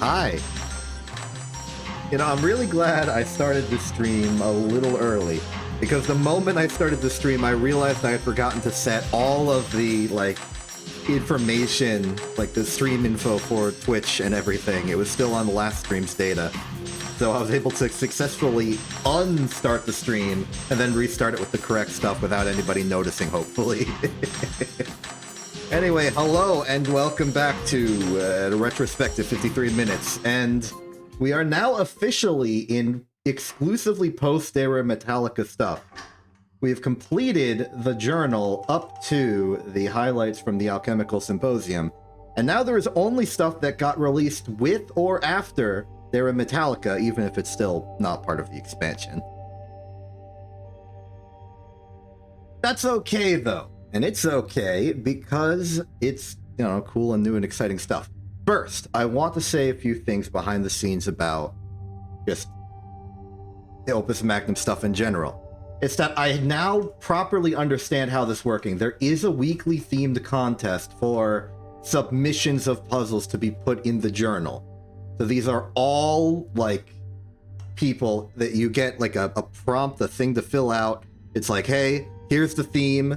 Hi. You know, I'm really glad I started the stream a little early, because the moment I started the stream, I realized I had forgotten to set all of the, information, the stream info for Twitch and everything. It was still on the last stream's data. So I was able to successfully unstart the stream and then restart it with the correct stuff without anybody noticing, hopefully. Anyway, hello and welcome back to the retrospective 53 minutes. And we are now officially in exclusively post-era Metallica stuff. We have completed the journal up to the highlights from the Alchemical Symposium. And now there is only stuff that got released with or after Era Metallica, even if it's still not part of the expansion. That's okay, though. And it's okay because it's, cool and new and exciting stuff. First, I want to say a few things behind the scenes about just the Opus Magnum stuff in general. It's that I now properly understand how this is working. There is a weekly themed contest for submissions of puzzles to be put in the journal. So these are all, people that you get, a prompt, a thing to fill out. It's like, hey, here's the theme.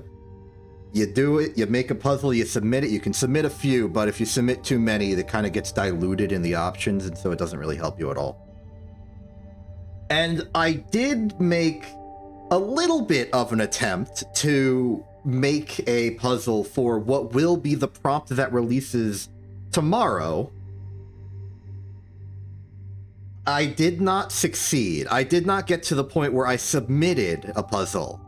You do it, you make a puzzle, you submit it. You can submit a few, but if you submit too many, it kind of gets diluted in the options, and so it doesn't really help you at all. And I did make a little bit of an attempt to make a puzzle for what will be the prompt that releases tomorrow. I did not succeed. I did not get to the point where I submitted a puzzle.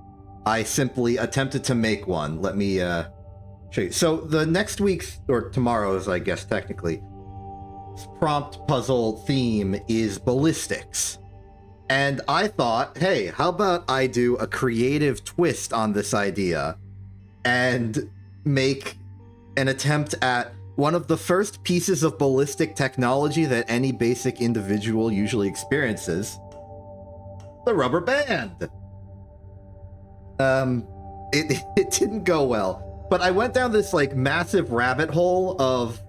I simply attempted to make one. Let me show you. So the next week's, or tomorrow's, I guess, technically, prompt puzzle theme is ballistics. And I thought, hey, how about I do a creative twist on this idea and make an attempt at one of the first pieces of ballistic technology that any basic individual usually experiences, the rubber band. It didn't go well, but I went down this massive rabbit hole of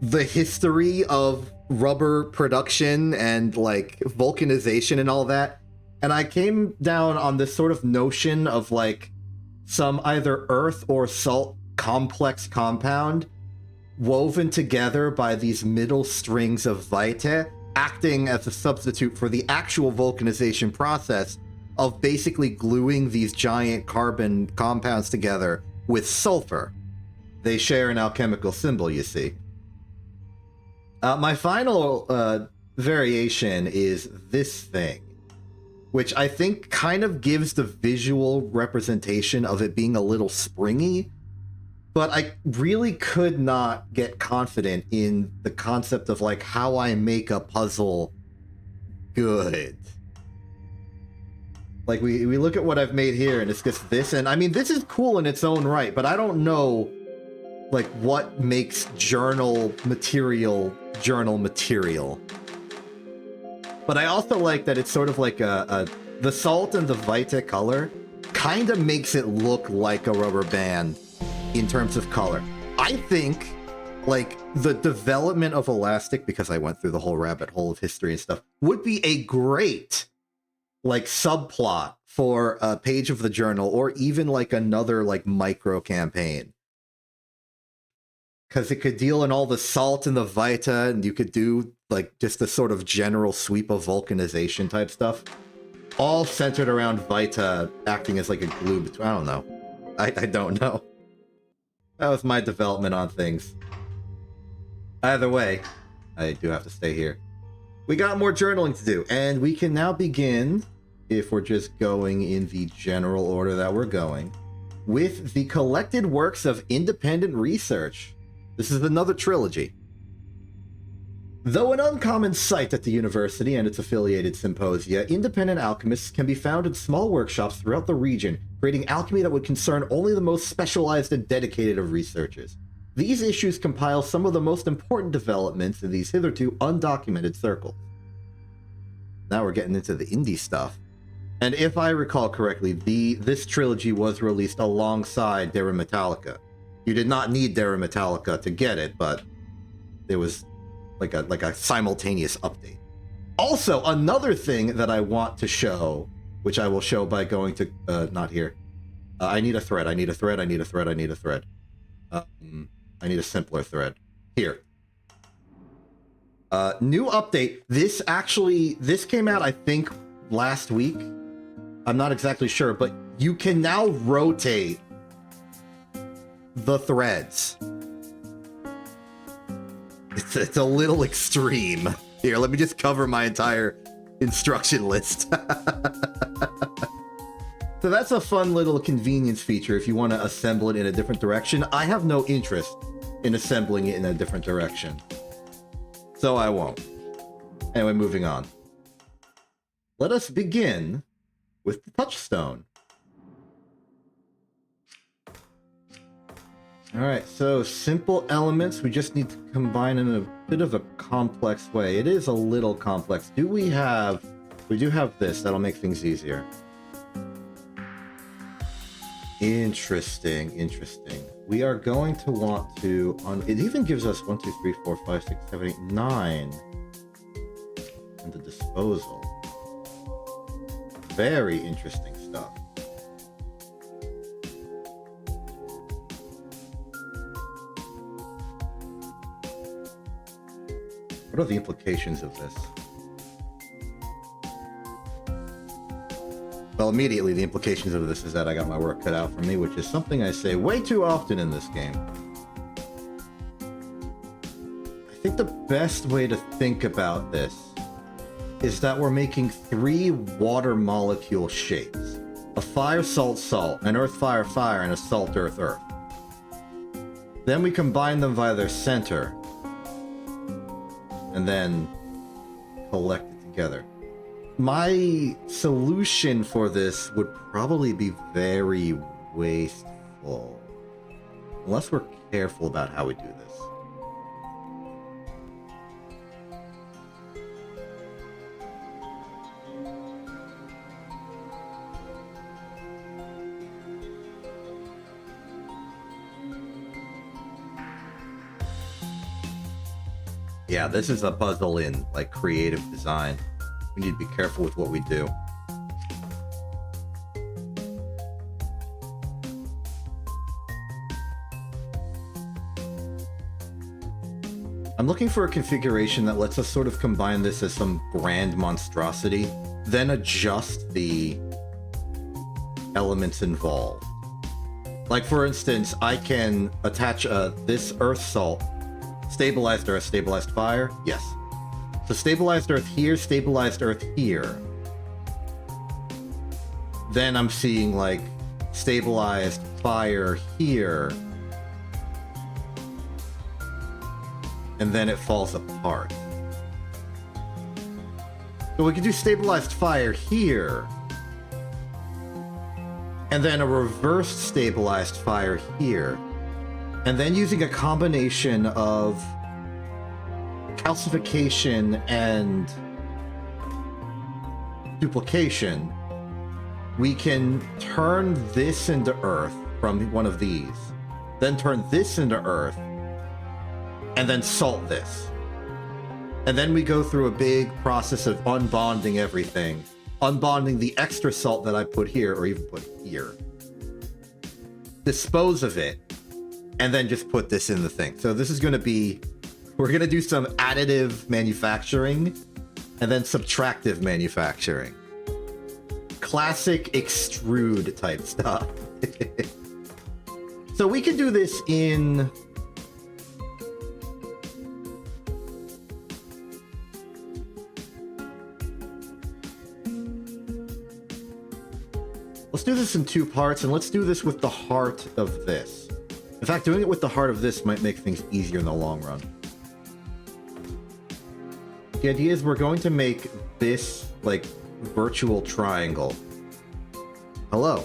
the history of rubber production and vulcanization and all that, and I came down on this sort of notion of some either earth or salt complex compound woven together by these middle strings of vitae, acting as a substitute for the actual vulcanization process of basically gluing these giant carbon compounds together with sulfur. They share an alchemical symbol, you see. My final variation is this thing, which I think kind of gives the visual representation of it being a little springy, but I really could not get confident in the concept of how I make a puzzle good. We look at what I've made here, and it's just this, and I mean, this is cool in its own right, but I don't know, what makes journal material. But I also like that it's sort of the salt and the vitae color kind of makes it look like a rubber band in terms of color. I think, the development of elastic, because I went through the whole rabbit hole of history and stuff, would be a great subplot for a page of the journal, or even another micro campaign, because it could deal in all the salt and the vita, and you could do just the sort of general sweep of vulcanization type stuff, all centered around vita acting as a glue between. I don't know. I don't know. That was my development on things. Either way, I do have to stay here. We got more journaling to do, and we can now begin, if we're just going in the general order that we're going, with the collected works of independent research. This is another trilogy. Though an uncommon sight at the university and its affiliated symposia, independent alchemists can be found in small workshops throughout the region, creating alchemy that would concern only the most specialized and dedicated of researchers. These issues compile some of the most important developments in these hitherto undocumented circles. Now we're getting into the indie stuff. And if I recall correctly, this trilogy was released alongside Era Metallica. You did not need Era Metallica to get it, but it was like a simultaneous update. Also, another thing that I want to show, which I will show by going to not here. I need a thread. I need a thread. I need a thread. I need a thread. I need a simpler thread. Here. New update. This came out, I think, last week. I'm not exactly sure, but you can now rotate the threads. It's a little extreme. Here, let me just cover my entire instruction list. So that's a fun little convenience feature if you want to assemble it in a different direction. I have no interest in assembling it in a different direction, so I won't. Anyway, moving on. Let us begin with the touchstone. Alright, so simple elements we just need to combine in a bit of a complex way. It is a little complex. We do have this. That'll make things easier. Interesting. We are going to want to, it even gives us 1, 2, 3, 4, 5, 6, 7, 8, 9 in the disposal. Very interesting stuff. What are the implications of this? Well, immediately the implications of this is that I got my work cut out for me, which is something I say way too often in this game. I think the best way to think about this is that we're making 3 water molecule shapes. A fire, salt, salt, an earth, fire, fire, and a salt, earth, earth. Then we combine them via their center, and then collect it together. My solution for this would probably be very wasteful, unless we're careful about how we do this. Yeah, this is a puzzle in, like, creative design. We need to be careful with what we do. I'm looking for a configuration that lets us sort of combine this as some grand monstrosity, then adjust the elements involved. Like, for instance, I can attach this earth salt, stabilized earth, stabilized fire. Yes. So stabilized earth here, stabilized earth here. Then I'm seeing, like, stabilized fire here. And then it falls apart. So we could do stabilized fire here. And then a reversed stabilized fire here. And then using a combination of calcification and duplication, we can turn this into earth from one of these, then turn this into earth, and then salt this. And then we go through a big process of unbonding everything, unbonding the extra salt that I put here, or even put here, dispose of it, and then just put this in the thing. So this is going to be, we're going to do some additive manufacturing and then subtractive manufacturing. Classic extrude type stuff. So we can do this in... Let's do this in 2 parts, and let's do this with the heart of this. In fact, doing it with the heart of this might make things easier in the long run. The idea is we're going to make this, like, virtual triangle. Hello.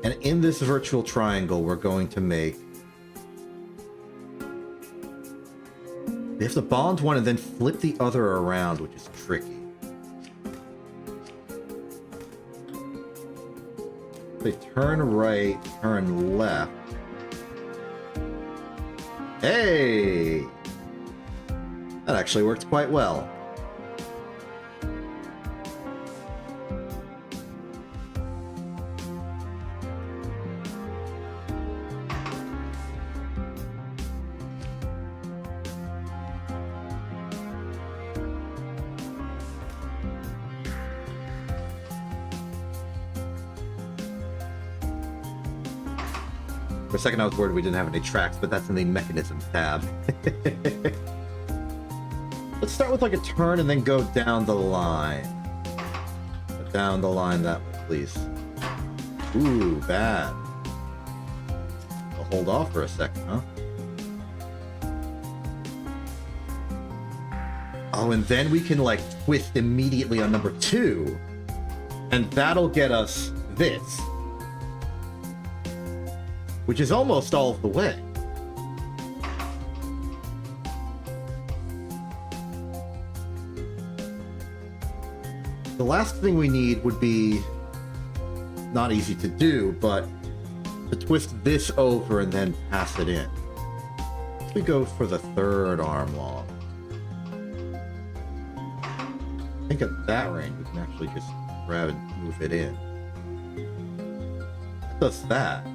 And in this virtual triangle, we're going to make... We have to bond one and then flip the other around, which is tricky. They turn right, turn left. Hey! That actually worked quite well. For a second I was worried we didn't have any tracks, but that's in the mechanisms tab. Let's start with like a turn and then go down the line. Down the line that way, please. Ooh, bad. I'll hold off for a second, huh? Oh, and then we can like twist immediately on number 2. And that'll get us this. Which is almost all of the way. The last thing we need would be not easy to do, but to twist this over and then pass it in. We go for the 3rd arm long. I think at that range we can actually just grab and move it in. What does that?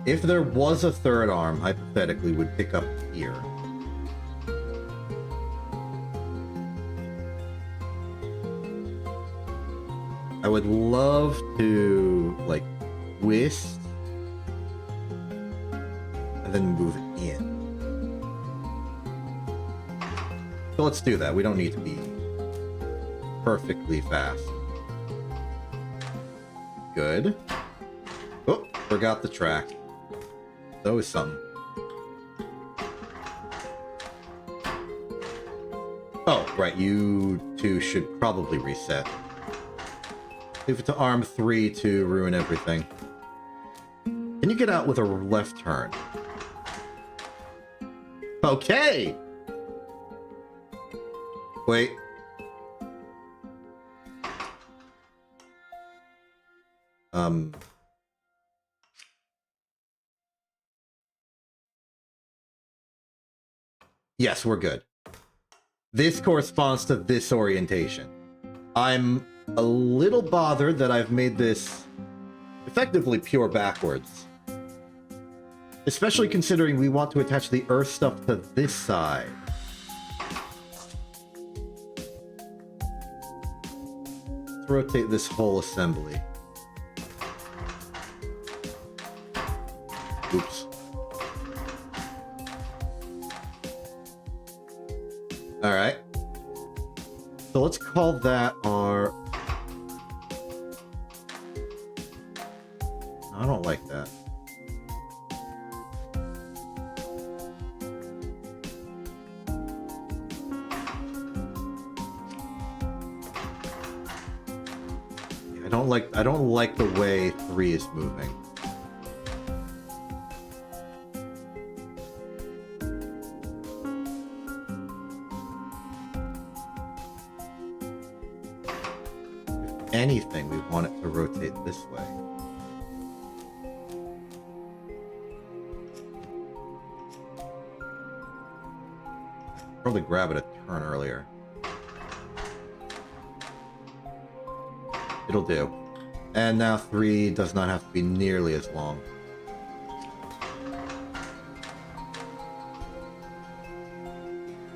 If there was a 3rd arm, hypothetically, would pick up here. I would love to, like, twist and then move it in. So let's do that. We don't need to be perfectly fast. Good. Oh, forgot the track. That was something. Oh, right, you two should probably reset. Leave it to arm 3 to ruin everything. Can you get out with a left turn? Okay! Wait. Yes, we're good. This corresponds to this orientation. I'm a little bothered that I've made this effectively pure backwards. Especially considering we want to attach the Earth stuff to this side. Let's rotate this whole assembly. Oops. Alright. So let's call that our... I don't like that. I don't like the way 3 is moving. If anything, we want it to rotate this way. Probably grab it a turn earlier. It'll do. And now 3 does not have to be nearly as long.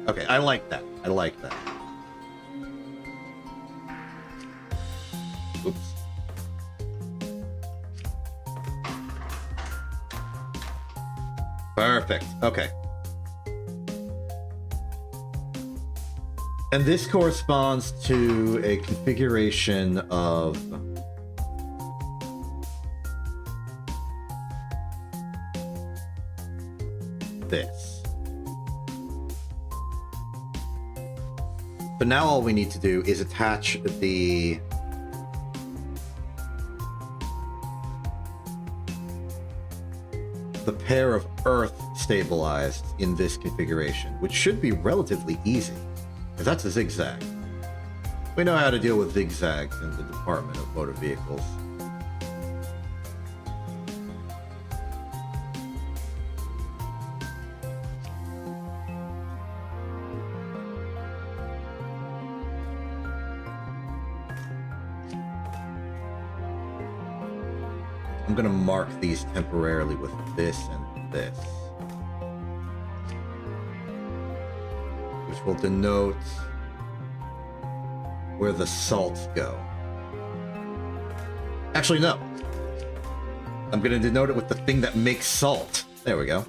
Okay, I like that. I like that. Oops. Perfect. Okay. And this corresponds to a configuration of this. So now all we need to do is attach the pair of Earth stabilized in this configuration, which should be relatively easy. Because that's a zigzag. We know how to deal with zigzags in the Department of Motor Vehicles. I'm going to mark these temporarily with this and this, which will denote where the salts go. Actually, no. I'm going to denote it with the thing that makes salt. There we go.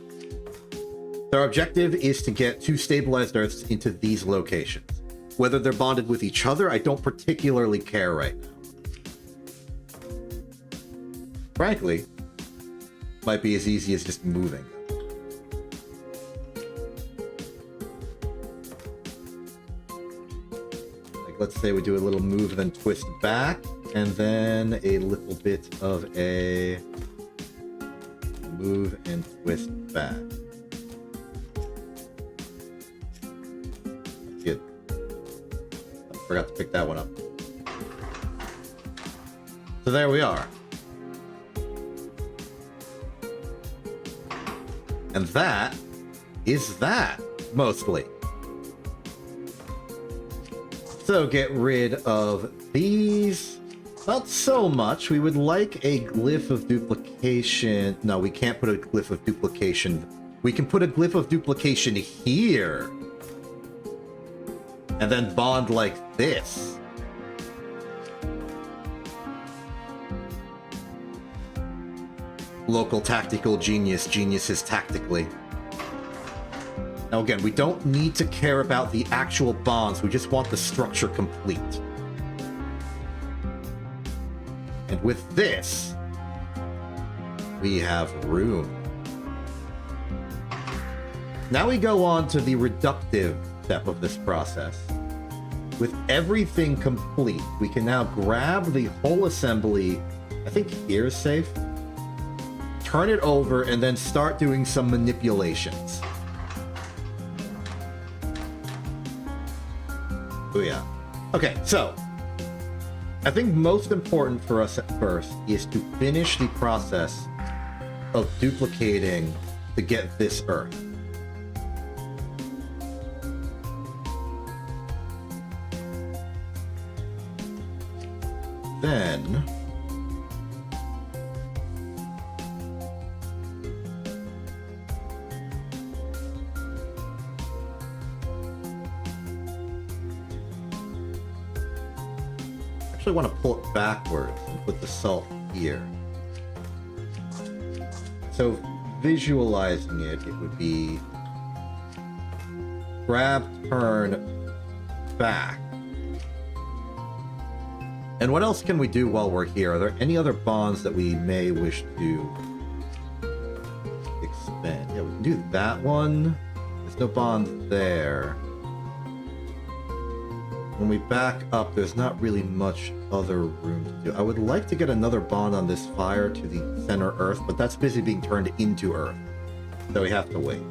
Our objective is to get 2 stabilized Earths into these locations. Whether they're bonded with each other, I don't particularly care right now. Frankly, might be as easy as just moving. Like, let's say we do a little move, then twist back, and then a little bit of a move and twist back. Good. I forgot to pick that one up. So there we are. And that is that, mostly. So get rid of these. Not so much. We would like a glyph of duplication. No, we can't put a glyph of duplication. We can put a glyph of duplication here. And then bond like this. Local tactical genius geniuses tactically. Now again, we don't need to care about the actual bonds. We just want the structure complete. And with this, we have room. Now we go on to the reductive step of this process. With everything complete, we can now grab the whole assembly. I think here is safe. Turn it over and then start doing some manipulations. Oh yeah. Okay, so I think most important for us at first is to finish the process of duplicating to get this Earth. Then I want to pull it backwards and put the salt here. So visualizing it, it would be grab, turn, back. And what else can we do while we're here? Are there any other bonds that we may wish to expand? Yeah, we can do that one. There's no bond there. When we back up, there's not really much other room to do. I would like to get another bond on this fire to the center Earth, but that's busy being turned into Earth. So we have to wait.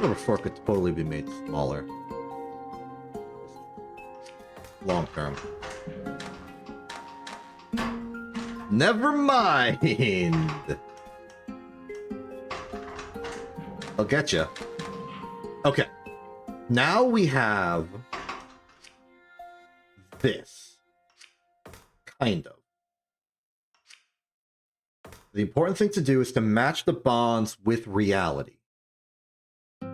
Number 4 could totally be made smaller. Long term. Never mind. I'll get you. Okay. Now we have this. Kind of. The important thing to do is to match the bonds with reality. The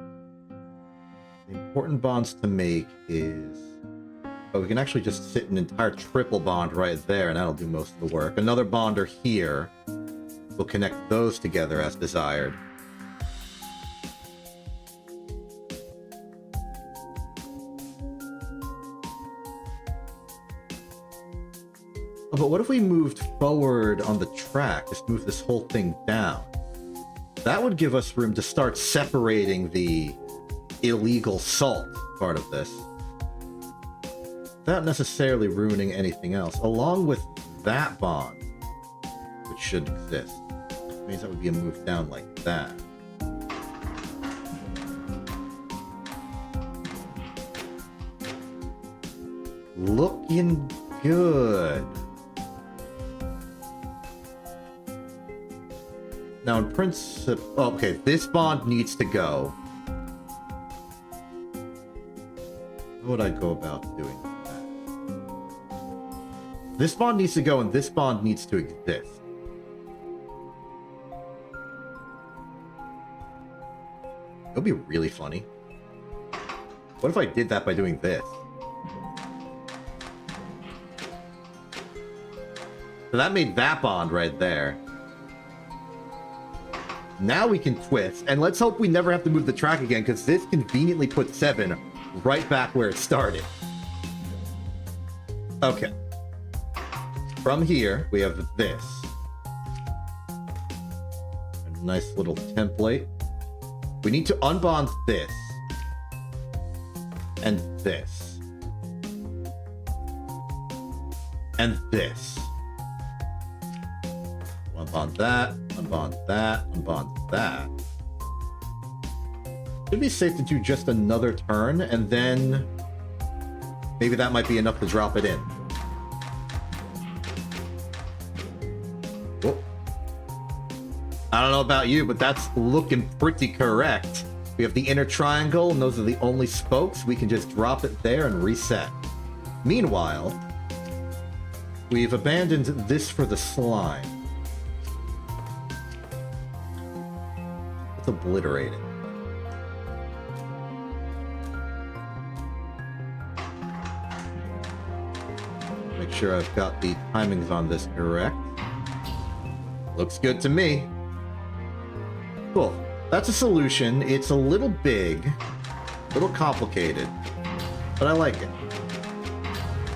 important bonds to make is... Oh, we can actually just sit an entire triple bond right there, and that'll do most of the work. Another bonder here will connect those together as desired. Oh, but what if we moved forward on the track? Just move this whole thing down. That would give us room to start separating the illegal salt part of this, without necessarily ruining anything else, along with that bond, which should exist. It means that would be a move down like that. Looking good. Now, in principle... Oh, okay, this bond needs to go. How would I go about doing that? This bond needs to go, and this bond needs to exist. It would be really funny. What if I did that by doing this? So that made that bond right there. Now we can twist, and let's hope we never have to move the track again, because this conveniently puts 7 right back where it started. Okay. From here, we have this. A nice little template. We need to unbond this. And this. And this. Unbond that, unbond that, unbond that. It'd be safe to do just another turn, and then maybe that might be enough to drop it in. Whoa. I don't know about you, but that's looking pretty correct. We have the inner triangle, and those are the only spokes. We can just drop it there and reset. Meanwhile, we've abandoned this for the slime. Let's obliterate it. Make sure I've got the timings on this correct. Looks good to me. Cool. That's a solution. It's a little big, a little complicated, but I like it.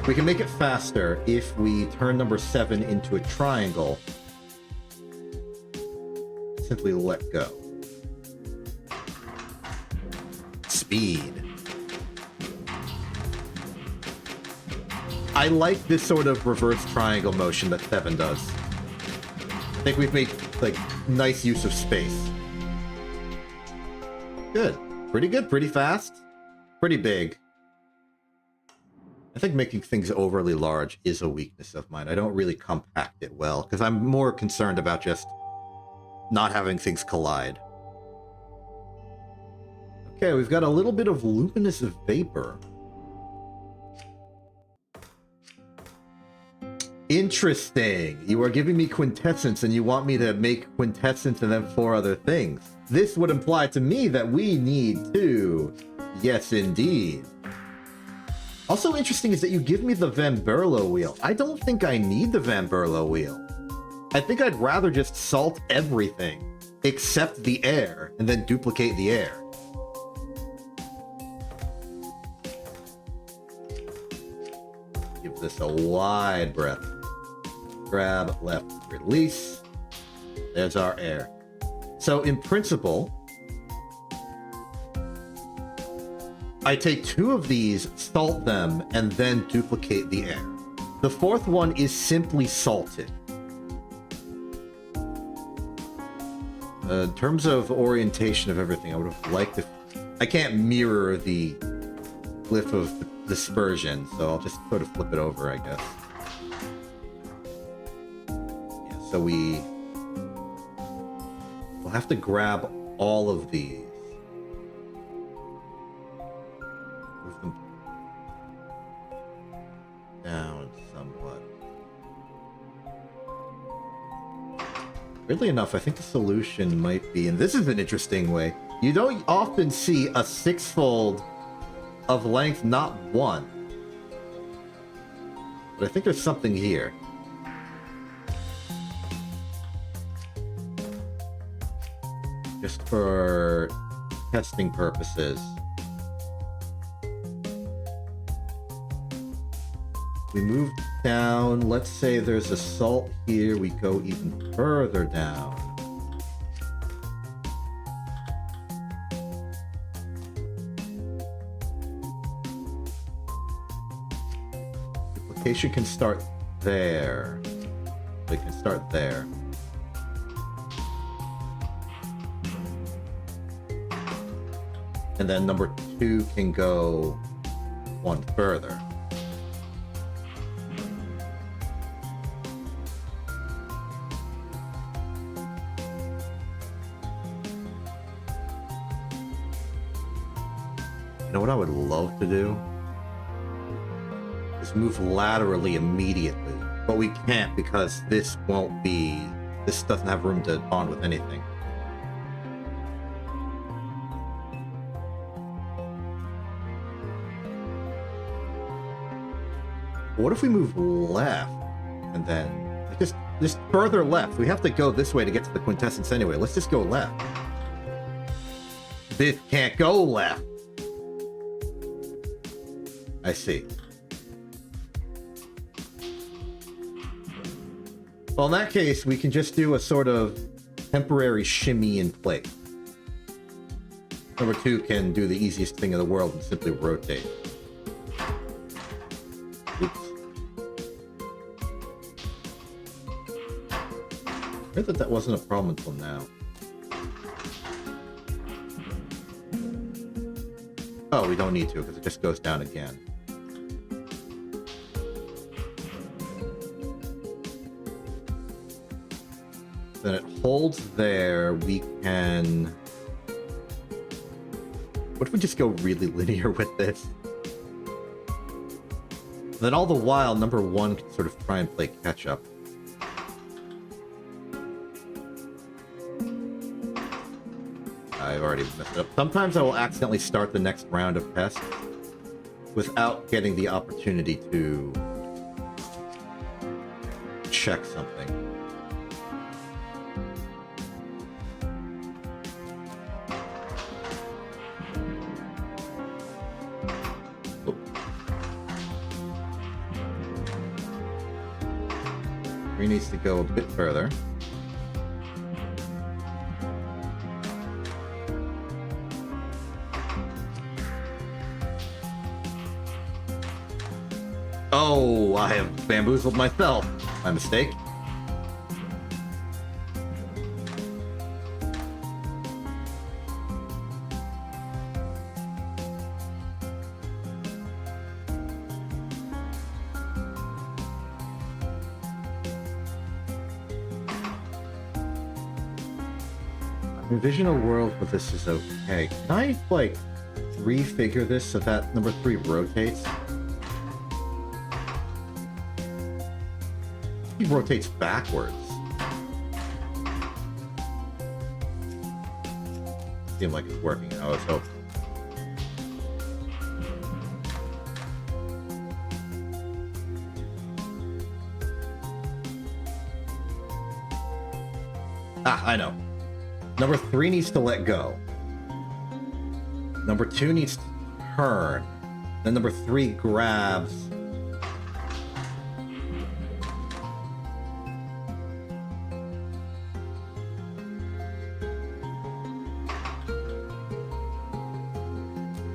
We can make it faster if we turn number 7 into a triangle. Simply let go. Speed. I like this sort of reverse triangle motion that 7 does. I think we've made, like, nice use of space. Good. Pretty good, pretty fast, pretty big. I think making things overly large is a weakness of mine. I don't really compact it well, because I'm more concerned about just not having things collide. Okay, we've got a little bit of luminous vapor. Interesting. You are giving me quintessence and you want me to make quintessence and then 4 other things. This would imply to me that we need to. Yes, indeed. Also interesting is that you give me the Van Berlo wheel. I don't think I need the Van Berlo wheel. I think I'd rather just salt everything except the air and then duplicate the air. Give this a wide breath. Grab, left, release. There's our air. So in principle, I take 2 of these, salt them, and then duplicate the air. The 4th one is simply salted. In terms of orientation of everything, I would have liked if... I can't mirror the glyph of dispersion, so I'll just sort of flip it over, I guess. So we'll have to grab all of these. Move them down somewhat. Weirdly enough, I think the solution might be, and this is an interesting way, you don't often see a 6-fold of length, not 1. But I think there's something here. Just for testing purposes. We move down. Let's say there's a salt here. We go even further down. Duplication can start there. They can start there. And then number 2 can go 1 further. You know what I would love to do? Is move laterally immediately. But we can't because this won't be... This doesn't have room to bond with anything. What if we move left and then just further left? We have to go this way to get to the quintessence anyway. Let's just go left. This can't go left. I see. Well, in that case, we can just do a sort of temporary shimmy in place. Number 2 can do the easiest thing in the world and simply rotate. Oops. I heard that wasn't a problem until now. Oh, we don't need to because it just goes down again. Then it holds there. We can... What if we just go really linear with this? Then all the while, number 1 can sort of try and play catch up. I've already messed it up. Sometimes I will accidentally start the next round of tests without getting the opportunity to check something. Oh. 3 needs to go a bit further. Oh, I have bamboozled myself. My mistake. I envision a world where this is okay. Can I, like, refigure this so that number 3 rotates? He rotates backwards. Seems like it's working. I was hoping. Ah, I know. Number 3 needs to let go. Number 2 needs to turn. Then number 3 grabs.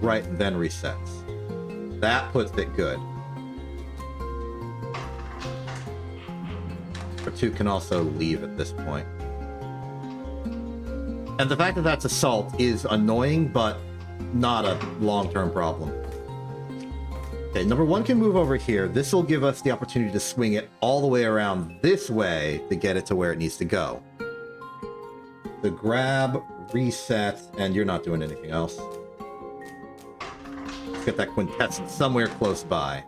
Right, and then resets. That puts it good. Number 2 can also leave at this point. And the fact that that's assault is annoying, but not a long-term problem. Okay, number 1 can move over here. This will give us the opportunity to swing it all the way around this way to get it to where it needs to go. The grab, reset, and you're not doing anything else. Get that quintessence somewhere close by.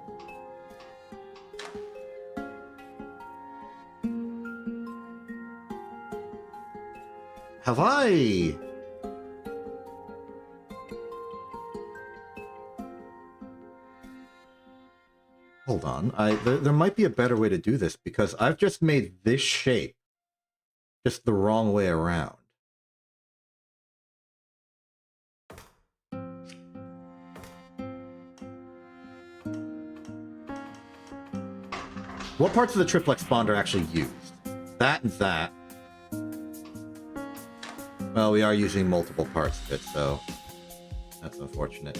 Have I... Hold on. There might be a better way to do this because I've just made this shape just the wrong way around. What parts of the triplex bond are actually used? That and that. Well, we are using multiple parts of it, so that's unfortunate.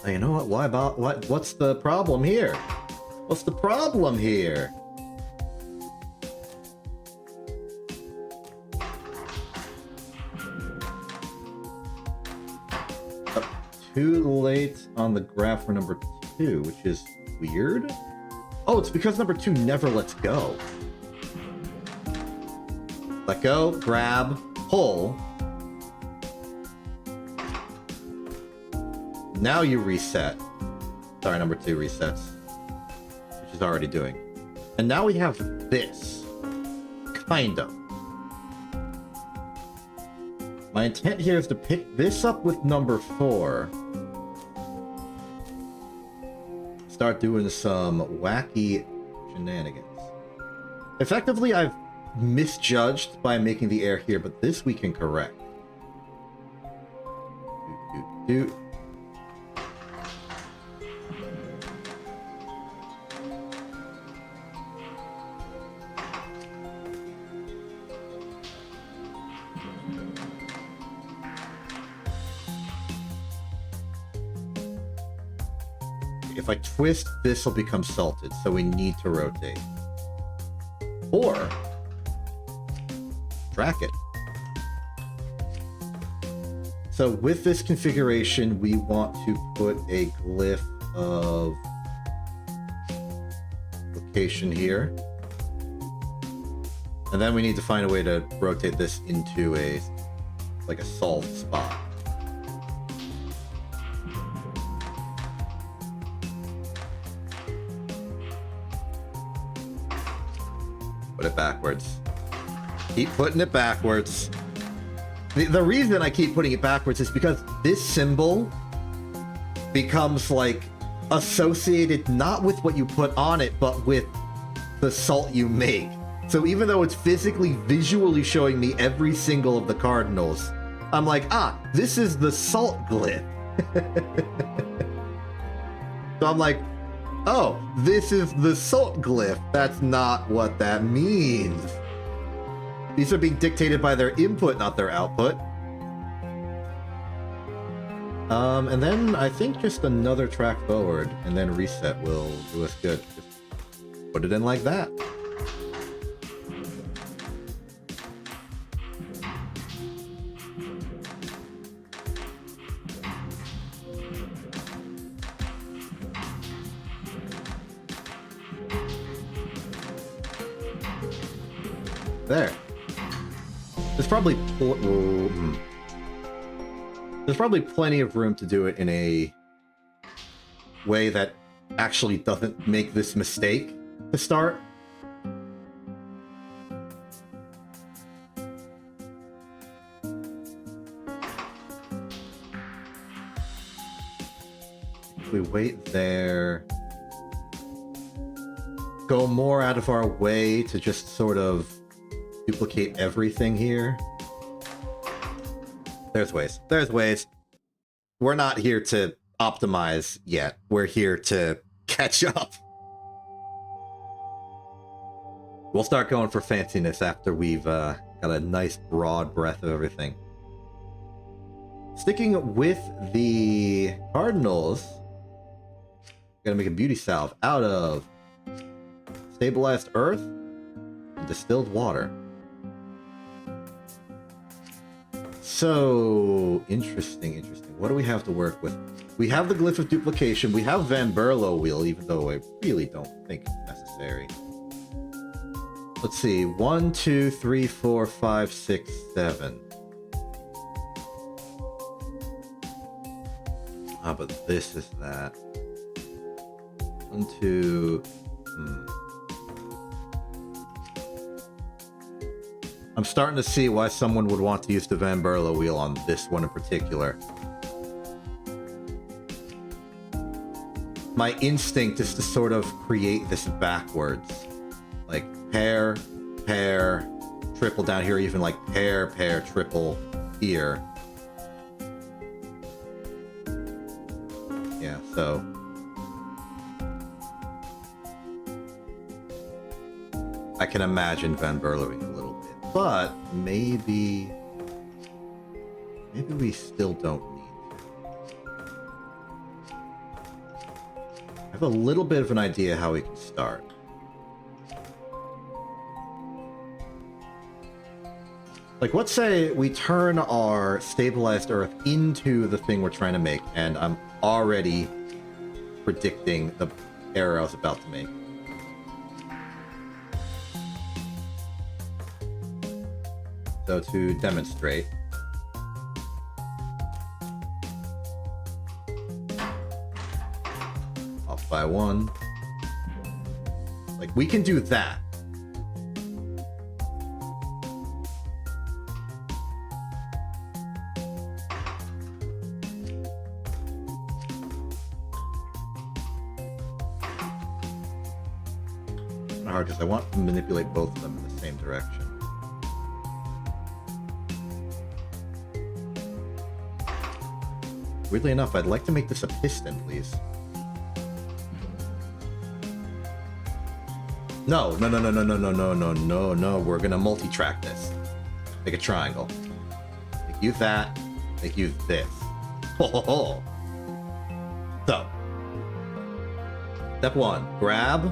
Hey, you know what? Why about what's the problem here? What's the problem here? Too late on the graph for number 2, which is weird. Oh, it's because number 2 never lets go. Let go, grab, pull. Now you reset. Sorry, number 2 resets, which is already doing. And now we have this. Kind of. My intent here is to pick this up with number 4. Start doing some wacky shenanigans. Effectively, I've misjudged by making the air here, but this we can correct. If I twist, this will become salted, so we need to rotate. Or track it. So with this configuration, we want to put a glyph of location here. And then we need to find a way to rotate this into a solved spot. Put it backwards. Keep putting it backwards. The reason I keep putting it backwards is because this symbol becomes like associated not with what you put on it, but with the salt you make. So even though it's physically, visually showing me every single of the cardinals, I'm like, this is the salt glyph. So I'm like, oh, this is the salt glyph. That's not what that means. These are being dictated by their input, not their output. And then I think just another track forward and then reset will do us good. Just put it in like that. There. There's probably plenty of room to do it in a way that actually doesn't make this mistake to start. If we wait there, go more out of our way to just sort of duplicate everything here. There's ways. There's ways. We're not here to optimize yet. We're here to catch up. We'll start going for fanciness after we've got a nice broad breadth of everything. Sticking with the cardinals, gotta make a beauty salve out of stabilized earth and distilled water. So, interesting. What do we have to work with? We have the glyph of duplication. We have Van Berlo wheel, even though I really don't think it's necessary. Let's see. 1, 2, 3, 4, 5, 6, 7. But this is that. 1, 2... I'm starting to see why someone would want to use the Van Berlo wheel on this one in particular. My instinct is to sort of create this backwards. Like pair, pair, triple down here, even like pair, pair, triple here. Yeah, so... I can imagine Van Berloing a little bit. But maybe we still don't need to. I have a little bit of an idea how we can start. Like, let's say we turn our stabilized earth into the thing we're trying to make, and I'm already predicting the error I was about to make. So to demonstrate, off by 1. Like, we can do that. Hard because I want to manipulate both of them in the same direction. Weirdly enough, I'd like to make this a piston, please. No, no, no, no, no, no, no, no, no, no, no. We're gonna multi-track this. Make a triangle. Make you that. Make you this. Ho, ho, ho. So, step 1, grab,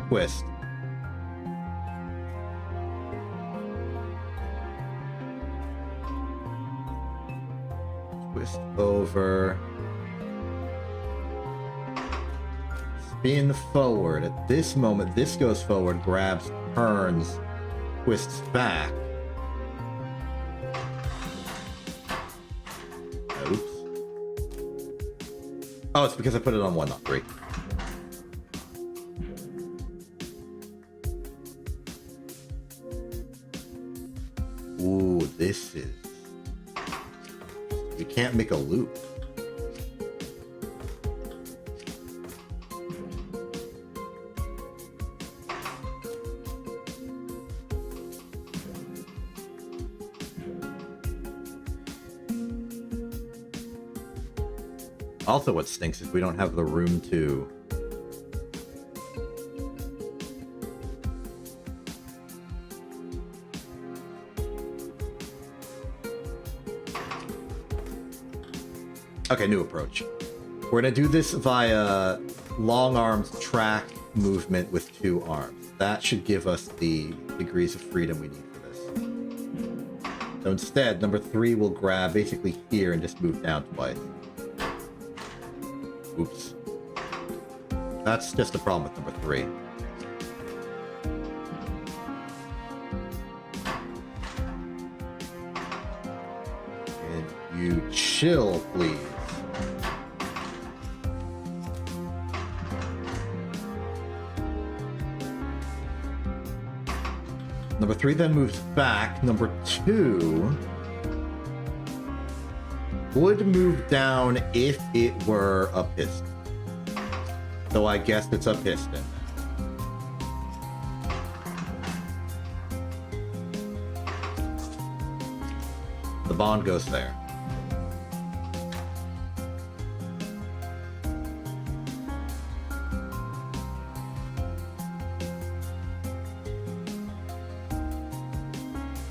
twist. Twist over. Spin forward. At this moment, this goes forward, grabs, turns, twists back. Oops. Oh, it's because I put it on 1, not 3. Ooh, this is... We can't make a loop. Also, what stinks is we don't have the room to... Okay, new approach. We're gonna do this via long arms track movement with 2 arms. That should give us the degrees of freedom we need for this. So instead, number 3 will grab basically here and just move down twice. Oops. That's just a problem with number 3. And you chill, please. Number 3 then moves back. Number 2 would move down if it were a piston. So I guess it's a piston. The bond goes there.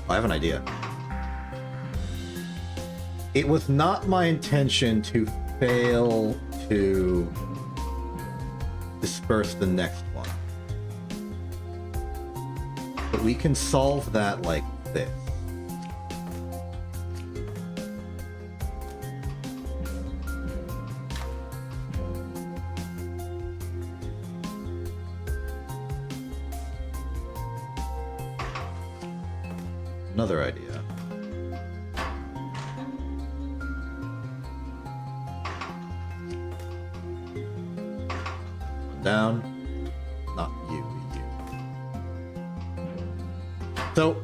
I have an idea. It was not my intention to fail to disperse the next one. But we can solve that like this. Another idea. Down. Not you, you. So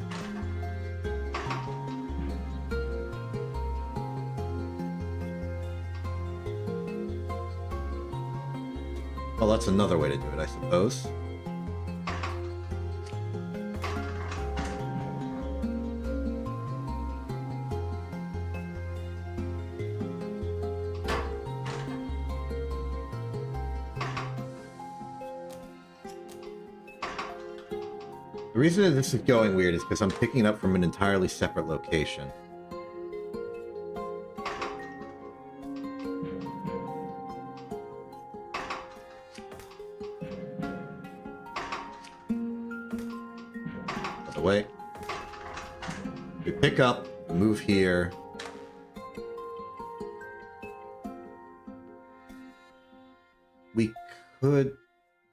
well, that's another way to do it, I suppose. The reason that this is going weird is because I'm picking it up from an entirely separate location. By the way, we pick up, move here.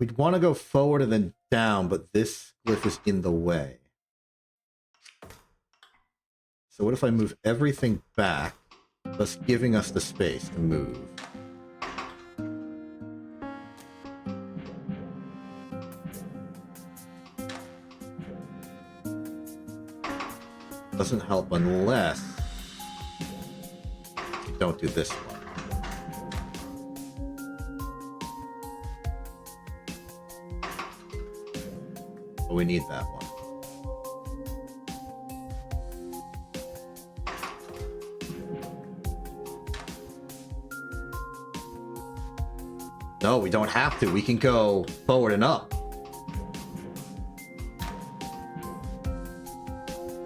We'd want to go forward and then down, but this glyph is in the way. So what if I move everything back, thus giving us the space to move? Doesn't help unless you don't do this one. But we need that one. No, we don't have to. We can go forward and up.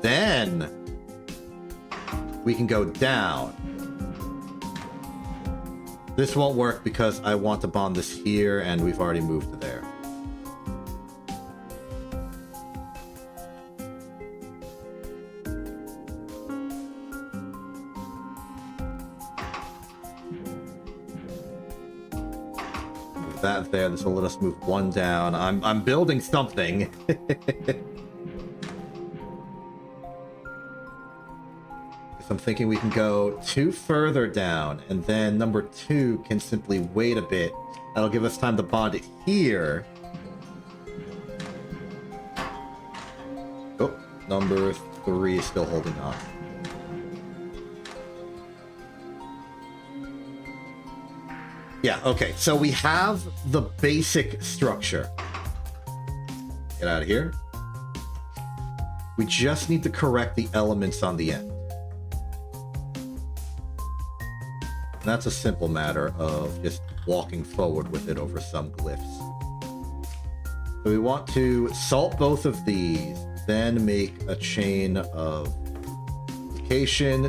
Then we can go down. This won't work because I want to bond this here and we've already moved to there. With that there, this will let us move one down. I'm building something. I'm thinking we can go 2 further down, and then number 2 can simply wait a bit. That'll give us time to bond it here. Oh, number 3 is still holding on. Yeah, okay, so we have the basic structure. Get out of here. We just need to correct the elements on the end. That's a simple matter of just walking forward with it over some glyphs. So we want to salt both of these, then make a chain of duplication,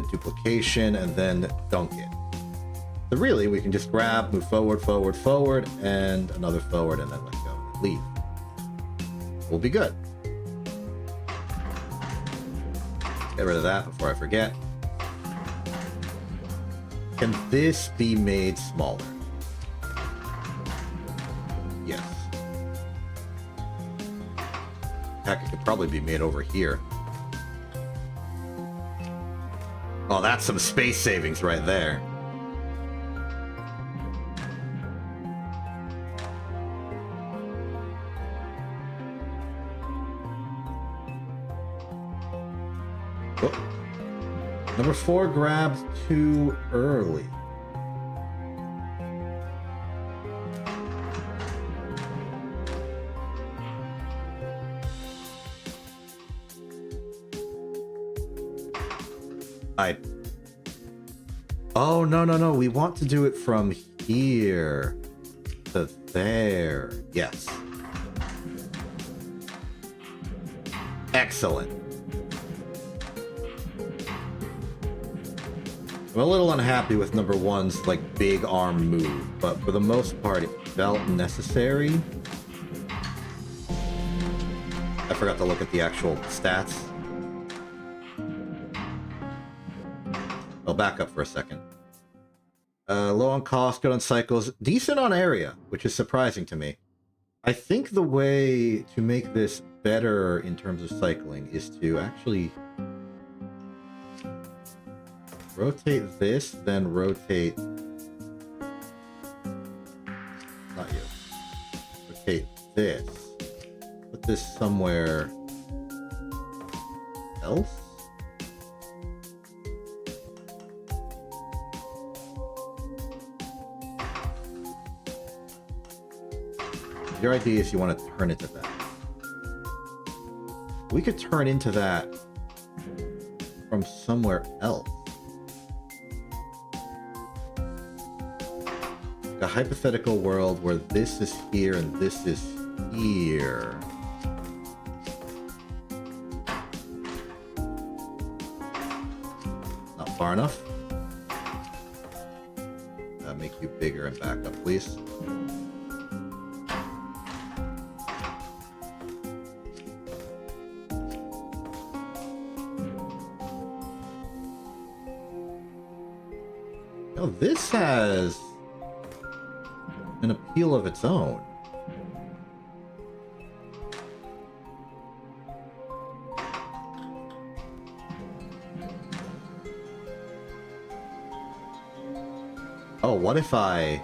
and then dunk it. So really, we can just grab, move forward, forward, forward, and another forward, and then let go and leave. We'll be good. Get rid of that before I forget. Can this be made smaller? Yes. Heck, it could probably be made over here. Oh, that's some space savings right there. Oh. Number 4 grabs too early. Oh, no. We want to do it from here to there. Yes. Excellent. I'm a little unhappy with number 1's like big arm move, but for the most part it felt necessary. I forgot to look at the actual stats. I'll back up for a second. Low on cost, good on cycles, decent on area, which is surprising to me. I think the way to make this better in terms of cycling is to actually rotate this, then rotate... Not you. Rotate this. Put this somewhere else? Your idea is you want to turn it to that. We could turn into that from somewhere else. A hypothetical world where this is here and this is here. Not far enough. Make you bigger and back up, please. Now this has an appeal of its own. Oh, what if I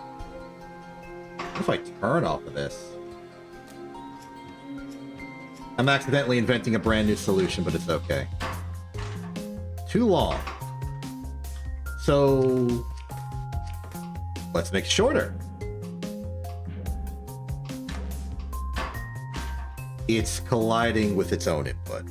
turn off of this? I'm accidentally inventing a brand new solution, but it's okay. Too long. So let's make it shorter. It's colliding with its own input.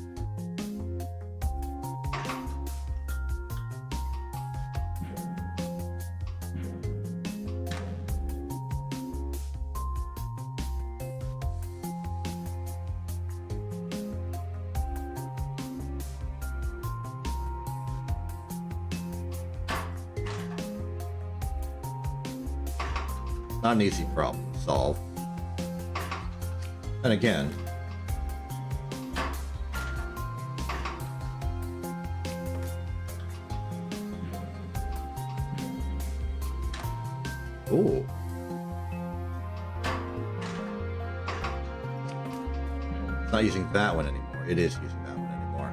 Not an easy problem to solve. And again, ooh. It's not using that one anymore. It is using that one anymore.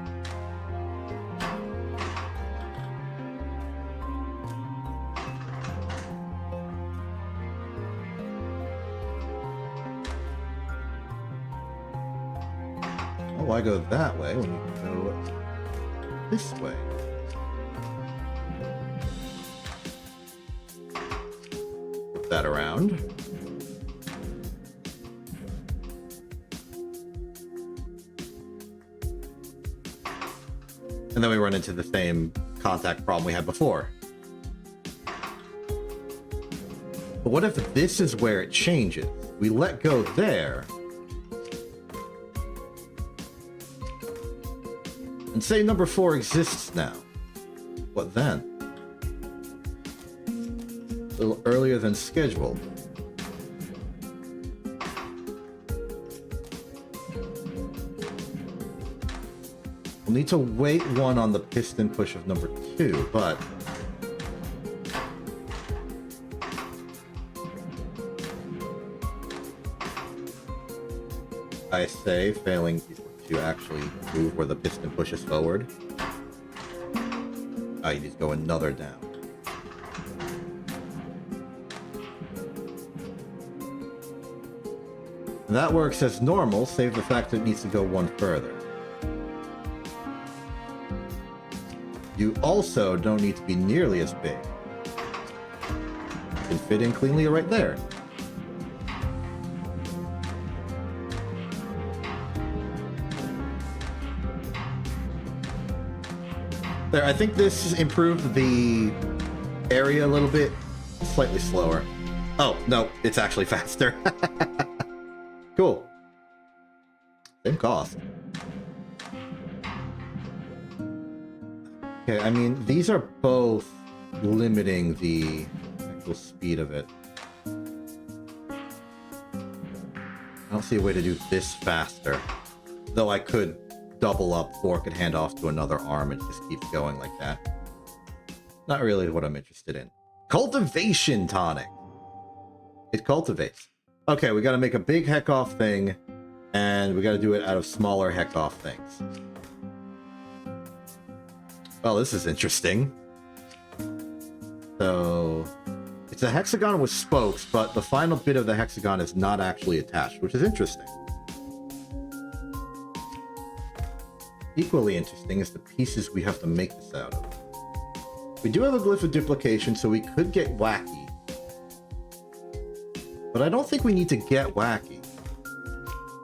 Oh, why go that way when you can go this way? Flip that around. And then we run into the same contact problem we had before. But what if this is where it changes? We let go there. And say number 4 exists now. What then? A little earlier than scheduled. We'll need to wait 1 on the piston push of number 2, but I say failing to actually move where the piston pushes forward. You need to go another down. And that works as normal, save the fact that it needs to go 1 further. You also don't need to be nearly as big. You can fit in cleanly right there. There, I think this improved the area a little bit. Slightly slower. Oh, no, it's actually faster. Cool. Same cost. Okay, I mean, these are both limiting the actual speed of it. I don't see a way to do this faster. Though I could double up fork and hand off to another arm and just keep going like that. Not really what I'm interested in. Cultivation tonic. It cultivates. Okay, we gotta make a big heck off thing, and we gotta do it out of smaller heck off things. Well, this is interesting. So, it's a hexagon with spokes, but the final bit of the hexagon is not actually attached, which is interesting. Equally interesting is the pieces we have to make this out of. We do have a glyph of duplication, so we could get wacky. But I don't think we need to get wacky.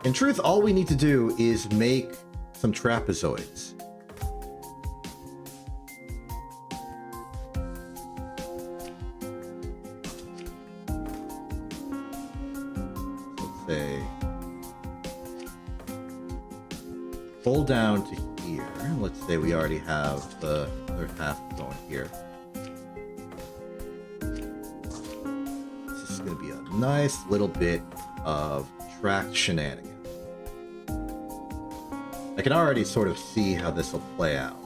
In truth, all we need to do is make some trapezoids. Let's say pull down to here. Let's say we already have the other half going here. This is going to be a nice little bit of track shenanigans. I can already sort of see how this will play out.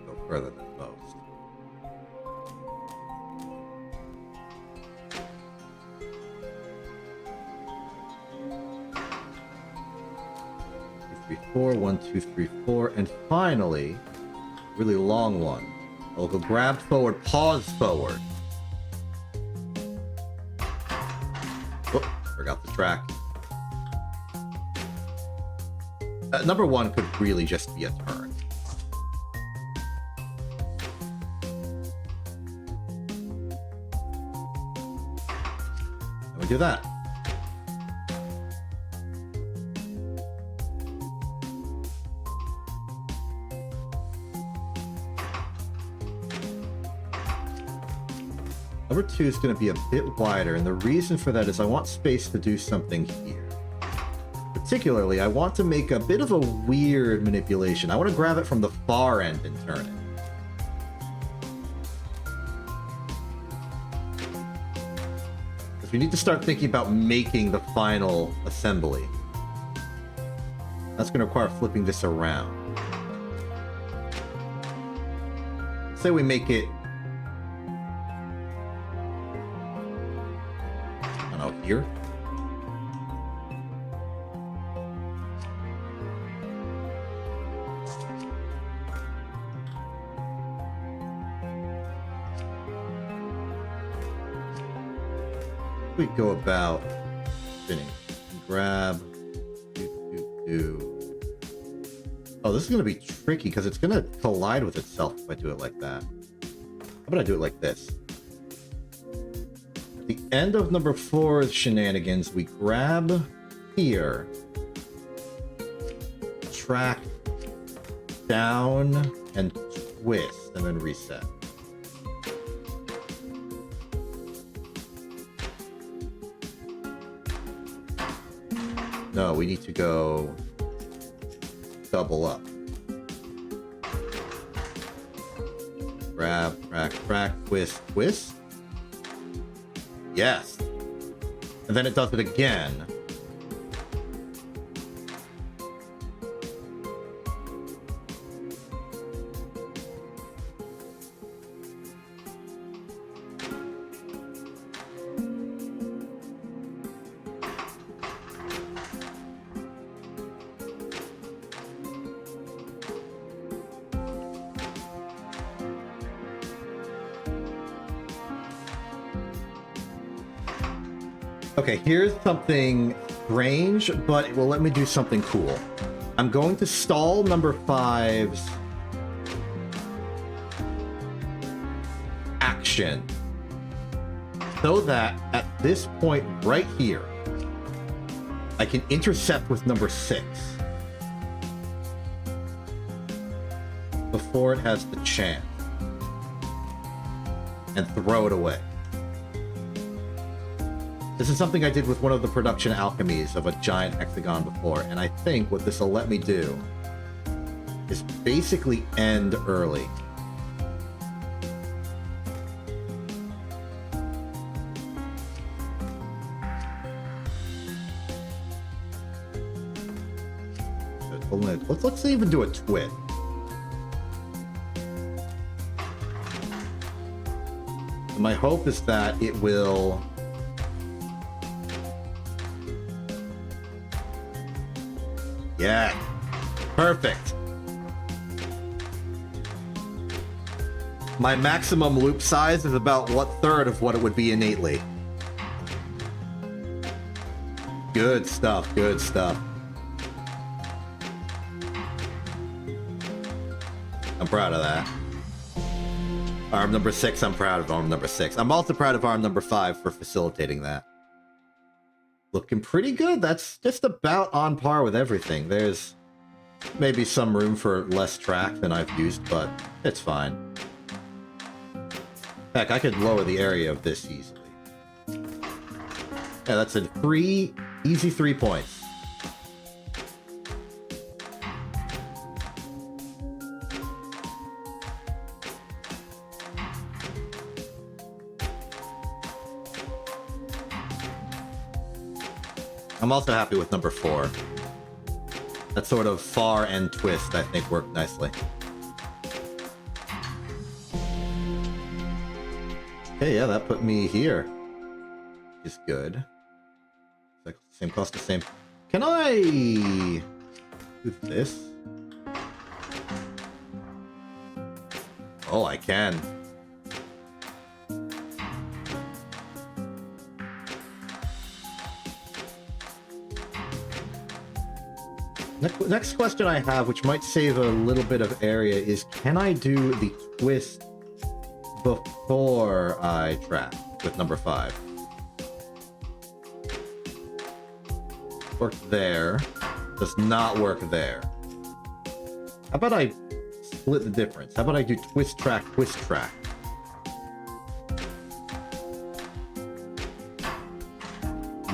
Go further than most. 4, 1, 2, 3, 4, and finally, really long one. I'll go grab forward, pause forward. Whoop, forgot the track. Number 1 could really just be a turn. And we do that. Number 2 is going to be a bit wider, and the reason for that is I want space to do something here. Particularly, I want to make a bit of a weird manipulation. I want to grab it from the far end and turn it. Because we need to start thinking about making the final assembly. That's going to require flipping this around. Say we make it... I don't know, here? We go about spinning. Grab. Oh, this is going to be tricky because it's going to collide with itself if I do it like that. How about I do it like this? At the end of number 4's shenanigans, we grab here, track down, and twist, and then reset. No, we need to go double up. Grab, track, twist, twist. Yes. And then it does it again. Okay, here's something strange, but it will let me do something cool. I'm going to stall number 5's action so that at this point right here, I can intercept with number 6 before it has the chance and throw it away. This is something I did with one of the production alchemies of a giant hexagon before, and I think what this will let me do is basically end early. Let's even do a twist. And my hope is that it will... Yeah, perfect. My maximum loop size is about 1/3 of what it would be innately. Good stuff, good stuff. I'm proud of that. Arm number 6, I'm proud of arm number 6. I'm also proud of arm number 5 for facilitating that. Looking pretty good. That's just about on par with everything. There's maybe some room for less track than I've used, but it's fine. Heck, I could lower the area of this easily. Yeah, that's a easy 3 points. I'm also happy with number 4. That sort of far end twist, I think, worked nicely. Okay, yeah, that put me here. Which is good. Same cost, the same. Can I... do this? Oh, I can. Next question I have, which might save a little bit of area, is can I do the twist before I track with number 5? Work there. Does not work there. How about I split the difference? How about I do twist track, twist track?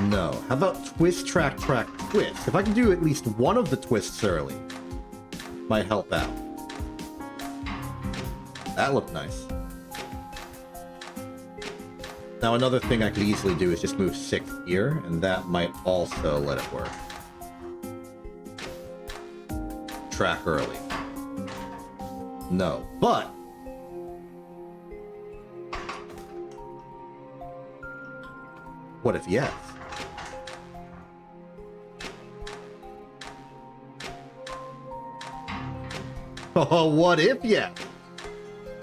No. How about twist track, track, twist? If I can do at least one of the twists early, might help out. That looked nice. Now another thing I could easily do is just move 6 here, and that might also let it work. Track early. No, but what if yes? Oh, what if yes?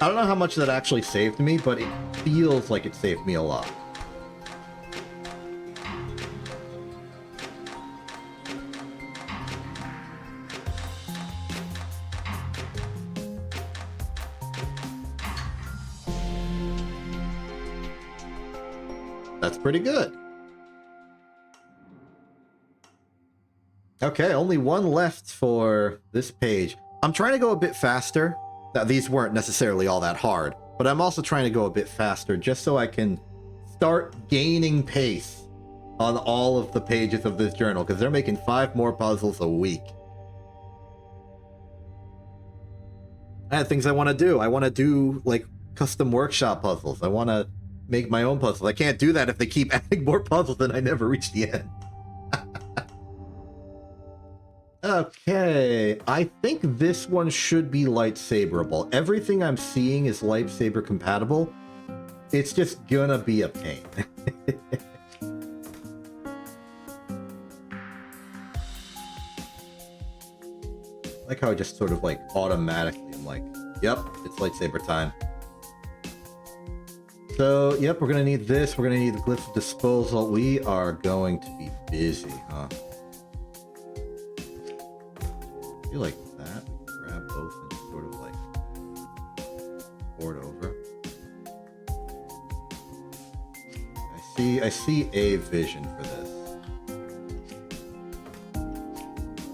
I don't know how much that actually saved me, but it feels like it saved me a lot. That's pretty good. Okay, only one left for this page. I'm trying to go a bit faster. Now, these weren't necessarily all that hard, but I'm also trying to go a bit faster just so I can start gaining pace on all of the pages of this journal, because they're making 5 more puzzles a week. I have things I want to do. I want to do, like, custom workshop puzzles. I want to make my own puzzles. I can't do that if they keep adding more puzzles and I never reach the end. Okay, I think this one should be lightsaberable. Everything I'm seeing is lightsaber compatible. It's just gonna be a pain. Like how I just sort of like automatically am like, yep, it's lightsaber time. So, yep, we're gonna need this. We're gonna need the glyph of disposal. We are going to be busy, huh? I feel like that. We can grab both and just sort of like pour it over. I see a vision for this.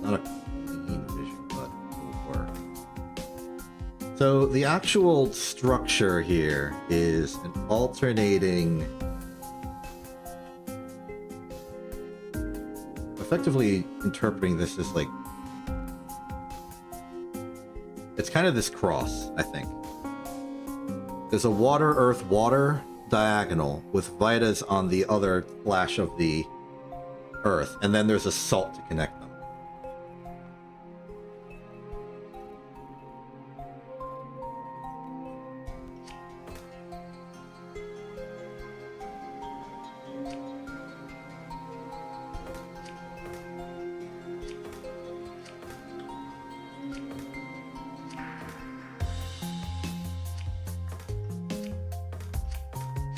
Not a clean vision, but it'll work. So the actual structure here is an alternating, effectively interpreting this as like, it's kind of this cross, I think. There's a water, earth, water diagonal with Vitas on the other flash of the earth, and then there's a salt to connect them.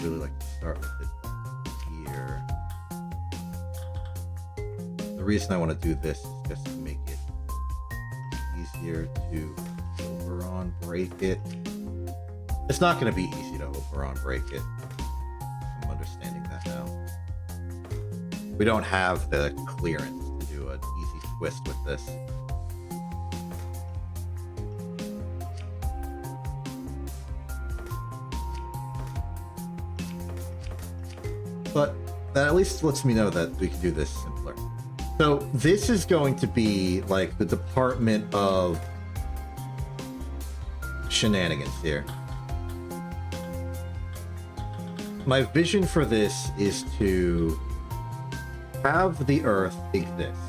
Really like to start with it here. The reason I want to do this is just to make it easier to over on break it. It's not going to be easy to over on break it. I'm understanding that now. We don't have the clearance to do an easy twist with this. But that at least lets me know that we can do this simpler. So this is going to be like the department of shenanigans here. My vision for this is to have the Earth exist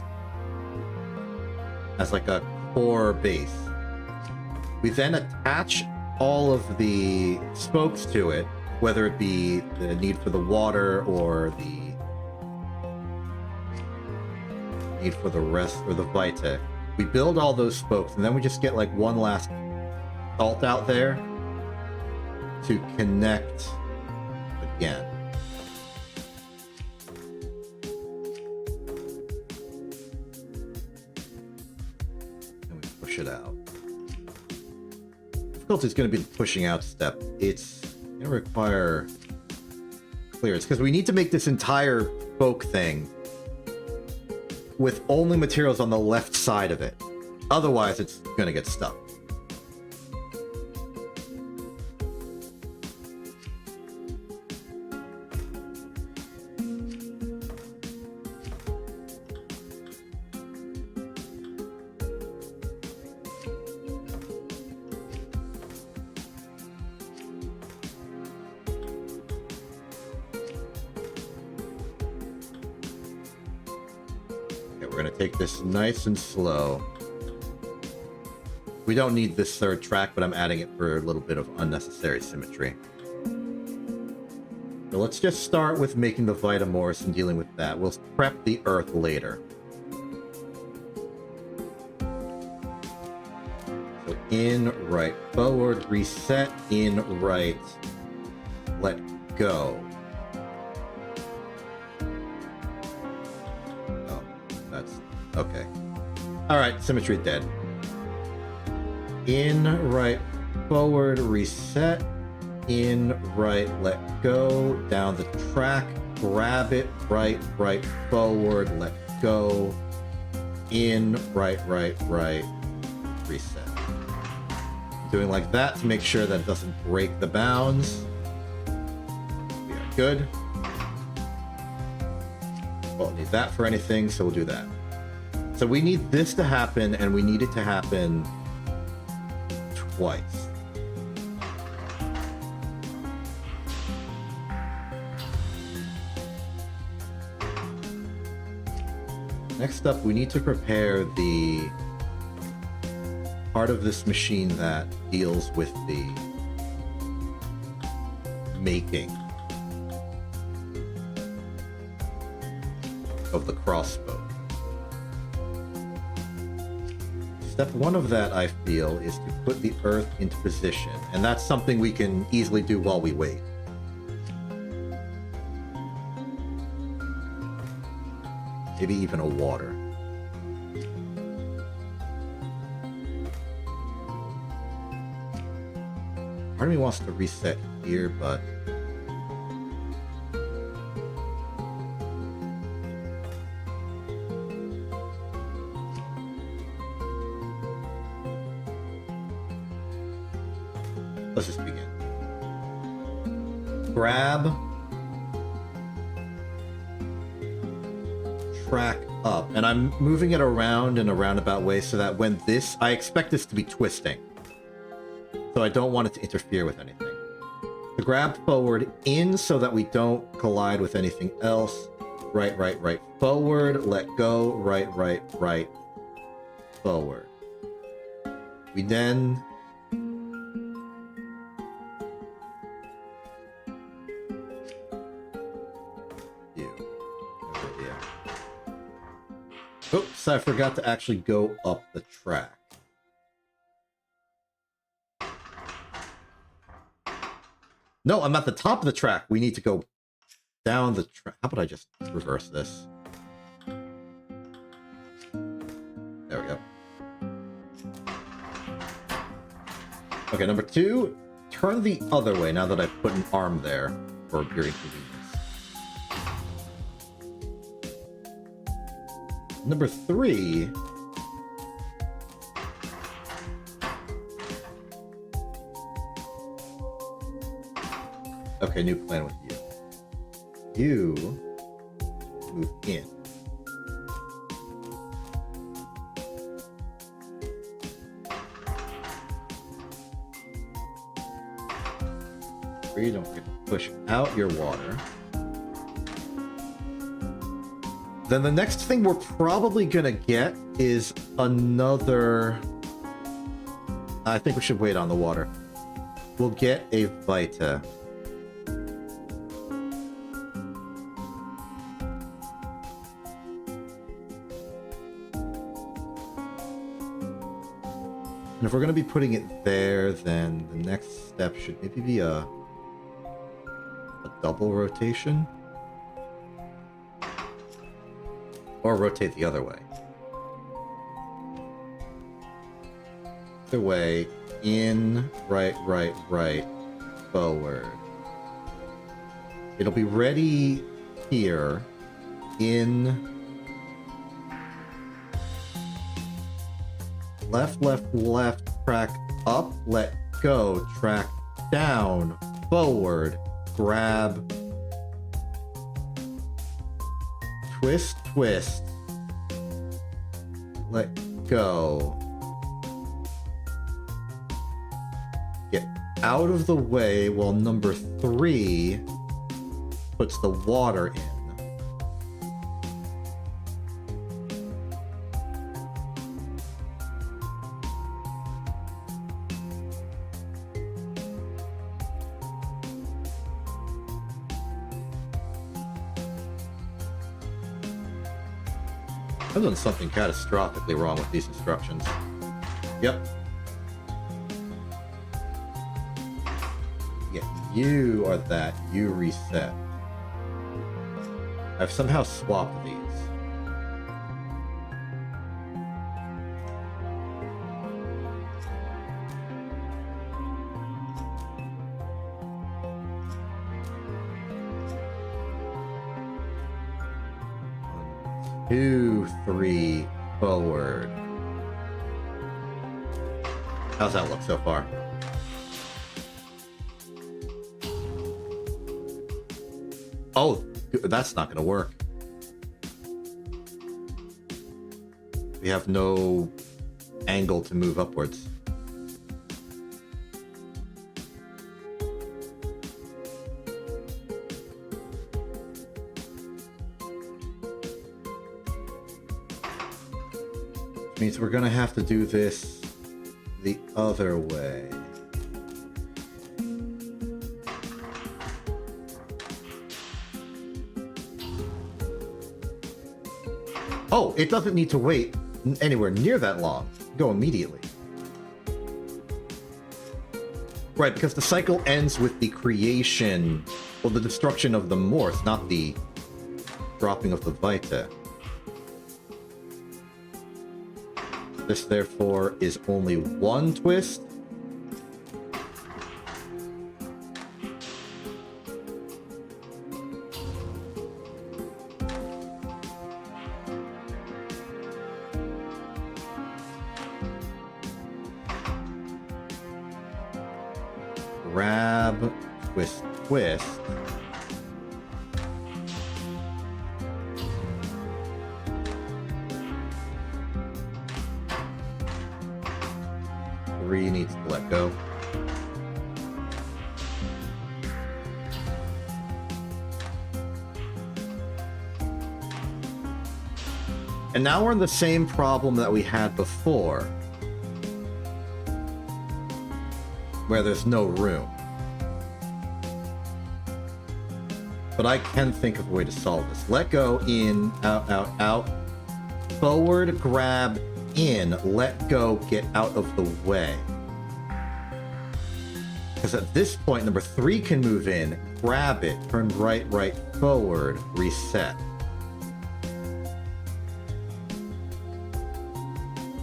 as like a core base. We then attach all of the spokes to it, whether it be the need for the water or the need for the rest or the Vita. We build all those spokes, and then we just get like one last salt out there to connect again. And we push it out. Difficulty is going to be the pushing out step. It's going to require clearance because we need to make this entire spoke thing with only materials on the left side of it. Otherwise, it's going to get stuck. We're going to take this nice and slow. We don't need this third track, but I'm adding it for a little bit of unnecessary symmetry. So let's just start with making the Vitamorphs and dealing with that. We'll prep the Earth later. So in, right, forward, reset, in, right, let go. Okay. Alright, symmetry dead. In, right, forward, reset. In, right, let go. Down the track, grab it, right, right, forward, let go. In, right, right, right, reset. Doing like that to make sure that it doesn't break the bounds. We are good. Won't need that for anything, so we'll do that. So we need this to happen, and we need it to happen twice. Next up, we need to prepare the part of this machine that deals with the making of the crossbow. Step one of that, I feel, is to put the Earth into position, and that's something we can easily do while we wait. Maybe even a water. Part of me wants to reset here, but let's just begin. Grab, track up, and I'm moving it around in a roundabout way so that when this, I expect this to be twisting, so I don't want it to interfere with anything. To grab forward in so that we don't collide with anything else. Right, right, right, forward, let go, right, right, right, forward. We then oops, I forgot to actually go up the track. No, I'm at the top of the track. We need to go down the track. How about I just reverse this? There we go. Okay, number two, turn the other way now that I've put an arm there for your inconvenience. Number three, okay, new plan with you. You move in. Three, don't forget to push out your water. Then the next thing we're probably gonna get is another... I think we should wait on the water. We'll get a Vita. And if we're going to be putting it there, then the next step should maybe be a double rotation. Or rotate the other way. Either way, in, right, right, right, forward. It'll be ready here, in, left, left, left, track up, let go, track down, forward, grab, twist, twist, let go. Get out of the way while number 3 puts the water in. I've done something catastrophically wrong with these instructions. Yep. Yeah, you are that. You reset. I've somehow swapped these. Two, 3, forward. How's that look so far? Oh, that's not gonna work. We have no angle to move upwards. Means we're gonna have to do this the other way. Oh, it doesn't need to wait anywhere near that long. Go immediately. Right, because the cycle ends with the creation, well, the destruction of the Morse, not the dropping of the Vita. This, therefore, is only one twist. Grab, twist, twist. Needs to let go. And now we're in the same problem that we had before, where there's no room. But I can think of a way to solve this. Let go, in, out, out, out. Forward, grab, in, let go, get out of the way. Because at this point, number 3 can move in, grab it, turn right, right, forward, reset.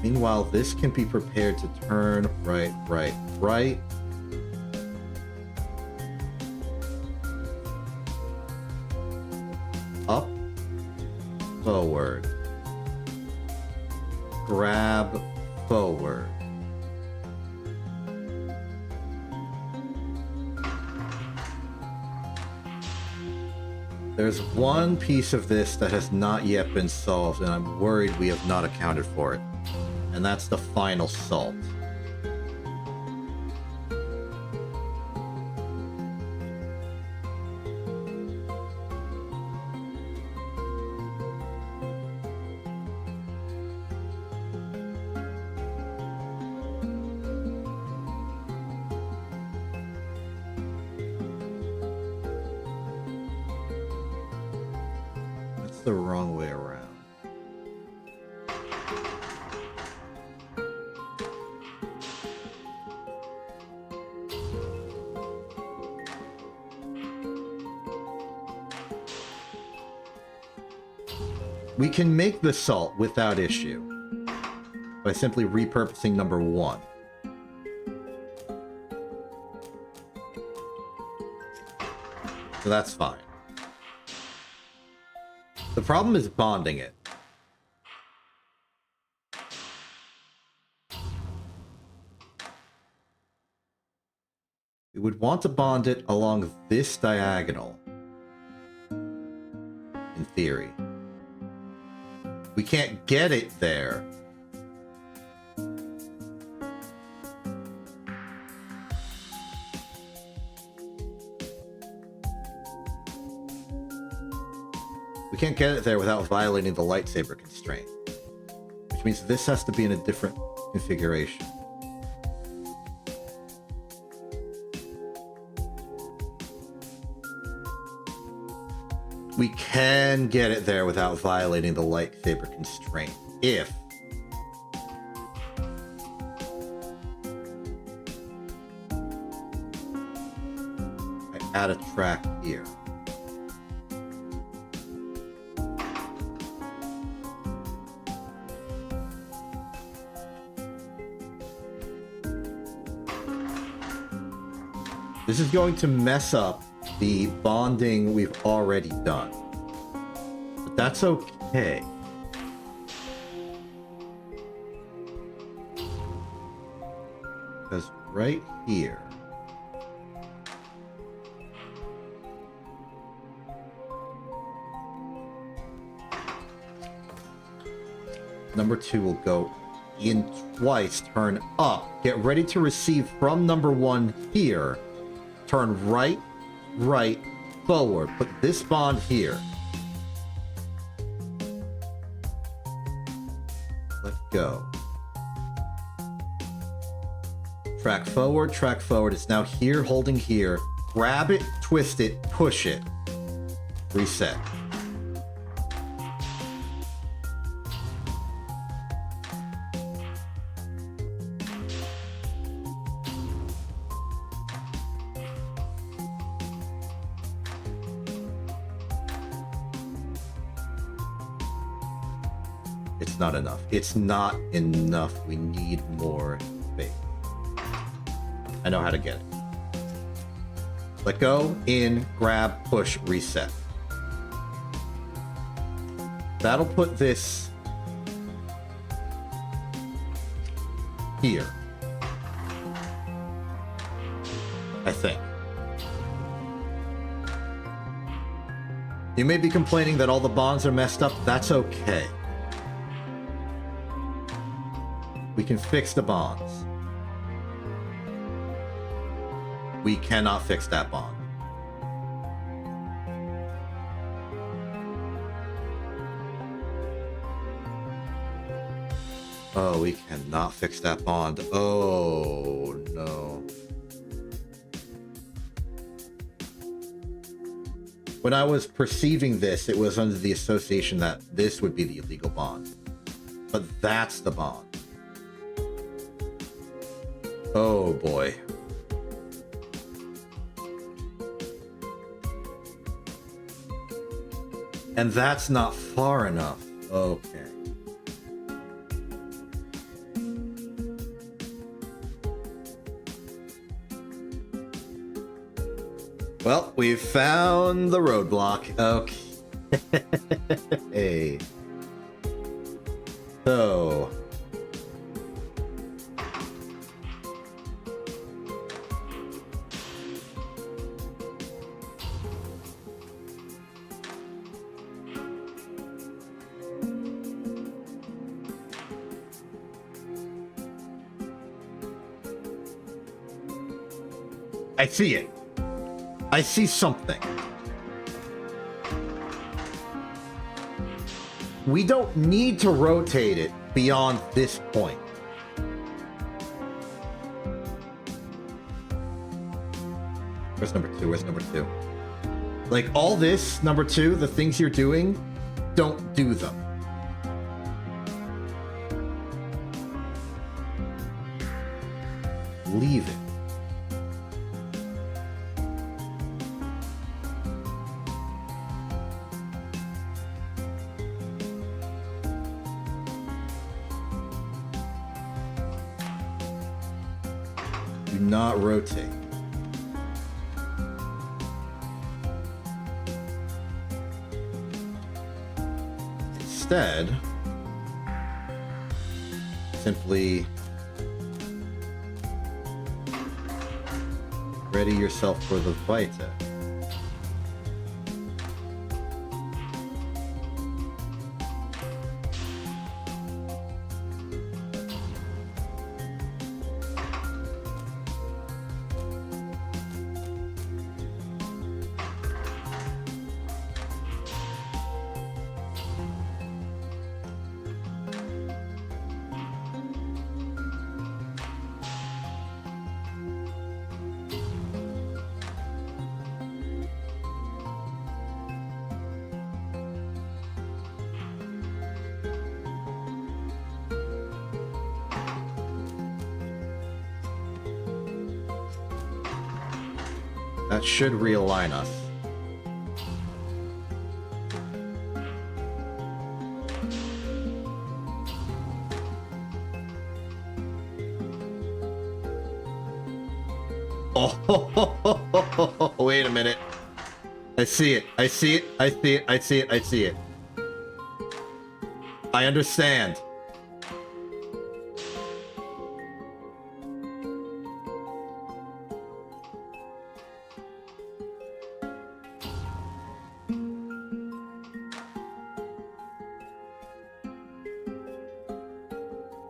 Meanwhile, this can be prepared to turn right, right, right. Up, forward. Grab, forward. There's one piece of this that has not yet been solved, and I'm worried we have not accounted for it. And that's the final salt. The wrong way around. We can make the salt without issue by simply repurposing number 1. So that's fine. The problem is bonding it. We would want to bond it along this diagonal, in theory. We can't get it there. We can't get it there without violating the lightsaber constraint, which means this has to be in a different configuration. We can get it there without violating the lightsaber constraint if I add a track here. This is going to mess up the bonding we've already done. But that's okay. Because right here, number 2 will go in twice, turn up, get ready to receive from number 1 here, turn right, right, forward, put this bond here. Let go. Track forward, it's now here, holding here. Grab it, twist it, push it. Reset. It's not enough. It's not enough. We need more space. I know how to get it. Let go, in, grab, push, reset. That'll put this here. I think. You may be complaining that all the bonds are messed up. That's okay. We can fix the bonds. We cannot fix that bond. Oh, we cannot fix that bond. Oh, no. When I was perceiving this, it was under the association that this would be the illegal bond. But that's the bond. Oh boy. And that's not far enough. Okay. Well, we've found the roadblock. Okay. Hey. So. I see it. I see something. We don't need to rotate it beyond this point. Where's number 2? Where's number 2? Like, all this, number 2, the things you're doing, don't do them. Leave it. Do not rotate. Instead, simply ready yourself for the Vita. That should realign us. Oh, wait a minute. I see it. I see it. I see it. I see it. I see it. I understand.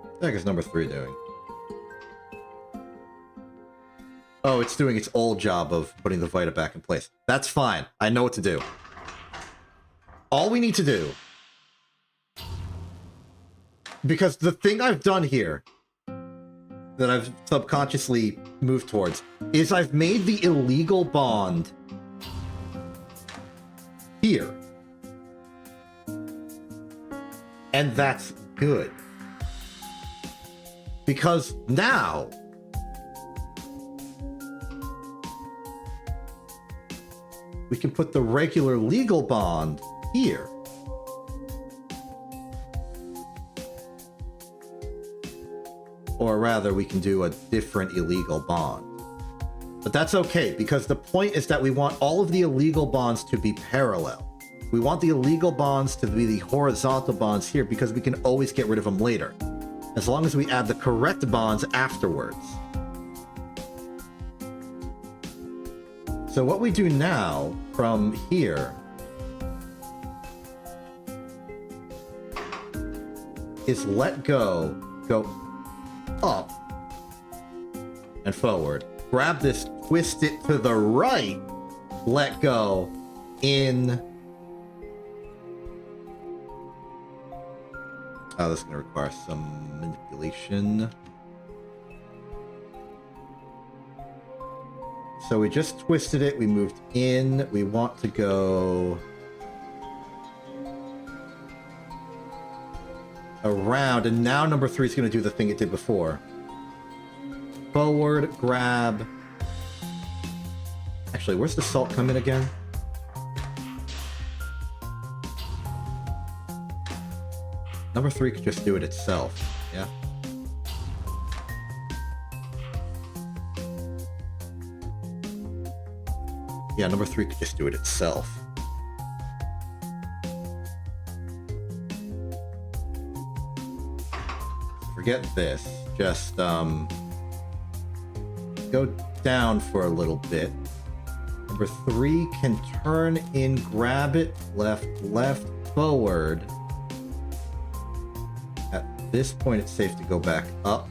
What the heck is number 3 doing? Oh, it's doing its old job of putting the Vita back in place. That's fine. I know what to do. All we need to do... Because the thing I've done here, that I've subconsciously moved towards, is I've made the illegal bond here. And that's good. Because now, we can put the regular legal bond here. Or rather, we can do a different illegal bond. But that's okay, because the point is that we want all of the illegal bonds to be parallel. We want the illegal bonds to be the horizontal bonds here, because we can always get rid of them later, as long as we add the correct bonds afterwards. So what we do now, from here, is let go, go up and forward. Grab this, twist it to the right, let go, in. Oh, this is going to require some manipulation. So we just twisted it, we moved in, we want to go around, and now number 3 is going to do the thing it did before. Forward, grab. Actually, where's the salt come in again? Number 3 could just do it itself, yeah? Yeah, number 3 could just do it itself. Forget this. Just, go down for a little bit. Number 3 can turn in, grab it, left, left, forward. At this point, it's safe to go back up.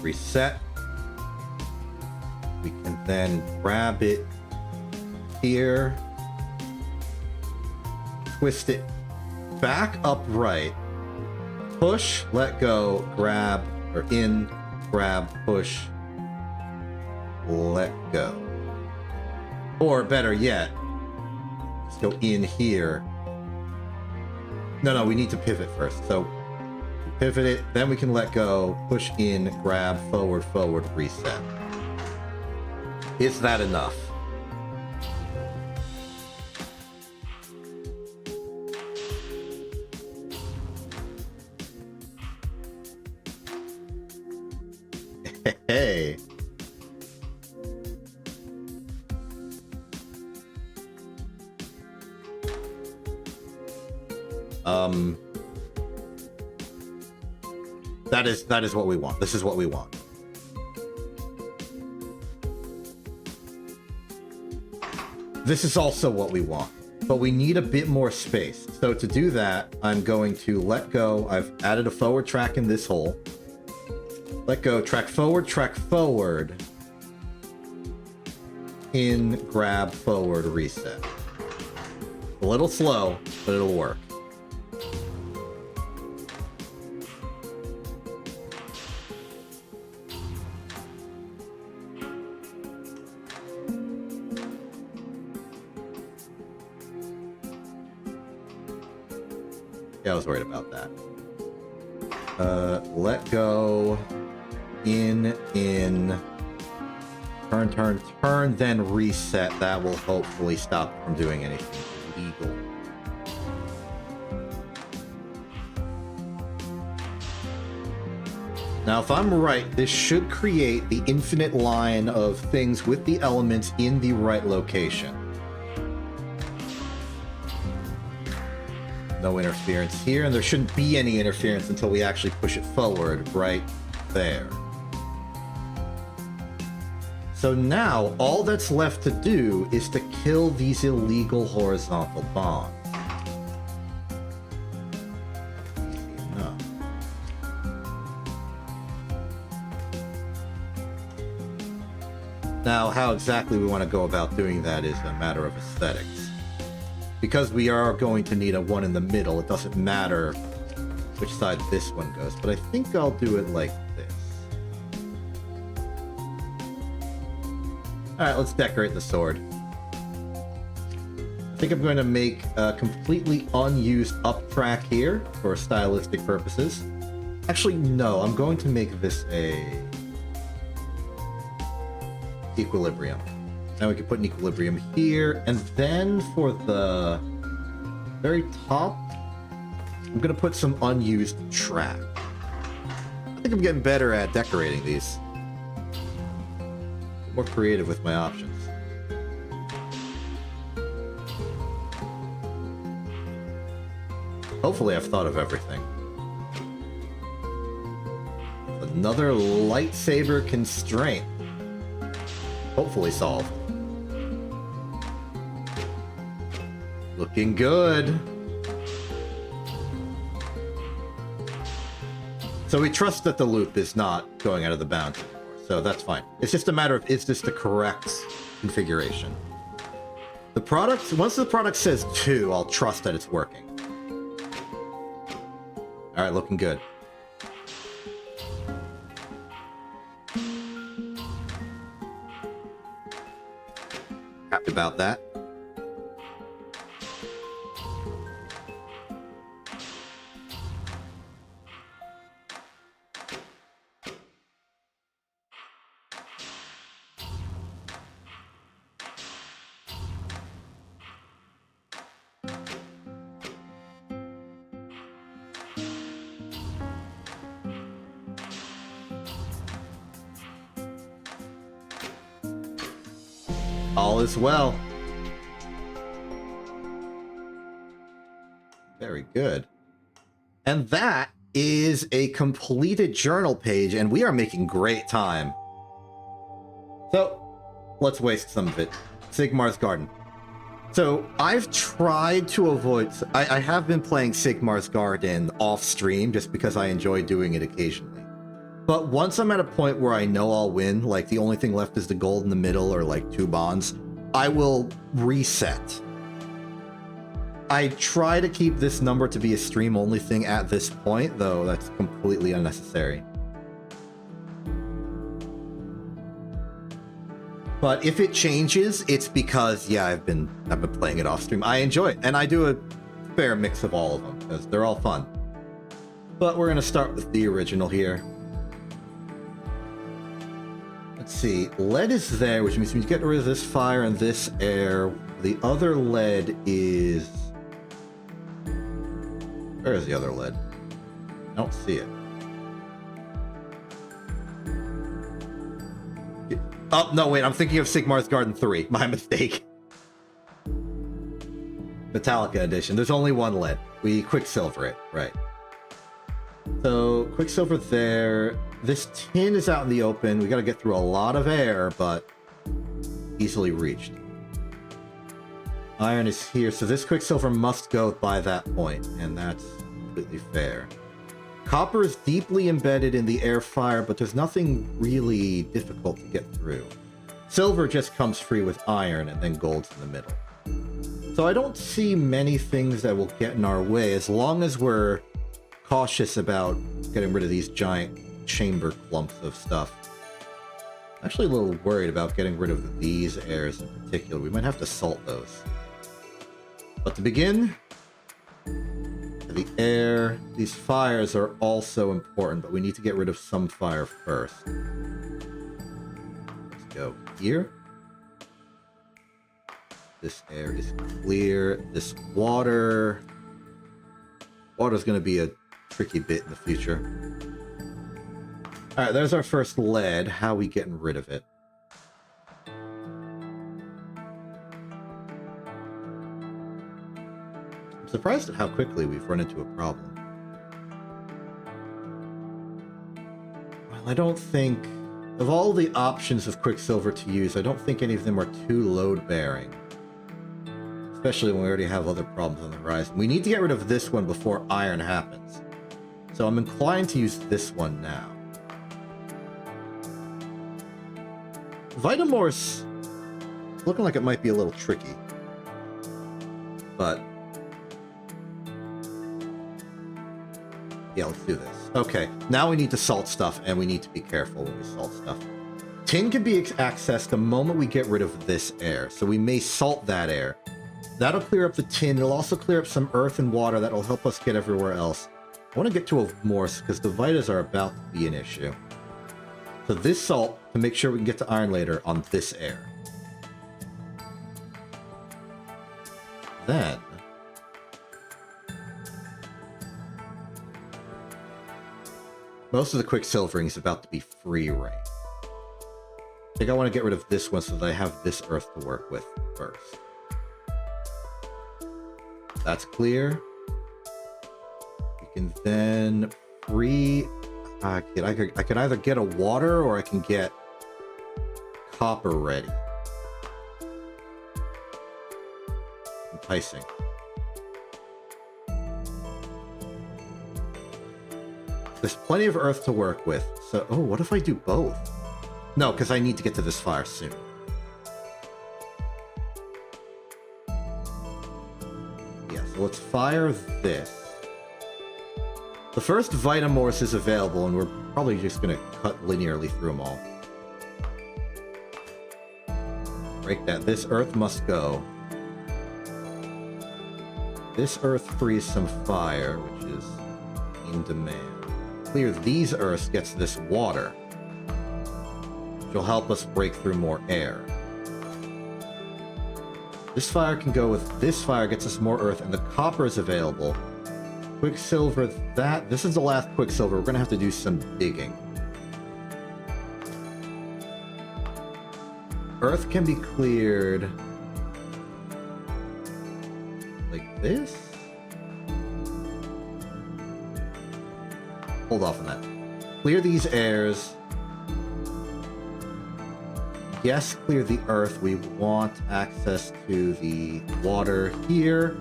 Reset. We can then grab it here. Twist it back upright. Push, let go, grab, or in, grab, push, let go. Or better yet, let's go in here. No, we need to pivot first. So pivot it, then we can let go, push in, grab, forward, forward, reset. Is that enough? Hey. That is what we want. This is what we want. This is also what we want, but we need a bit more space. So to do that, I'm going to let go. I've added a forward track in this hole. Let go, track forward. In, grab, forward, reset. A little slow, but it'll work. Yeah, I was worried about that. Let go. In. Turn, then reset. That will hopefully stop from doing anything illegal. Now, if I'm right, this should create the infinite line of things with the elements in the right location. No interference here, and there shouldn't be any interference until we actually push it forward right there. So now, all that's left to do is to kill these illegal horizontal bonds. No. Now, how exactly we want to go about doing that is a matter of aesthetics. Because we are going to need a one in the middle, it doesn't matter which side this one goes, but I think I'll do it like this. Alright, let's decorate the sword. I think I'm going to make a completely unused up track here for stylistic purposes. Actually, no, I'm going to make this a equilibrium. Now we can put an equilibrium here, and then for the very top, I'm going to put some unused track. I think I'm getting better at decorating these. More creative with my options. Hopefully I've thought of everything. Another lightsaber constraint. Hopefully solved. Looking good. So we trust that the loop is not going out of the bounds anymore, so that's fine. It's just a matter of, is this the correct configuration? The product, once the product says 2, I'll trust that it's working. Alright, looking good. Happy about that. All is well. Very good. And that is a completed journal page, and we are making great time. So, let's waste some of it. Sigmar's Garden. So, I've tried to avoid... I have been playing Sigmar's Garden off-stream, just because I enjoy doing it occasionally. But once I'm at a point where I know I'll win, like the only thing left is the gold in the middle or like 2 bonds, I will reset. I try to keep this number to be a stream-only thing at this point, though that's completely unnecessary. But if it changes, it's because, yeah, I've been playing it off-stream. I enjoy it, and I do a fair mix of all of them, because they're all fun. But we're going to start with the original here. Let's see, lead is there, which means we get rid of this fire and this air. The other lead is... Where is the other lead? I don't see it. Oh, no, wait, I'm thinking of Sigmar's Garden 3. My mistake. Metallica edition. There's only one lead. We Quicksilver it, right. So, Quicksilver there. This tin is out in the open. We gotta get through a lot of air, but easily reached. Iron is here, so this Quicksilver must go by that point, and that's completely fair. Copper is deeply embedded in the air fire, but there's nothing really difficult to get through. Silver just comes free with iron, and then gold's in the middle. So I don't see many things that will get in our way, as long as we're cautious about getting rid of these giant chamber clumps of stuff. I'm actually a little worried about getting rid of these airs in particular. We might have to salt those. But to begin, the air, these fires are also important, but we need to get rid of some fire first. Let's go here. This air is clear. This water's going to be a tricky bit in the future. All right, there's our first lead. How are we getting rid of it? I'm surprised at how quickly we've run into a problem. Well, I don't think... Of all the options of Quicksilver to use, I don't think any of them are too load-bearing. Especially when we already have other problems on the horizon. We need to get rid of this one before iron happens. So I'm inclined to use this one now. Vitamor's looking like it might be a little tricky. But... yeah, let's do this. Okay, now we need to salt stuff, and we need to be careful when we salt stuff. Tin can be accessed the moment we get rid of this air, so we may salt that air. That'll clear up the tin. It'll also clear up some earth and water that will help us get everywhere else. I want to get to a Morse because the Vitas are about to be an issue. So this salt to make sure we can get to iron later on this air. Then... most of the Quicksilvering is about to be free reign. I think I want to get rid of this one so that I have this earth to work with first. That's clear. We can then free... I could either get a water or I can get copper ready. Enticing. There's plenty of earth to work with, so... oh, what if I do both? No, because I need to get to this fire soon. Yeah, so let's fire this. The first Vitamorse is available, and we're probably just going to cut linearly through them all. Break that. This earth must go. This earth frees some fire, which is in demand. Clear these earths gets this water, which will help us break through more air. This fire can go with this fire, gets us more earth, and the copper is available. Quicksilver, that... this is the last Quicksilver. We're going to have to do some digging. Earth can be cleared... like this? Hold off on that. Clear these airs. Yes, clear the earth. We want access to the water here.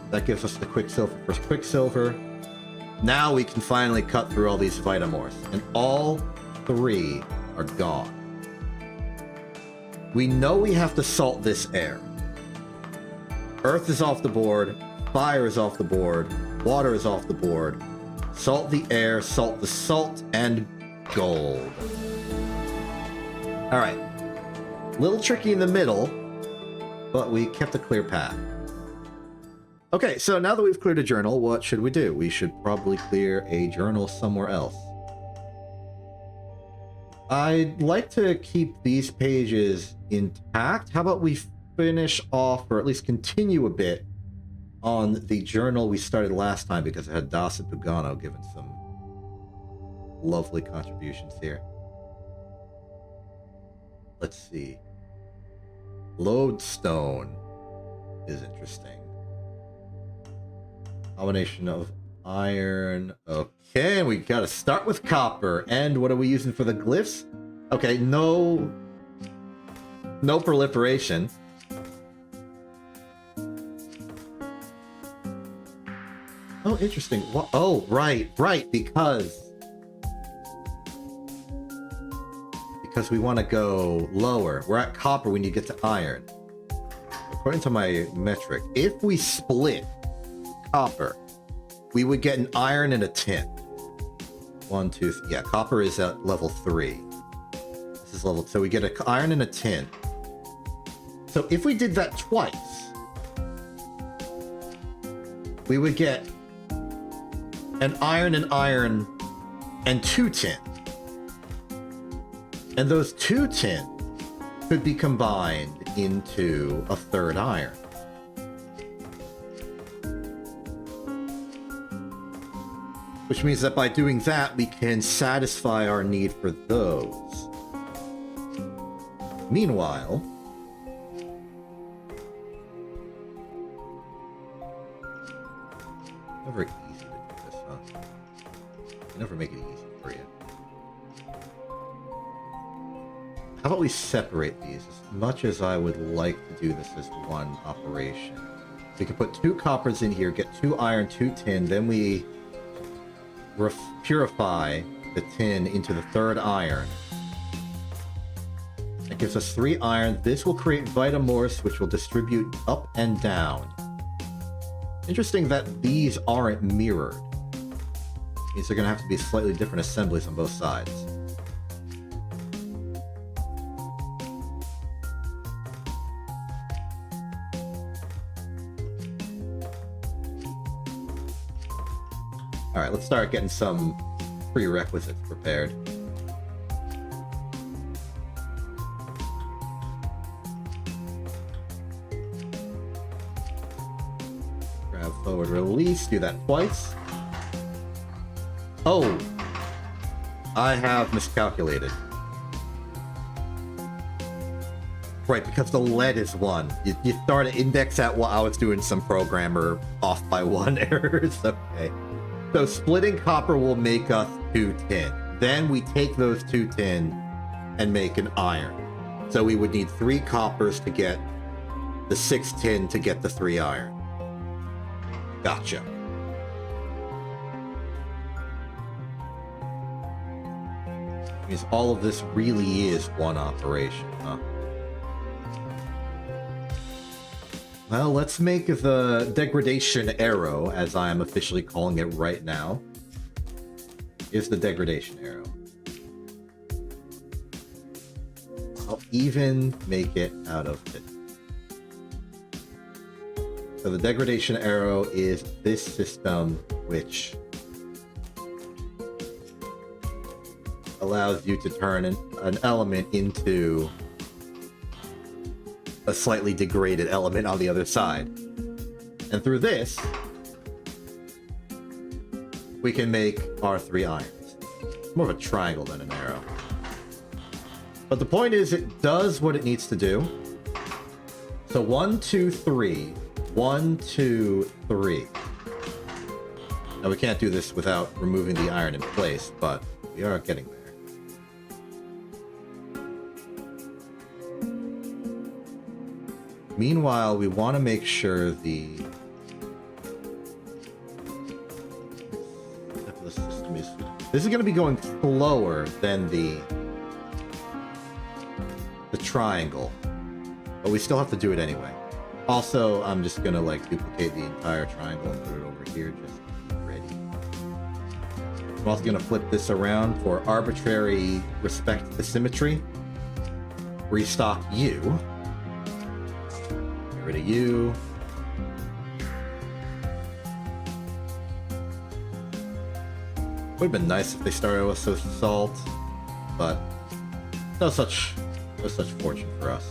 That gives us the Quicksilver for Quicksilver. Now we can finally cut through all these Vitamorphs. And all three are gone. We know we have to salt this air. Earth is off the board. Fire is off the board. Water is off the board. Salt the air, salt the salt, and gold. Alright. Little tricky in the middle, but we kept a clear path. Okay, so now that we've cleared a journal, what should we do? We should probably clear a journal somewhere else. I'd like to keep these pages intact. How about we finish off, or at least continue a bit, on the journal we started last time, because it had Das and Pugano giving some lovely contributions here. let's see. Lodestone is interesting. Combination of iron. Okay, we gotta start with copper. And what are we using for the glyphs? Okay, no proliferation. Oh, interesting. What? Oh, right, because we want to go lower. We're at copper, we need to get to iron. According to my metric, if we split copper, we would get an iron and a tin. 1, 2, yeah, copper is at level 3. This is level, so we get an iron and a tin. So if we did that twice, we would get an iron and 2 tin. And those 2 tin could be combined into a 3rd iron. Which means that by doing that, we can satisfy our need for those. Meanwhile, never easy to do this, huh? I never make it easy for you. How about we separate these? As much as I would like to do this as one operation. We could put 2 coppers in here, get 2 iron, 2 tin, then we purify the tin into the 3rd iron. It gives us 3 iron. This will create Vitamorphs, which will distribute up and down. Interesting that these aren't mirrored. Means they're going to have to be slightly different assemblies on both sides. Alright, let's start getting some prerequisites prepared. Grab forward release, do that twice. Oh! I have miscalculated. Right, because the lead is 1. You start an index at what I was doing some programmer off by 1 errors. Okay. So splitting copper will make us 2 tin. Then we take those 2 tin and make an iron. So we would need 3 coppers to get the 6 tin to get the 3 iron. Gotcha. Means all of this really is one operation, huh? Well, let's make the degradation arrow, as I am officially calling it right now. Is the degradation arrow. I'll even make it out of this. So the degradation arrow is this system, which allows you to turn an element into a slightly degraded element on the other side. And through this, we can make our 3 irons. It's more of a triangle than an arrow. But the point is, it does what it needs to do. So 1, 2, 3. 1, 2, 3. Now we can't do this without removing the iron in place, but we are getting there. Meanwhile, we want to make sure the system is... This is going to be going slower than the triangle, but we still have to do it anyway. Also, I'm just going to like duplicate the entire triangle and put it over here just to be ready. I'm also going to flip this around for arbitrary respect to symmetry. Restock you. Rid of you. Would have been nice if they started with salt, but no such fortune for us.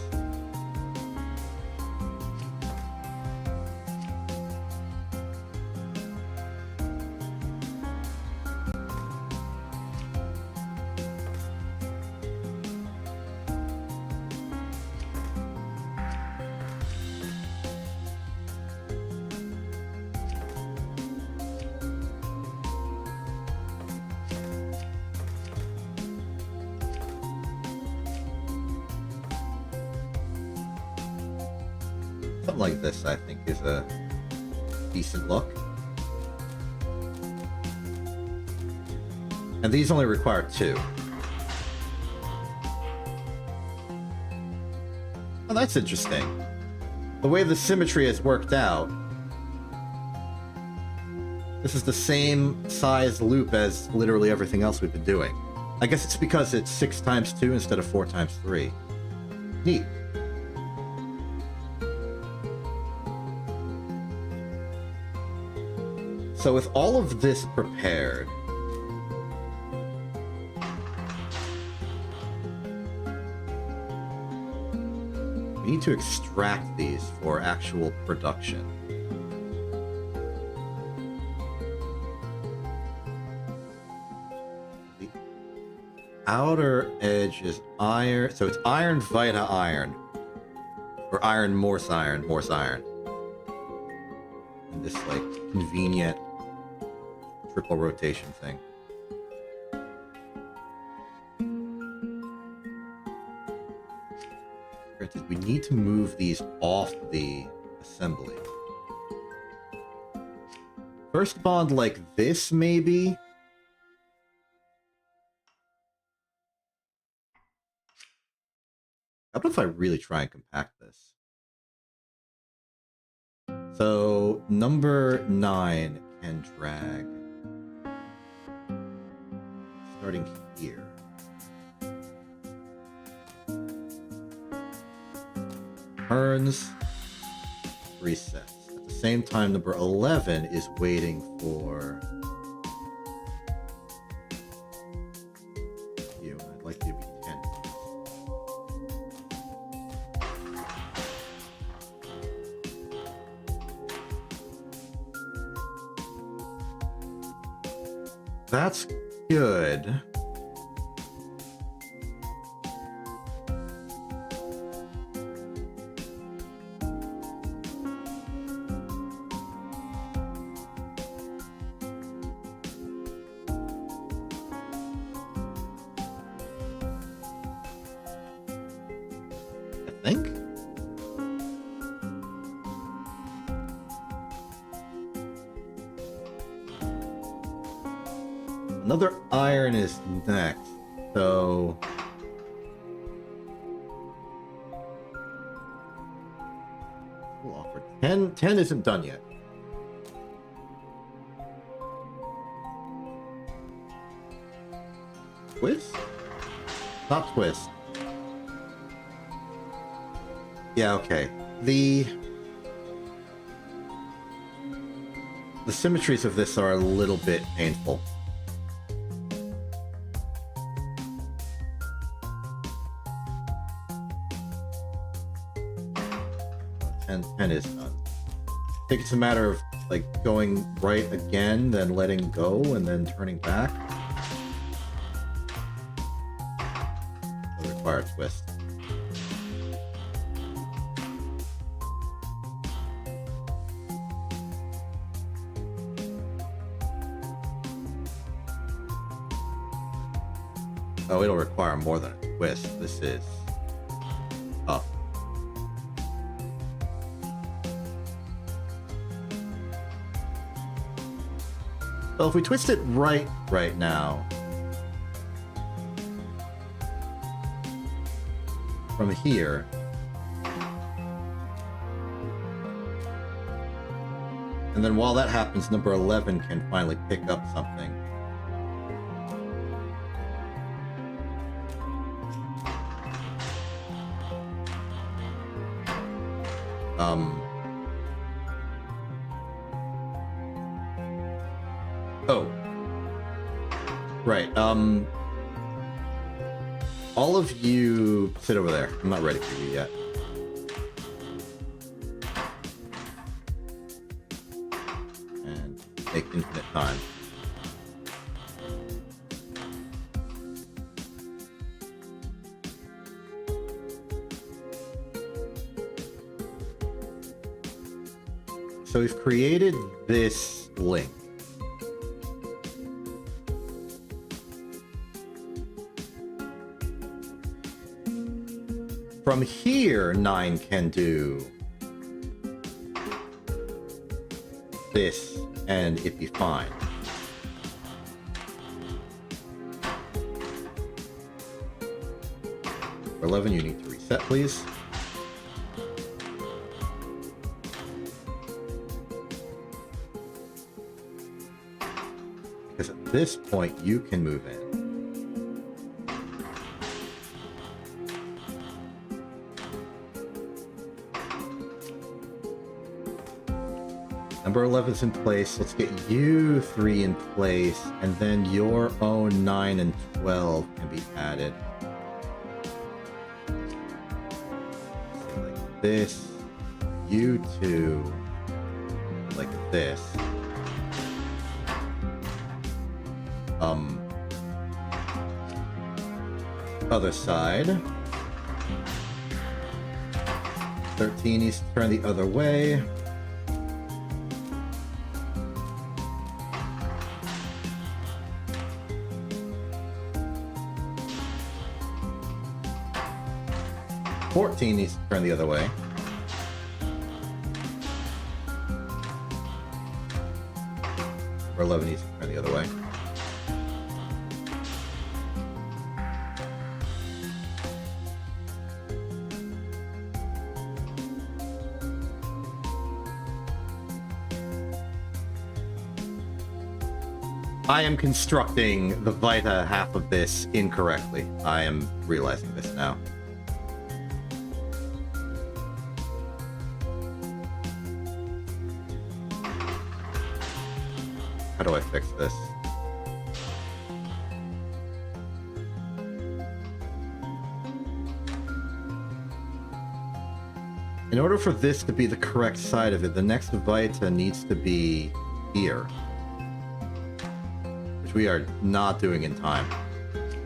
Something like this, I think, is a decent look. And these only require 2. Oh, that's interesting. The way the symmetry has worked out, this is the same size loop as literally everything else we've been doing. I guess it's because it's 6 times 2 instead of 4 times 3. Neat. So with all of this prepared, we need to extract these for actual production. The outer edge is iron, so it's iron, vita, iron. Or iron, morse, iron, morse, iron. And this, like, convenient triple rotation thing. Granted, we need to move these off the assembly. First bond like this, maybe? How about if I really try and compact this? So, number 9 can drag. Starting here. Turns, resets. At the same time, number 11 is waiting for you. I'd like you to be 10. That's good. I think. Another iron is next, so... a little awkward. 10 isn't done yet. Twist? Not twist. Yeah, okay. The symmetries of this are a little bit painful. Ten is done. I think it's a matter of like going right again, then letting go, and then turning back. It'll require a twist. Oh, it'll require more than a twist. This is tough. So if we twist it right now, from here, and then while that happens, number 11 can finally pick up something. Oh. Right, all of you sit over there. I'm not ready for you yet. And take infinite time. So we've created this link. From here, 9 can do this and it'd be fine. For 11, you need to reset, please. Because at this point, you can move in. Number 11's in place. Let's get you 3 in place, and then your own 9 and 12 can be added. So like this. You 2 like this. Other side. 13 needs to turn the other way. $14 needs to turn the other way. Or 11 needs to turn the other way. I am constructing the Vita half of this incorrectly. I am realizing this now. How do I fix this? In order for this to be the correct side of it, the next Vita needs to be here. Which we are not doing in time.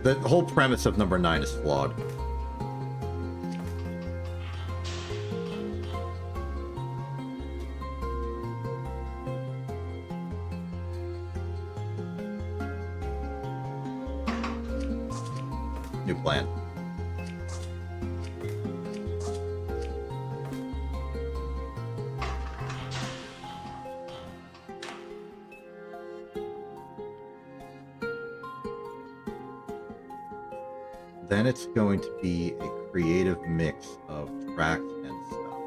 The whole premise of number 9 is flawed. New plan. Then it's going to be a creative mix of tracks and stuff.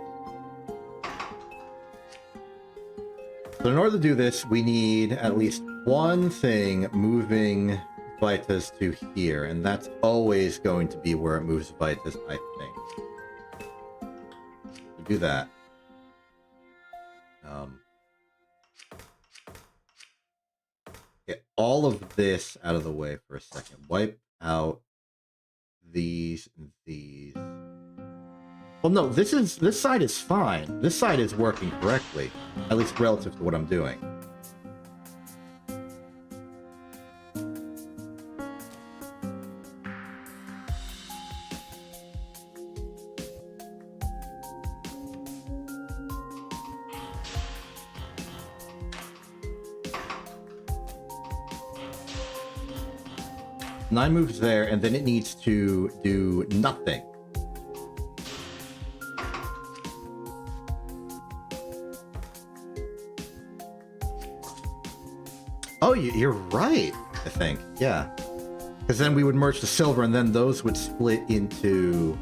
So in order to do this, we need at least one thing moving Vitas to here, and that's always going to be where it moves Vitas, I think. So do that. Get all of this out of the way for a second. Wipe out these and these. Well, no, this side is fine. This side is working correctly, at least relative to what I'm doing. Nine moves there, and then it needs to do nothing. Oh, you're right, I think. Yeah. Because then we would merge the silver, and then those would split into...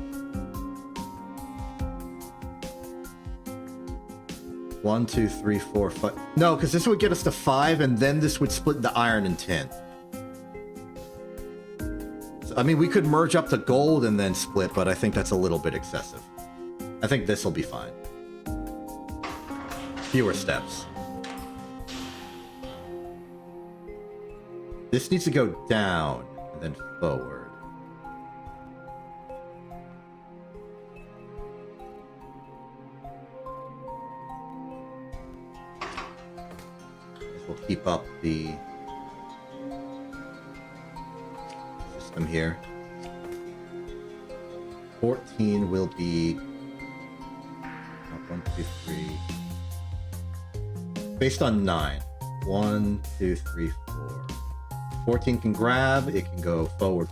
1, 2, 3, 4, 5... No, because this would get us to 5, and then this would split the iron and tin. I mean, we could merge up to gold and then split, but I think that's a little bit excessive. I think this will be fine. Fewer steps. This needs to go down and then forward. This will keep up the here. 14 will be 1, 2, 3 based on 9. 1, 2, 3, 4. 14 can grab, it can go forward.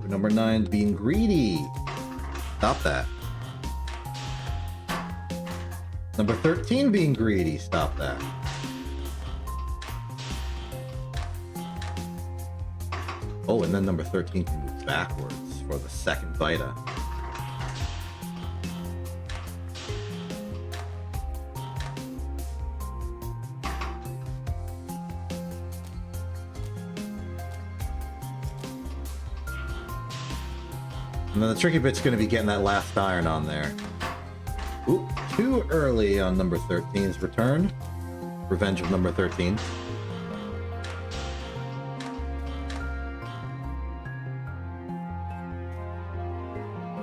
Number 9 being greedy. Stop that. Number 13 being greedy. Stop that. Oh, and then number 13 can move backwards for the second Vita. And then the tricky bit's going to be getting that last iron on there. Ooh, too early on number 13's return. Revenge of number 13.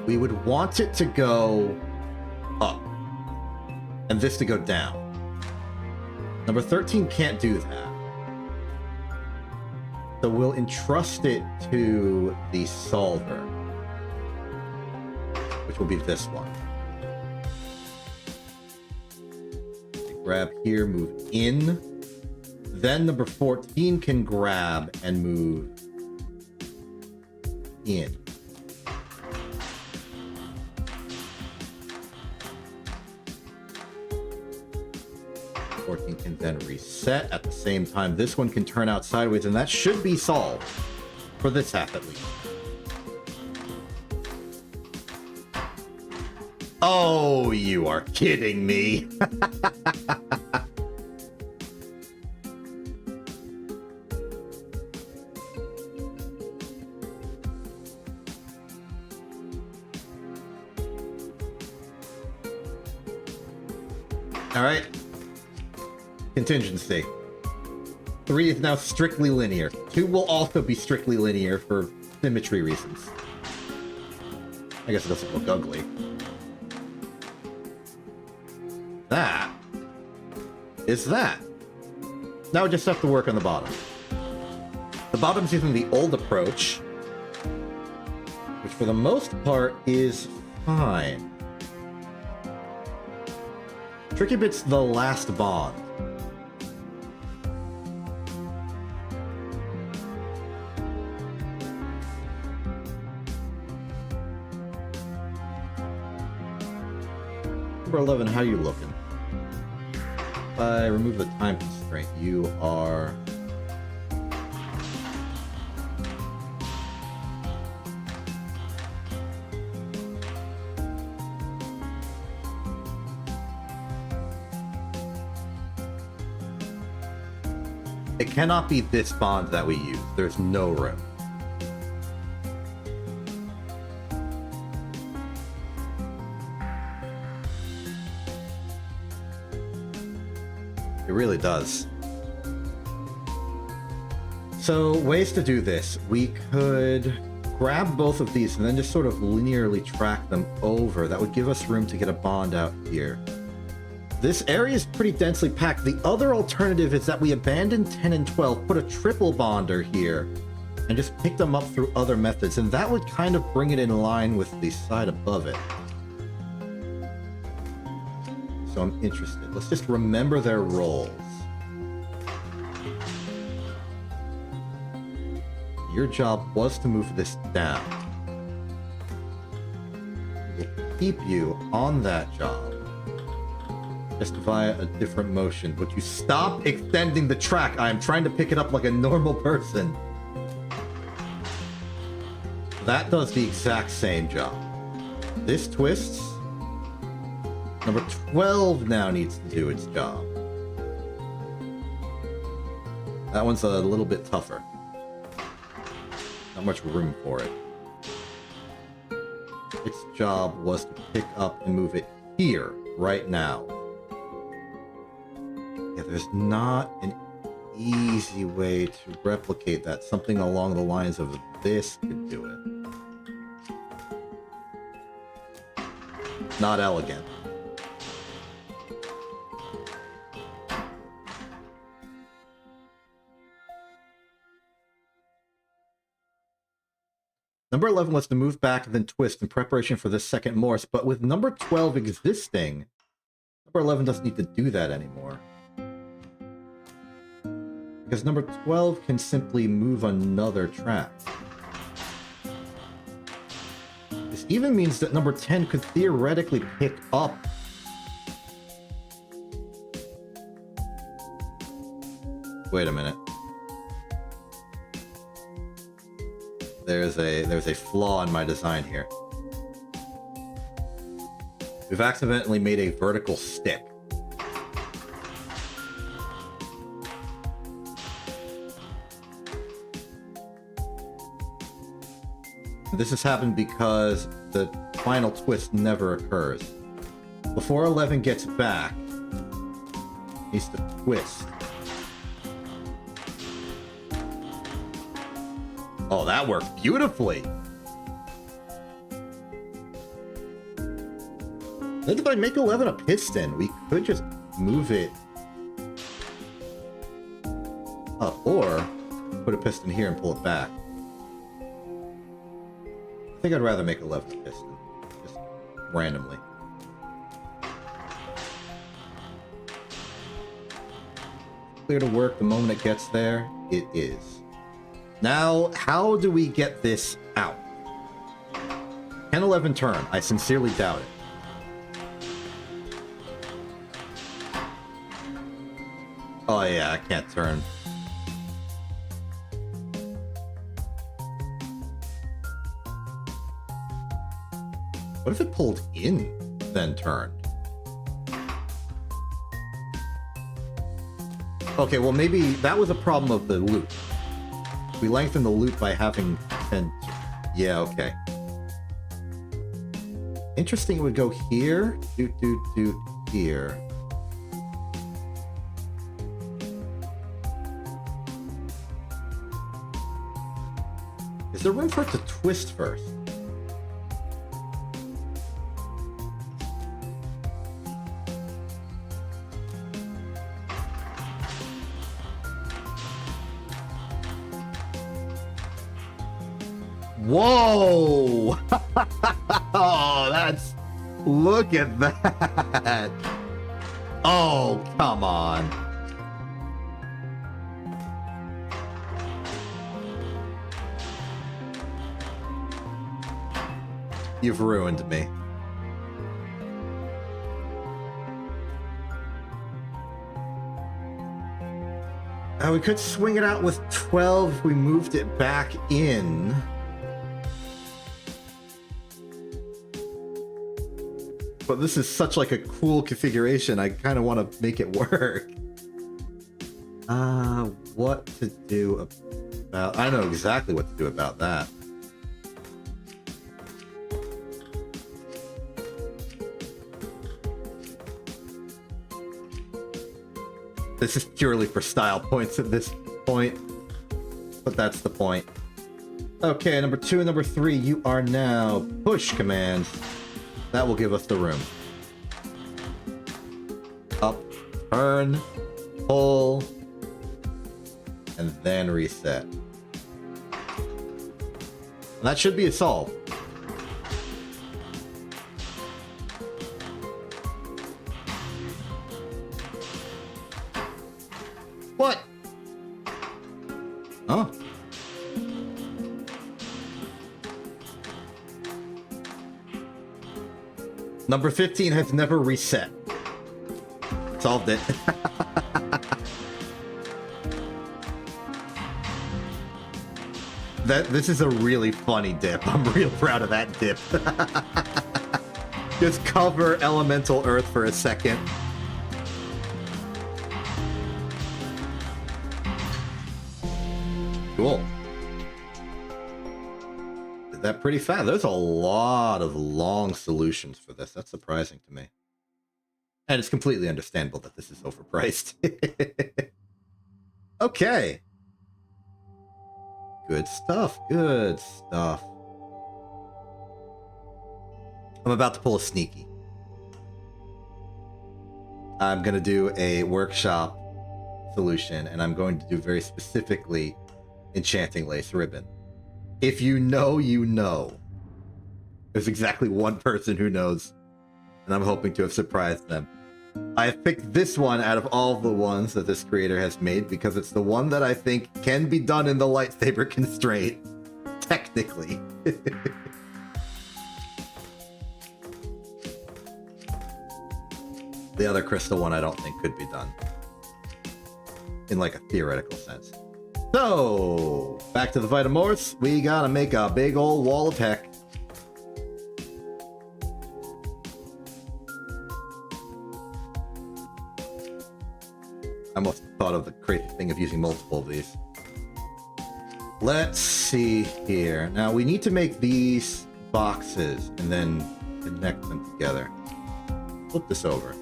We would want it to go up. And this to go down. Number 13 can't do that. So we'll entrust it to the solver. Which will be this one. Grab here, move in. Then number 14 can grab and move in. Can then reset at the same time. This one can turn out sideways, and that should be solved for this half at least. Oh, you are kidding me. All right. Contingency. 3 is now strictly linear. 2 will also be strictly linear for symmetry reasons. I guess it doesn't look ugly. That is that. Now we just have to work on the bottom. The bottom's using the old approach, which for the most part is fine. Tricky bit's the last bond. Number 11, how you looking? If I remove the time constraint, you are... It cannot be this bond that we use. There's no room. It really does. So, ways to do this. We could grab both of these and then just sort of linearly track them over. That would give us room to get a bond out here. This area is pretty densely packed. The other alternative is that we abandon 10 and 12, put a triple bonder here, and just pick them up through other methods, and that would kind of bring it in line with the side above it. So I'm interested. Let's just remember their roles. Your job was to move this down. We'll keep you on that job. Just via a different motion. Would you stop extending the track? I am trying to pick it up like a normal person. That does the exact same job. This twists. Number 12 now needs to do its job. That one's a little bit tougher. Not much room for it. Its job was to pick up and move it here, right now. Yeah, there's not an easy way to replicate that. Something along the lines of this could do it. Not elegant. Number 11 wants to move back and then twist in preparation for this second Morse, but with number 12 existing, number 11 doesn't need to do that anymore. Because number 12 can simply move another track. This Which even means that number 10 could theoretically pick up. Wait a minute. There's a flaw in my design here. We've accidentally made a vertical stick. This has happened because the final twist never occurs. Before 11 gets back, he needs to twist. Oh, that worked beautifully. Then if I make 11 a piston, we could just move it up, or put a piston here and pull it back. I think I'd rather make 11 a piston, just randomly. Clear to work the moment it gets there. It is. Now, how do we get this out? 10-11 turn. I sincerely doubt it. Oh yeah, I can't turn. What if it pulled in, then turned? Okay, well maybe that was a problem of the loop. We lengthened the loop by having 10... Yeah, okay. Interesting, it would go here, here. Is there room for it to twist first? Whoa! Oh, that's... Look at that! Oh, come on. You've ruined me. We could swing it out with 12 if we moved it back in. But this is such like a cool configuration, I kind of want to make it work. What to do about... I know exactly what to do about that. This is purely for style points at this point, but that's the point. Okay, number 2 and number 3, you are now push commands. That will give us the room. Up, turn, pull, and then reset. And that should be a solve. What? Oh. Number 15 has never reset. Solved it. This is a really funny dip. I'm real proud of that dip. Just cover elemental earth for a second. Cool. Did that pretty fast. There's a lot of long solutions for this. That's surprising to me. And it's completely understandable that this is overpriced. Okay. Good stuff. Good stuff. I'm about to pull a sneaky. I'm going to do a workshop solution, and I'm going to do very specifically enchanting lace ribbon. If you know, you know. There's exactly one person who knows, and I'm hoping to have surprised them. I have picked this one out of all the ones that this creator has made because it's the one that I think can be done in the lightsaber constraint, technically. The other crystal one I don't think could be done. In like a theoretical sense. So, back to the Vitamorphs. We gotta make a big old wall of heck. I must have thought of the crazy thing of using multiple of these. Let's see here. Now, we need to make these boxes and then connect them together. Flip this over.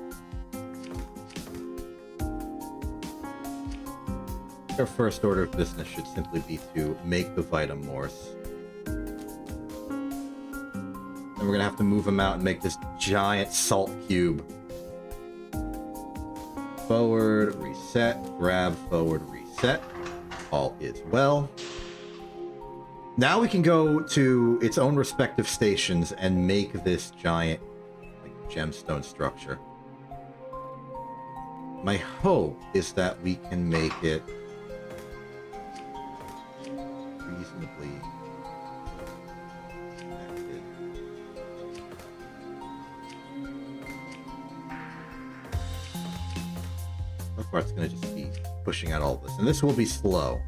Our first order of business should simply be to make the Vitamorphs. Then we're gonna have to move them out and make this giant salt cube. Forward, reset, grab, forward, reset. All is well. Now we can go to its own respective stations and make this giant like gemstone structure. My hope is that we can make it reasonably connected. So far it's going to just be pushing out all this. And this will be slow,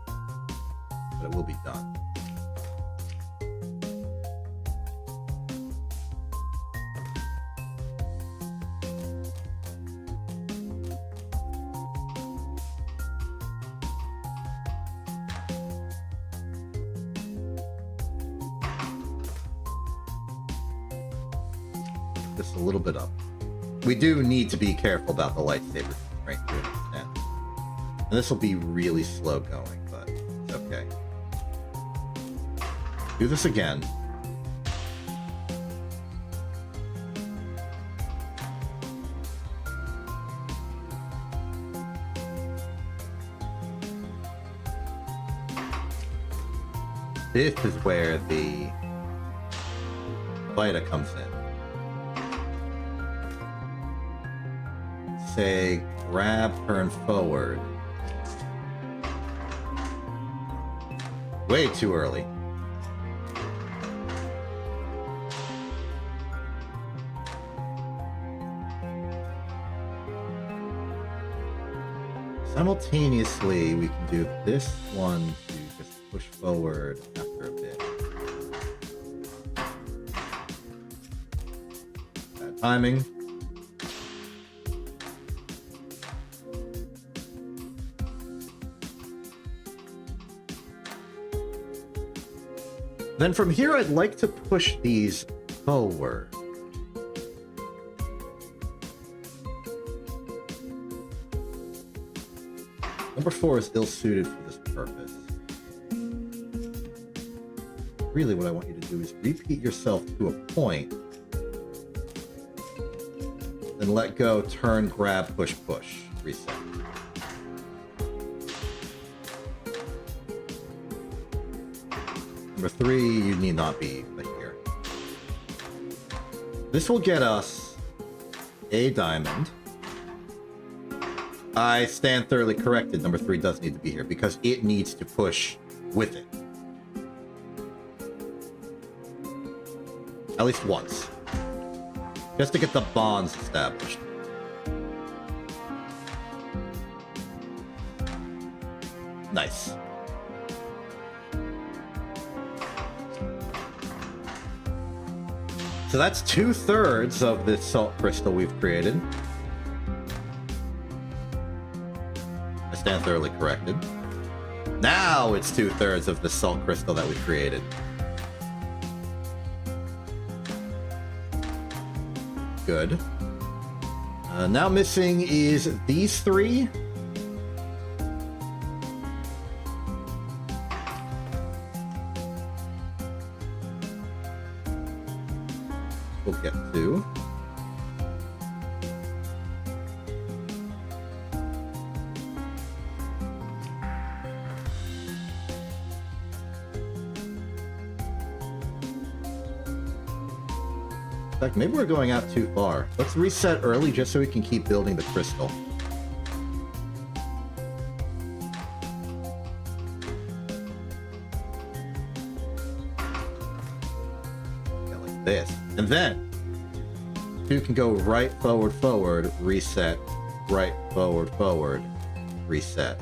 but it will be done. This a little bit up. We do need to be careful about the lightsaber strength to an extent. And this will be really slow going, but it's okay. Do this again. This is where the Vita comes in. Say, grab, turn forward. Way too early. Simultaneously, we can do this one to just push forward after a bit. Bad timing. Then from here, I'd like to push these forward. Number 4 is ill-suited for this purpose. Really, what I want you to do is repeat yourself to a point, then let go, turn, grab, push, push, reset. Number 3, you need not be here. This will get us a diamond. I stand thoroughly corrected. Number 3 does need to be here because it needs to push with it. At least once. Just to get the bonds established. Nice. So that's 2/3 of this salt crystal we've created. I stand thoroughly corrected. Now it's 2/3 of the salt crystal that we created. Good. Now missing is these 3. We'll get 2. In fact, maybe we're going out too far. Let's reset early just so we can keep building the crystal. Yeah, like this. And then 2 can go right, forward, forward, reset, right, forward, forward, reset,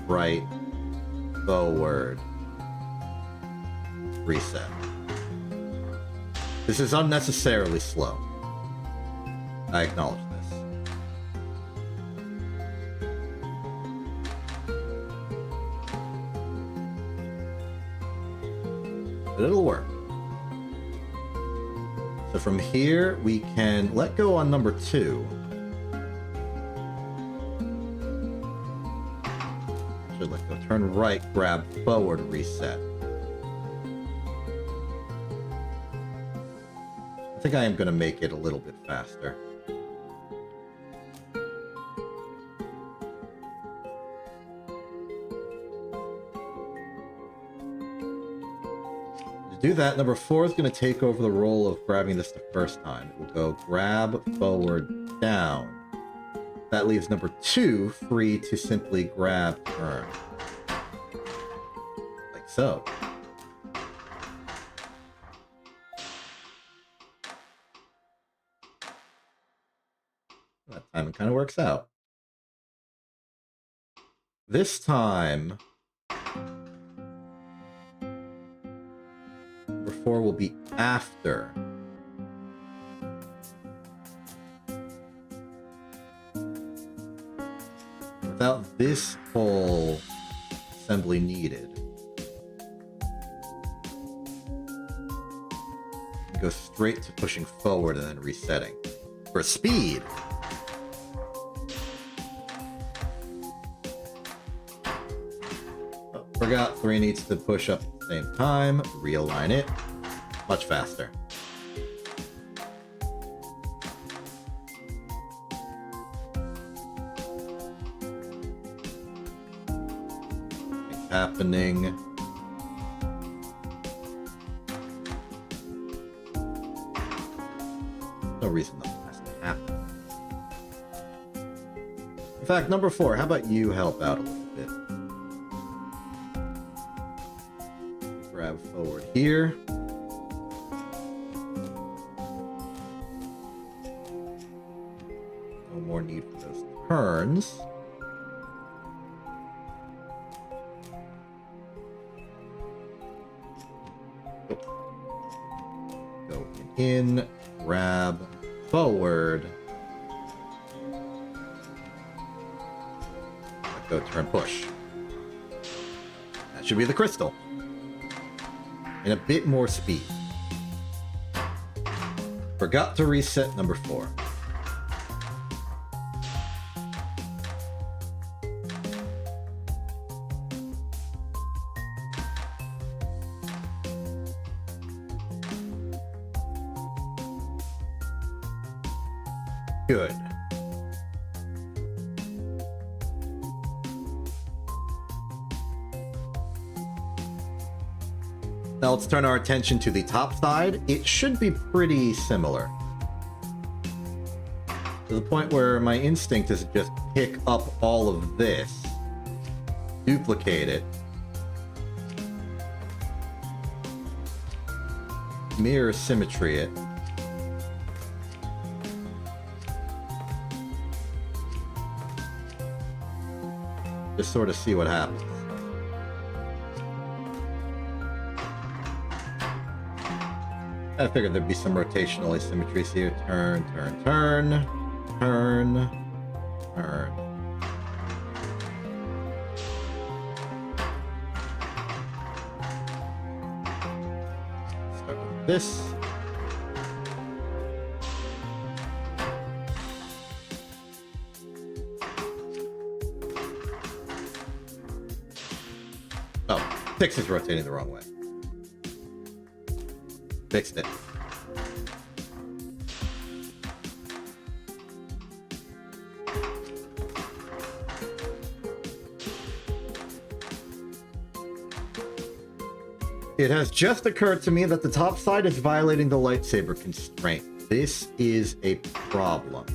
right, forward, reset. This is unnecessarily slow. I acknowledge this. But it'll work. So from here, we can let go on number 2. Should let go. Turn right, grab forward, reset. I think I am going to make it a little bit faster. To do that, number 4 is going to take over the role of grabbing this the first time. It will go grab, forward, down. That leaves number 2 free to simply grab, turn. Like so. That time it kind of works out. This time, number 4 will be after. Without this whole assembly needed. Go straight to pushing forward and then resetting. For speed! Forgot 3 needs to push up at the same time. Realign it. Much faster. Nothing's happening. No reason nothing has to happen. In fact, number 4, how about you help out a little bit? Grab forward here. No more need for those turns. Go in, grab, forward. Let go, turn, push. That should be the crystal. And a bit more speed. Forgot to reset number 4. Good. Now let's turn our attention to the top side. It should be pretty similar. To the point where my instinct is to just pick up all of this, duplicate it, mirror symmetry it, just sort of see what happens. I figured there'd be some rotational asymmetries here. Turn, turn, turn, turn, turn. Start with this. Oh, 6 is rotating the wrong way. Fixed it. It has just occurred to me that the top side is violating the lightsaber constraint. This is a problem.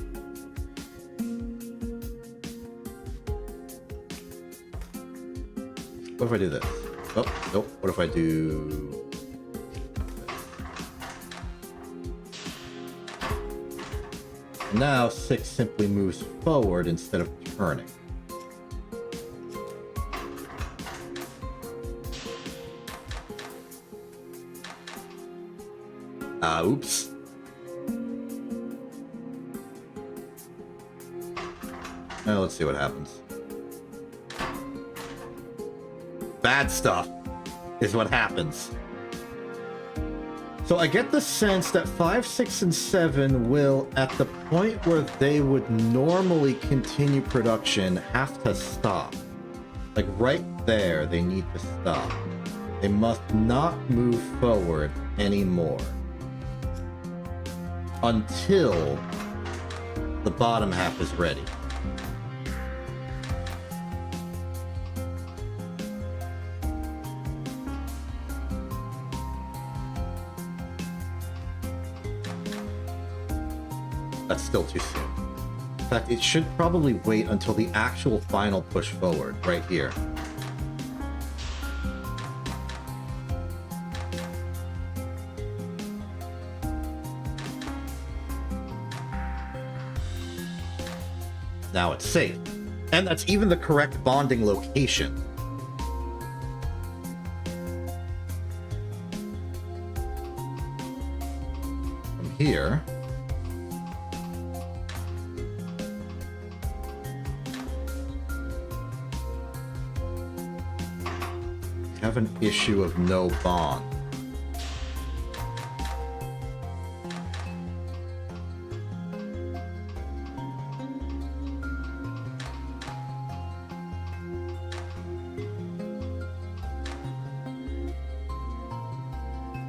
What if I do this? Oh, nope. What if I do... Now 6 simply moves forward instead of turning. Oops. Now let's see what happens. Bad stuff is what happens. So I get the sense that 5, 6, and 7 will, at the point where they would normally continue production, have to stop. Like right there, they need to stop. They must not move forward anymore. Until the bottom half is ready. That's still too soon. In fact, it should probably wait until the actual final push forward, right here. Now it's safe. And that's even the correct bonding location. From here... we have an issue of no bond.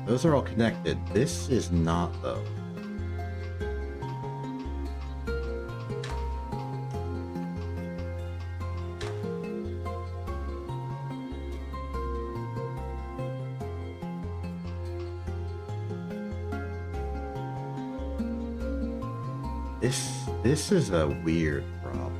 Those are all connected. This is not, though. This is a weird problem.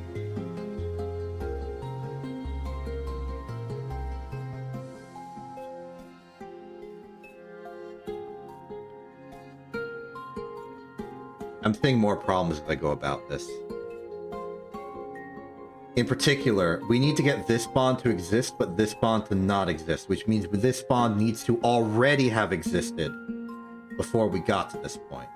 I'm seeing more problems as I go about this. In particular, we need to get this bond to exist, but this bond to not exist, which means this bond needs to already have existed before we got to this point.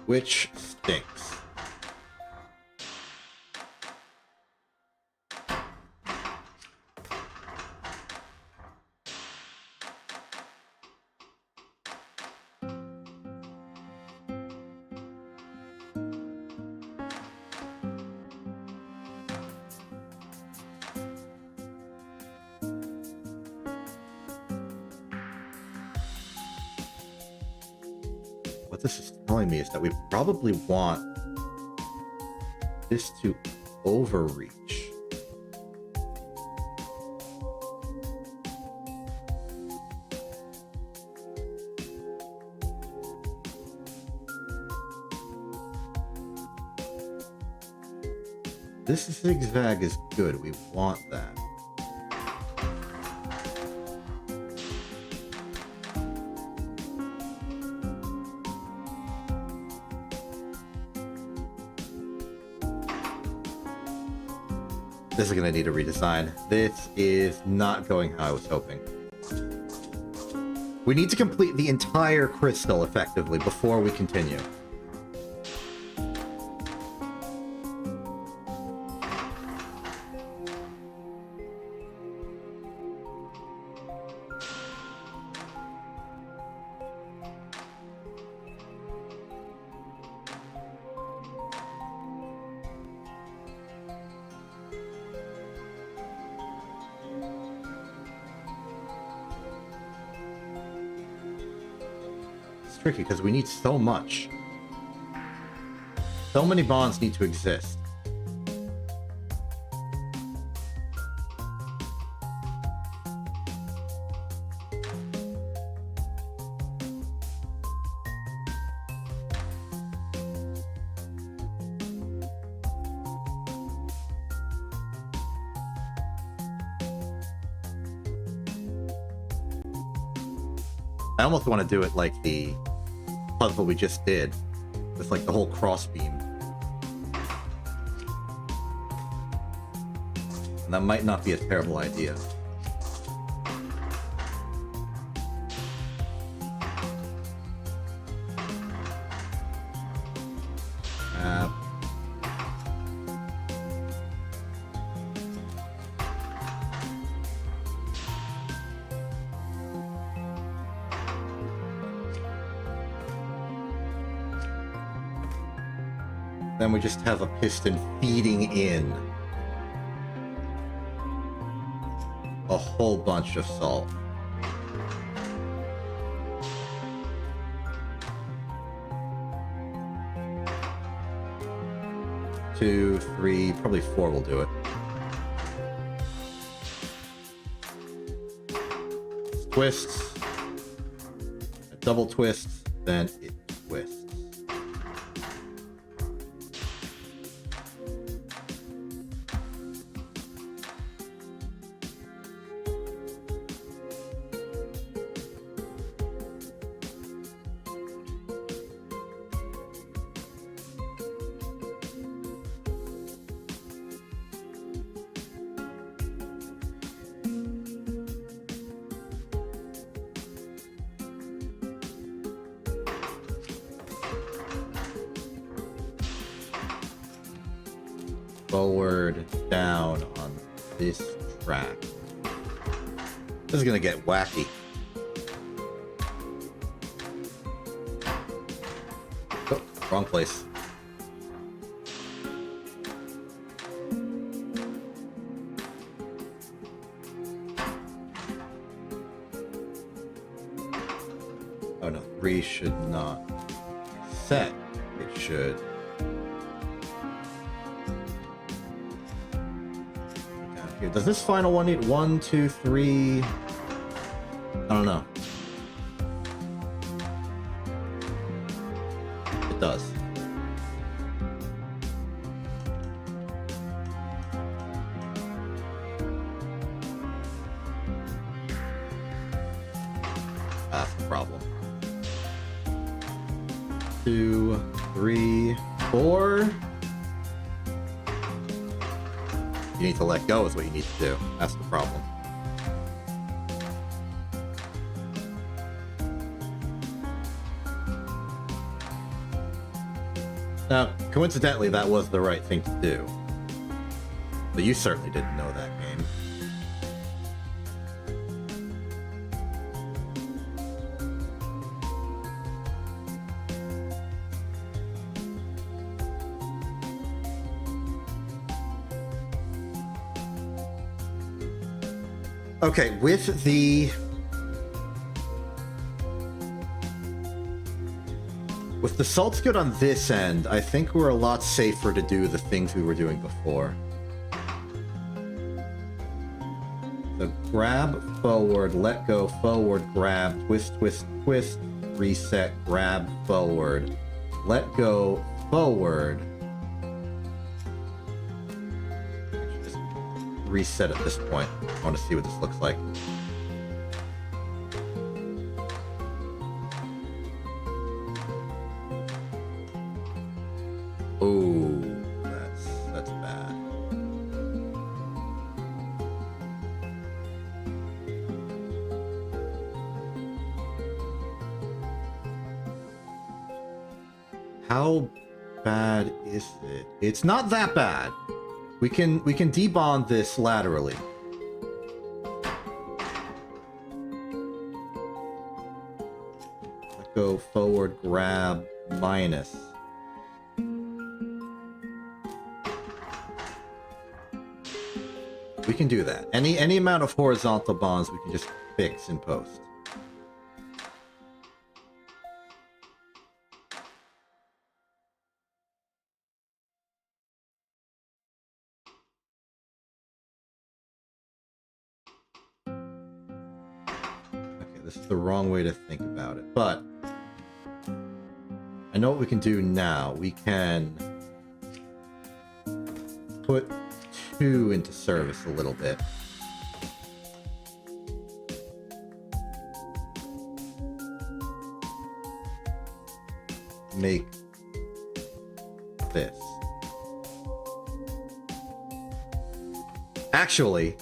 Which stinks. What this is telling me is that we probably want this to overreach. This zigzag is good. We want that. This is going to need a redesign. This is not going how I was hoping. We need to complete the entire crystal effectively before we continue. Tricky because we need so much. So many bonds need to exist. I almost want to do it like the puzzle we just did, with like the whole cross beam. And that might not be a terrible idea. Then we just have a piston feeding in a whole bunch of salt. Two, three, probably four will do it. Twists, a double twist, then it twists. Forward, down on this track. This is gonna get wacky. Oh, wrong place. Oh no, 3 should not set. It should. Does this final one need 1, 2, 3? I don't know. It does. That's the problem. 2, 3, 4. You need to let go is what you need to do. That's the problem. Now, coincidentally, that was the right thing to do. But you certainly didn't know that game. Okay, with the salt skid on this end, I think we're a lot safer to do the things we were doing before. So grab, forward, let go, forward, grab, twist, twist, twist, reset, grab, forward, let go, forward. Just reset at this point. I want to see what this looks like. Oh, that's bad. How bad is it? It's not that bad. We can debond this laterally. Let go, forward, grab, minus. We can do that. Any amount of horizontal bonds we can just fix in post. Okay, this is the wrong way to think about it, but I know what we can do now. We can put 2 into service a little bit. make this. Actually,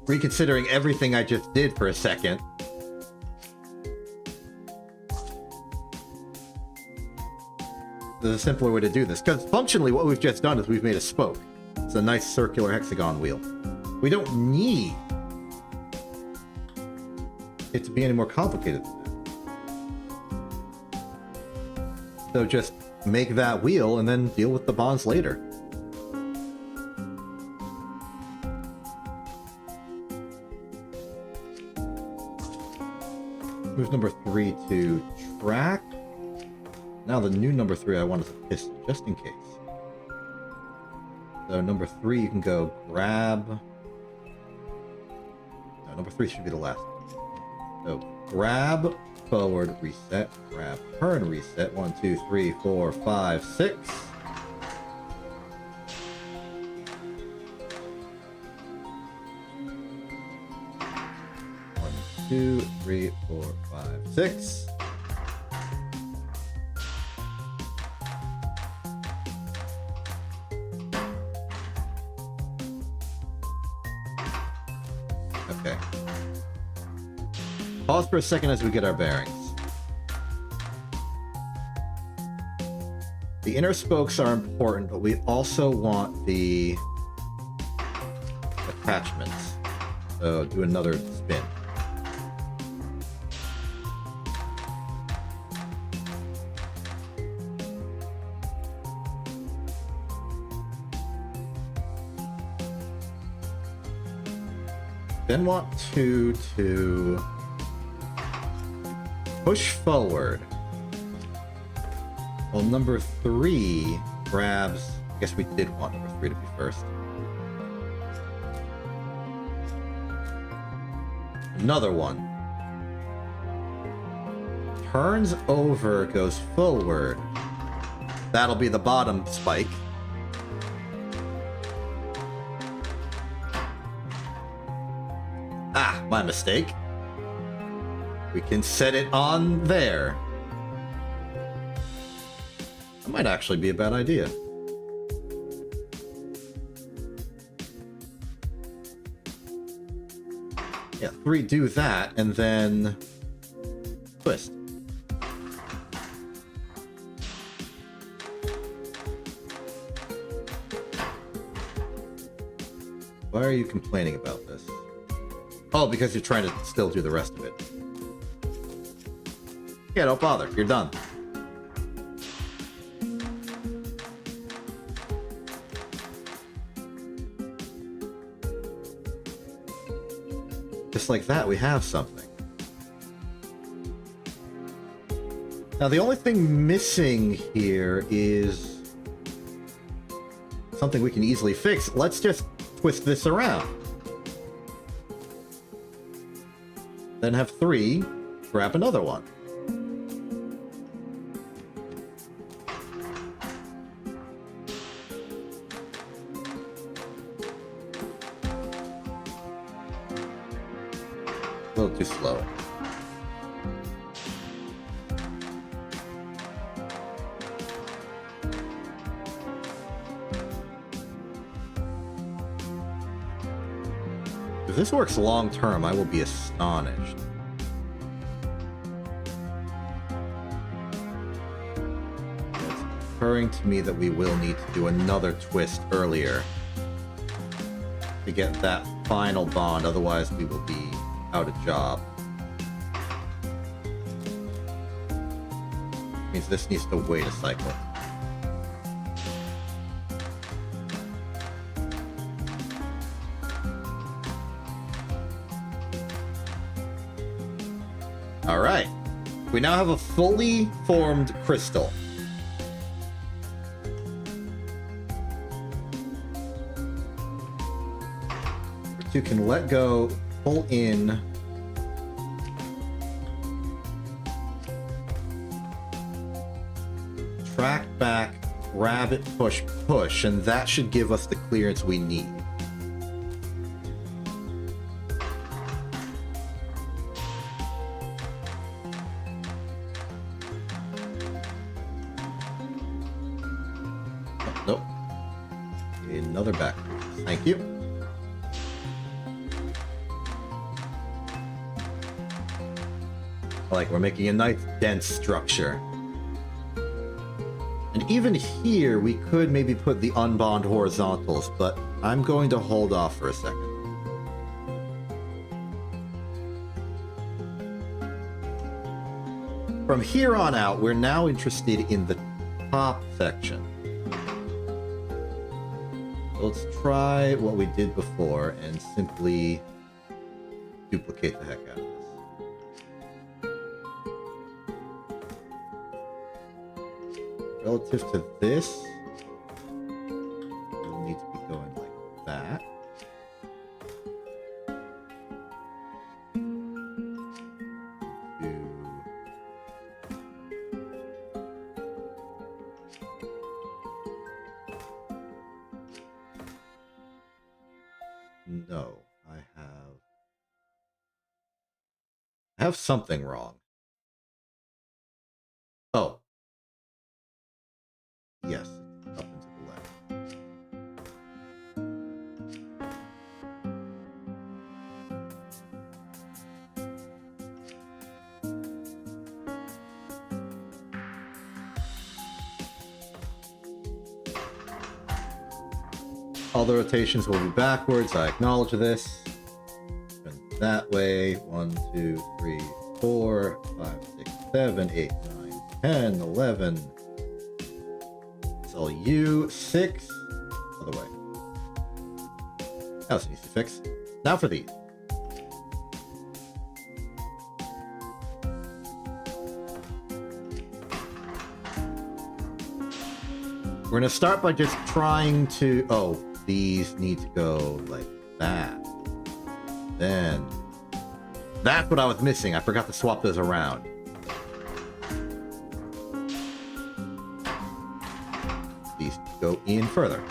reconsidering everything I just did for a second, there's a simpler way to do this. Because functionally what we've just done is we've made a spoke. It's a nice circular hexagon wheel. We don't need it to be any more complicated than that. So just make that wheel and then deal with the bonds later. Move number 3 to track. Now the new number 3 I want is a piston, just in case. So number 3 you can go grab. No, number 3 should be the last one. So grab, forward, reset, grab, turn, reset. 1, 2, 3, 4, 5, 6. 2, 3, 4, 5, 6. Okay. Pause for a second as we get our bearings. The inner spokes are important, but we also want the attachments. So do another spin. Then want to push forward. Well, number 3 grabs. I guess we did want number 3 to be first. Another one. Turns over, goes forward. That'll be the bottom spike. Ah, my mistake. We can set it on there. That might actually be a bad idea. Yeah, 3 do that, and then twist. Why are you complaining about this? Oh, because you're trying to still do the rest of it. Yeah, don't bother. You're done. Just like that, we have something. Now, the only thing missing here is something we can easily fix. Let's just twist this around. Then have 3, grab another one. A little too slow. If this works long term, I will be astonished. It's occurring to me that we will need to do another twist earlier to get that final bond, otherwise we will be out of job. Means this needs to wait a cycle. Alright, we now have a fully formed crystal. You can let go, pull in, track back, grab it, push, push, and that should give us the clearance we need. Another back. Thank you. Like, we're making a nice dense structure. And even here, we could maybe put the unbond horizontals, but I'm going to hold off for a second. From here on out, we're now interested in the top section. So let's try what we did before and simply duplicate the heck out of this. Relative to this, we'll need to be going like that. No, I have something wrong. Oh. Yes, up and to the left. All the rotations will be backwards. I acknowledge this. And that way. 1, 2, 3, 4, 5, 6, 7, 8, 9, 10, 11. It's all you. 6. Other way. That was an easy fix. Now for these. We're going to start by just trying to... Oh, these need to go like that. Then... That's what I was missing. I forgot to swap those around. These go in further.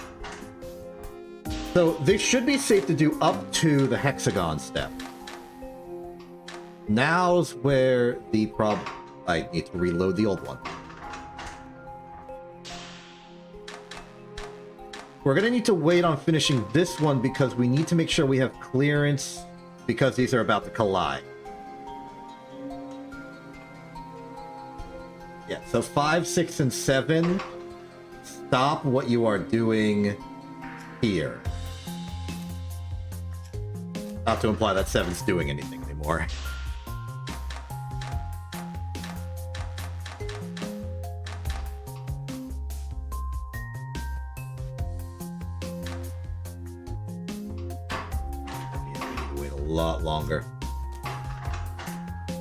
So this should be safe to do up to the hexagon step. Now's where the problem... I need to reload the old one. We're going to need to wait on finishing this one because we need to make sure we have clearance because these are about to collide. Yeah, so 5, 6, and 7, stop what you are doing here. Not to imply that 7's doing anything anymore. Lot longer.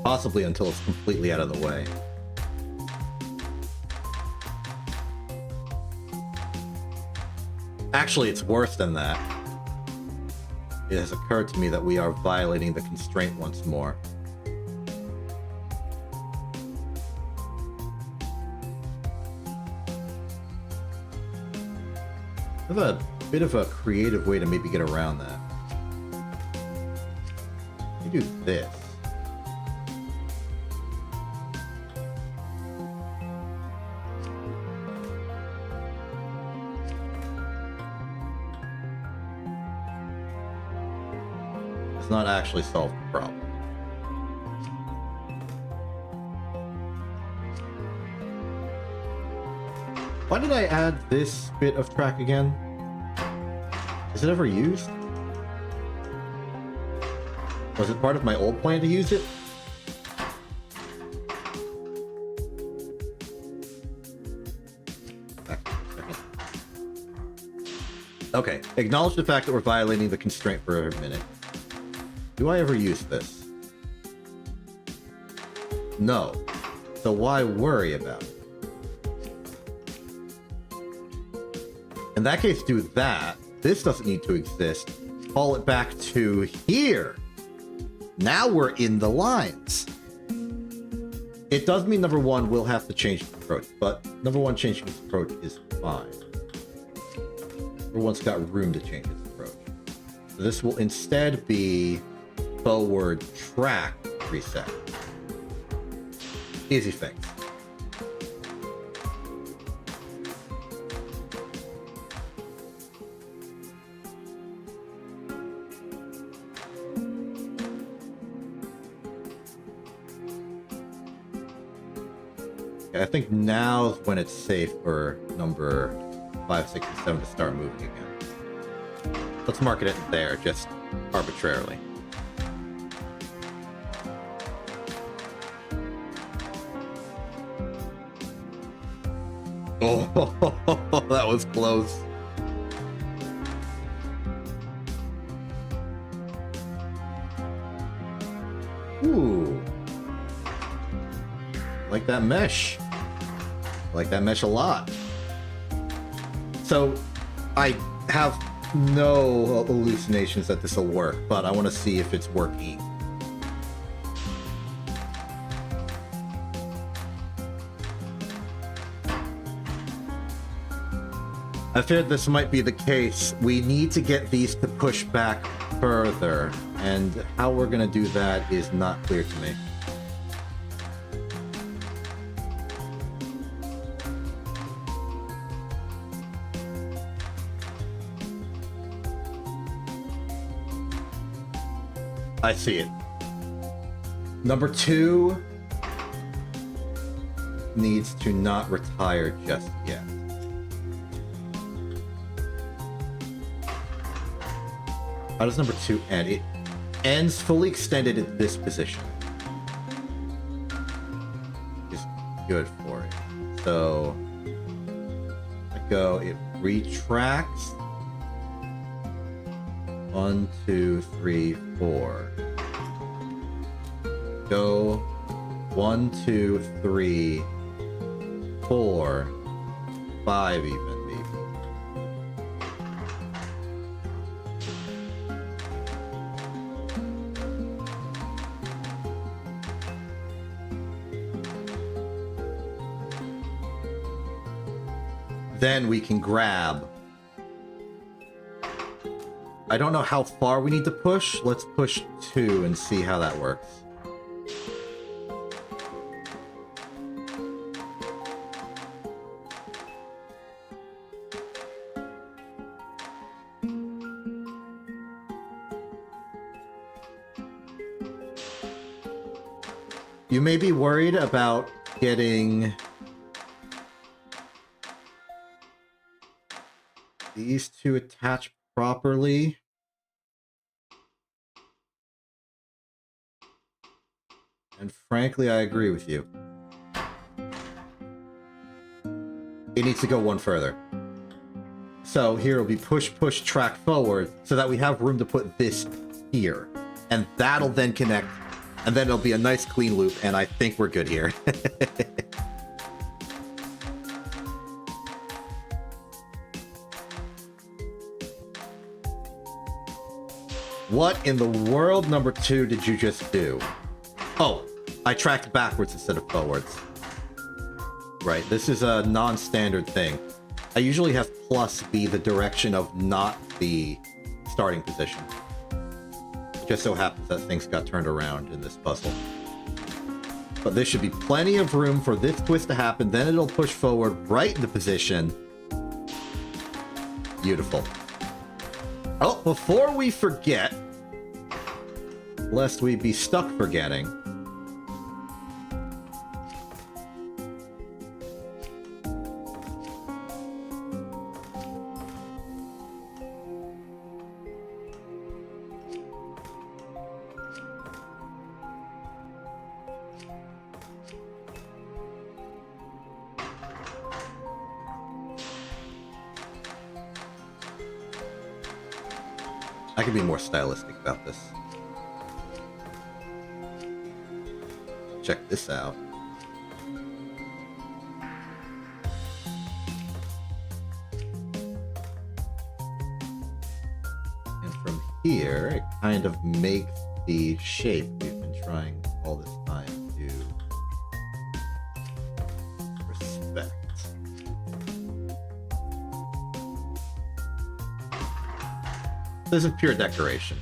Possibly until it's completely out of the way. Actually, it's worse than that. It has occurred to me that we are violating the constraint once more. I have a bit of a creative way to maybe get around that. Do this. It's not actually solved the problem. Why did I add this bit of track again? Is it ever used? Was it part of my old plan to use it? Okay, acknowledge the fact that we're violating the constraint for a minute. Do I ever use this? No. So why worry about it? In that case, do that. This doesn't need to exist. Call it back to here. Now we're in the lines. It does mean number one, we'll have to change the approach, but number one changing its approach is fine. Number one's got room to change its approach. So this will instead be forward track reset. Easy fix. Okay, I think now's when it's safe for number 5, 6, and 7 to start moving again. Let's mark it there, just arbitrarily. Oh, that was close. Ooh. Like that mesh. Like that mesh a lot. So, I have no hallucinations that this will work, but I want to see if it's working. I feared this might be the case. We need to get these to push back further, and how we're going to do that is not clear to me. I see it. Number 2 needs to not retire just yet. How does number 2 end? It ends fully extended in this position. Is good for it. So I go, it retracts. 1, 2, 3, 4. Go 1, 2, 3, 4, 5 even maybe. Then we can grab. I don't know how far we need to push. Let's push 2 and see how that works. You may be worried about getting these 2 attached properly. And frankly, I agree with you. It needs to go one further. So here it'll be push, push, track forward, so that we have room to put this here. And that'll then connect, and then it'll be a nice clean loop, and I think we're good here. What in the world, number 2, did you just do? Oh, I tracked backwards instead of forwards. Right, this is a non-standard thing. I usually have plus be the direction of not the starting position. It just so happens that things got turned around in this puzzle. But there should be plenty of room for this twist to happen, then it'll push forward right into position. Beautiful. Oh, before we forget, lest we be stuck forgetting, I can be more stylistic about this. Check this out. And from here, it kind of makes the shape we've been trying all this time to respect. This is pure decoration,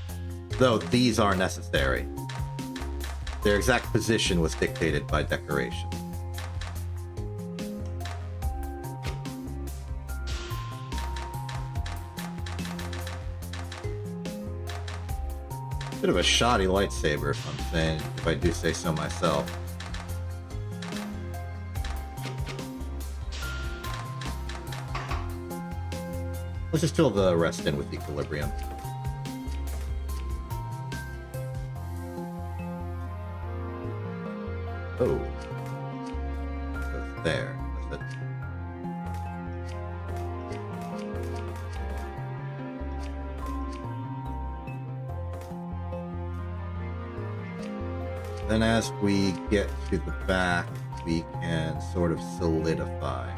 though these are necessary. Their exact position was dictated by decoration. Bit of a shoddy lightsaber, if I do say so myself. Let's just fill the rest in with equilibrium. Oh. Goes there. That's it. Then as we get to the back, we can sort of solidify.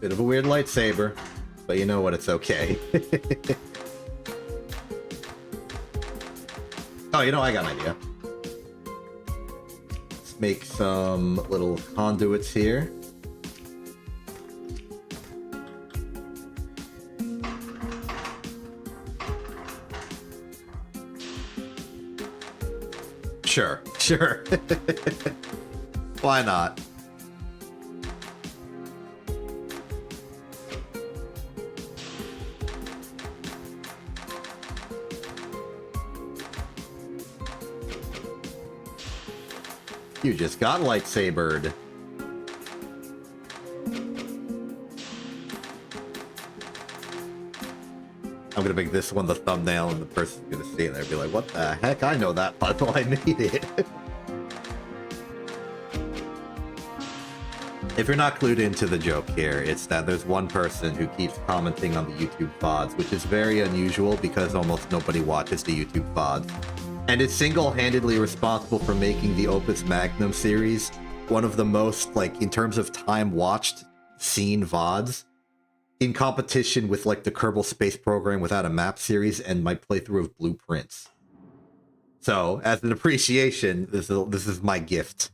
Bit of a weird lightsaber, but you know what, it's okay. Oh, you know, I got an idea. Let's make some little conduits here. Sure, sure. Why not? You just got lightsabered. I'm gonna make this one the thumbnail, and the person's gonna see it and they'll be like, what the heck? I know that puzzle, I made it. If you're not clued into the joke here, it's that there's one person who keeps commenting on the YouTube VODs, which is very unusual because almost nobody watches the YouTube VODs. And is single-handedly responsible for making the Opus Magnum series one of the most, like, in terms of time watched, seen VODs, in competition with, like, the Kerbal Space Program Without a Map series and my playthrough of Blueprints. So, as an appreciation, this is my gift.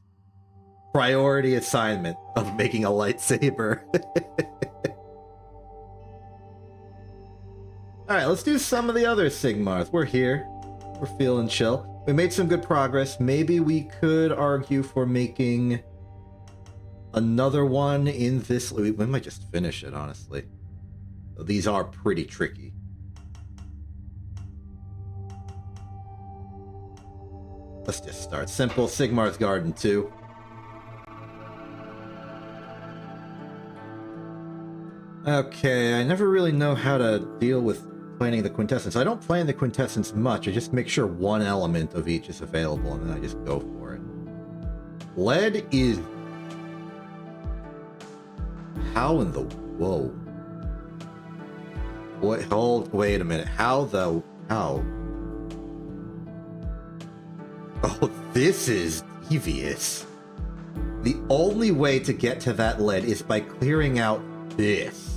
Priority assignment of making a lightsaber. Alright, let's do some of the other Sigmars. We're here. We're feeling chill. We made some good progress. Maybe we could argue for making another one in this. We might just finish it, honestly. These are pretty tricky. Let's just start simple. Sigmar's Garden 2. Okay, I never really know how to deal with planning the quintessence. I don't plan the quintessence much. I just make sure one element of each is available, and then I just go for it. Lead is... How in the... Whoa. What? Wait a minute. How the... How? Oh, this is devious. The only way to get to that lead is by clearing out this.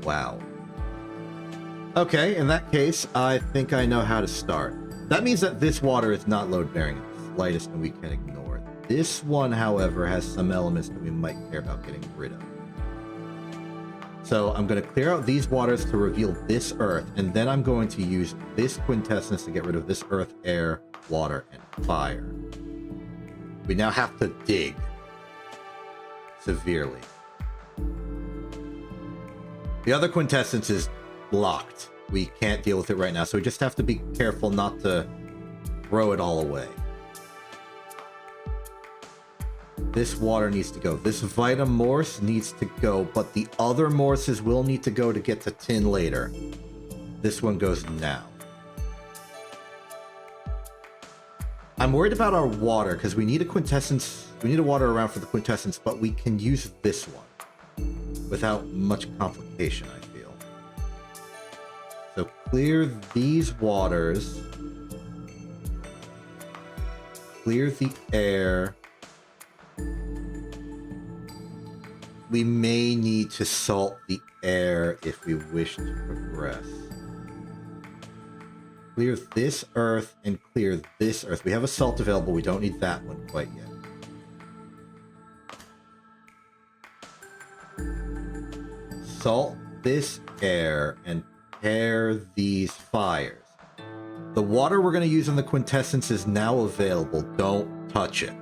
Wow. Okay, in that case, I think I know how to start. That means that this water is not load-bearing in the slightest, and we can ignore it. This one, however, has some elements that we might care about getting rid of. So I'm going to clear out these waters to reveal this earth, and then I'm going to use this quintessence to get rid of this earth, air, water, and fire. We now have to dig severely. The other quintessence is locked. We can't deal with it right now, so we just have to be careful not to throw it all away. This water needs to go. This Vitamorse needs to go, but the other Morses will need to go to get to tin later. This one goes now. I'm worried about our water, because we need a quintessence. We need a water around for the quintessence, but we can use this one without much complication, I feel. So clear these waters. Clear the air. We may need to salt the air if we wish to progress. Clear this earth and clear this earth. We have a salt available. We don't need that one quite yet. Salt this air and pair these fires. The water we're going to use in the quintessence is now available. Don't touch it.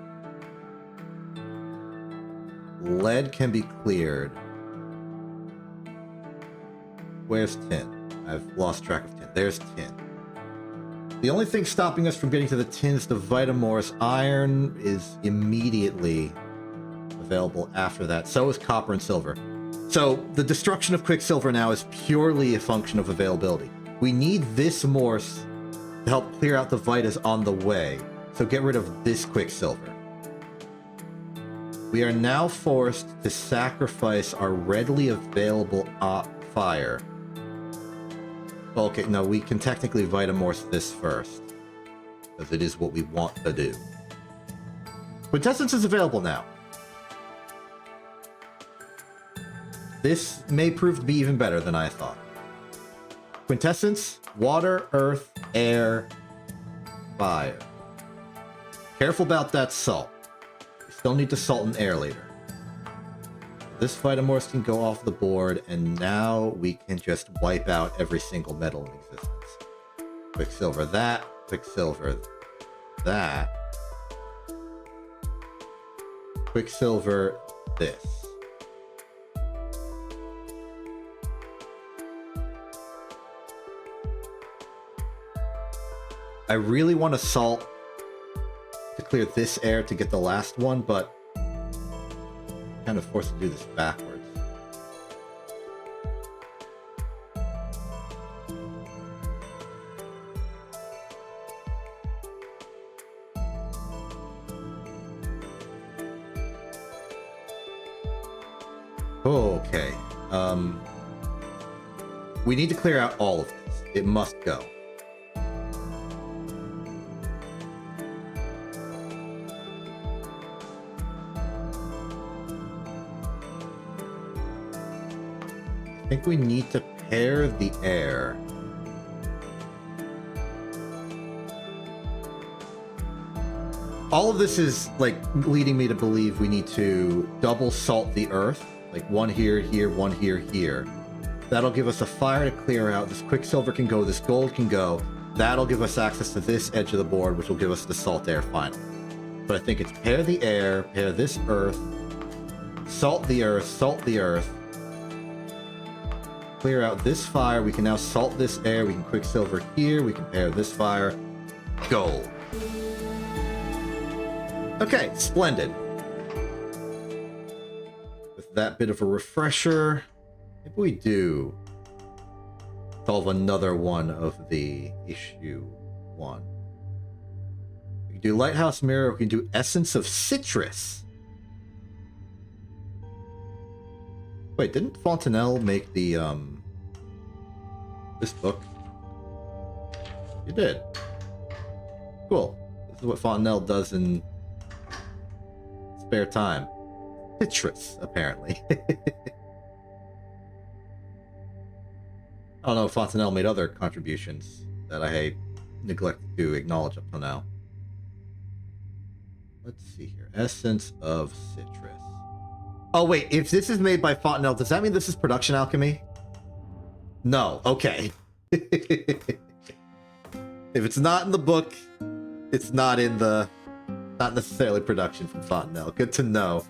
lead can be cleared. Where's tin? I've lost track of tin. There's tin. The only thing stopping us from getting to the tin is the Vitamorse. Iron is immediately available after that. So is copper and silver. So the destruction of Quicksilver now is purely a function of availability. We need this Morse to help clear out the Vitas on the way. So get rid of this Quicksilver. We are now forced to sacrifice our readily available fire. Okay, no, we can technically Vitamorse this first, because it is what we want to do. Quintessence is available now. This may prove to be even better than I thought. Quintessence, water, earth, air, fire. Careful about that salt. We still need to salt and air later. This Vitamorse can go off the board, and now we can just wipe out every single metal in existence. Quicksilver that, Quicksilver that, Quicksilver this. I really want to salt to clear this air to get the last one, but I'm kind of forced to do this backwards. Okay. We need to clear out all of this. It must go. I think we need to pair the air. All of this is like leading me to believe we need to double salt the earth, like one here, here, one here, here. That'll give us a fire to clear out. This Quicksilver can go, this gold can go. That'll give us access to this edge of the board, which will give us the salt air final. But I think it's pair the air, pair this earth, salt the earth, clear out this fire. We can now salt this air. We can Quicksilver here. We can pair this fire. Gold. Okay, splendid. With that bit of a refresher, maybe we do solve another one of the issue 1. We can do Lighthouse Mirror. We can do Essence of Citrus. Wait, didn't Fontenelle make the, this book? You did. Cool. This is what Fontenelle does in spare time. Citrus, apparently. I don't know if Fontenelle made other contributions that I neglected to acknowledge up till now. Let's see here. Essence of Citrus. Oh, wait. If this is made by Fontenelle, does that mean this is Production Alchemy? No. Okay. If it's not in the book, it's not in the... not necessarily production from Fontenelle. Good to know.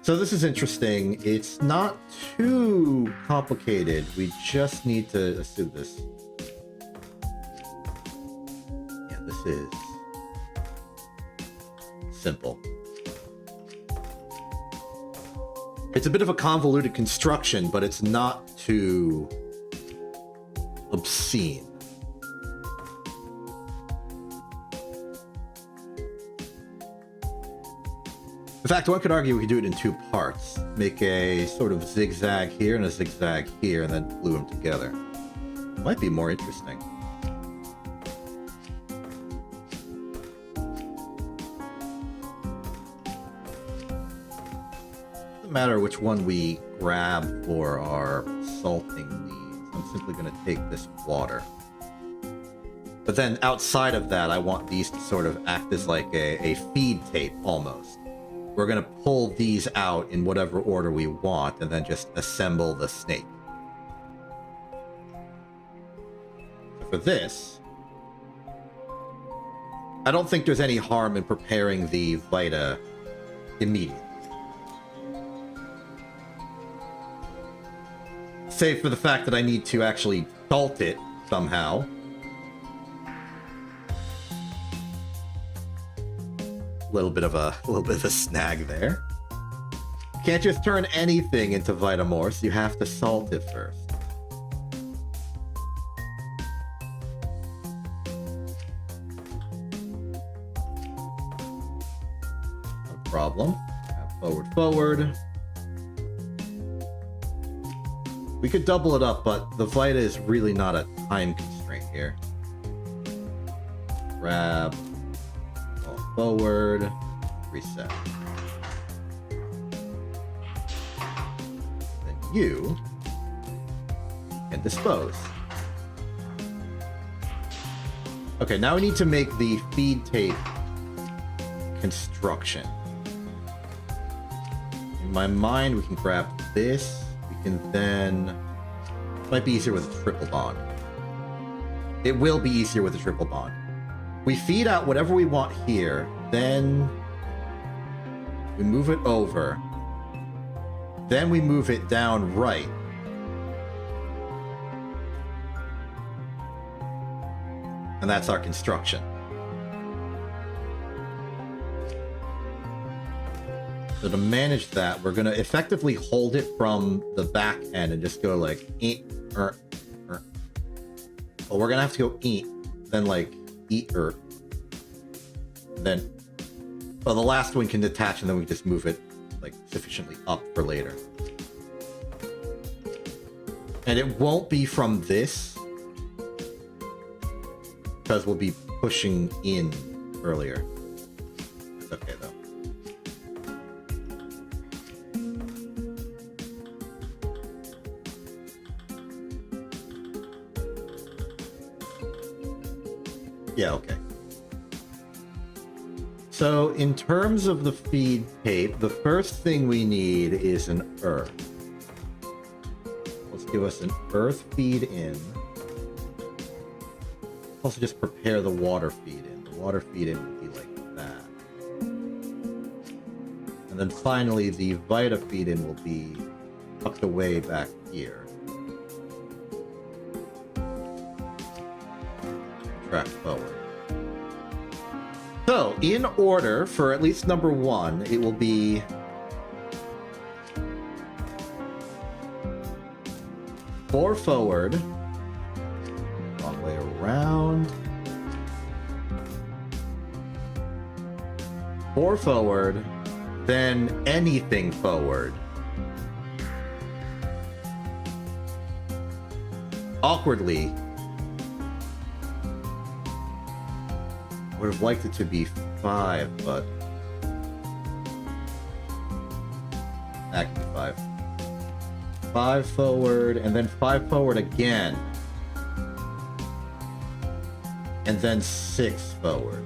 So this is interesting. It's not too complicated. We just need to... let's do this. Yeah, this is... simple. It's a bit of a convoluted construction, but it's not too obscene. In fact, one could argue we could do it in 2 parts. Make a sort of zigzag here and a zigzag here, and then glue them together. Might be more interesting. Matter which one we grab for our salting needs. I'm simply going to take this water. But then outside of that, I want these to sort of act as like a feed tape almost. We're going to pull these out in whatever order we want and then just assemble the snake. So for this, I don't think there's any harm in preparing the Vita immediately. Save for the fact that I need to actually salt it somehow. A little bit of a snag there. Can't just turn anything into Vitamorse, you have to salt it first. No problem. Forward. We could double it up, but the Vita is really not a time constraint here. Grab, fall forward, reset. Then you can dispose. Okay, now we need to make the feed tape construction. In my mind, we can grab this. We can then... It might be easier with a triple bond. It will be easier with a triple bond. We feed out whatever we want here, then we move it over. Then we move it down right. And that's our construction. So to manage that, we're going to effectively hold it from the back end and just go like, Well, we're going to have to go then like, then, well, the last one can detach and then we just move it like sufficiently up for later. And it won't be from this, because we'll be pushing in earlier. It's okay though. Yeah, okay. So in terms of the feed tape, the first thing we need is an earth. Let's give us an earth feed in. Also just prepare the water feed in. The water feed in will be like that. And then finally the Vita feed in will be tucked away back here. Track forward. So, in order for at least number 1, it will be 4 forward, long way around, 4 forward, then anything forward. Awkwardly, I would have liked it to be 5, but actually 5. 5 forward, and then 5 forward again. And then 6 forward.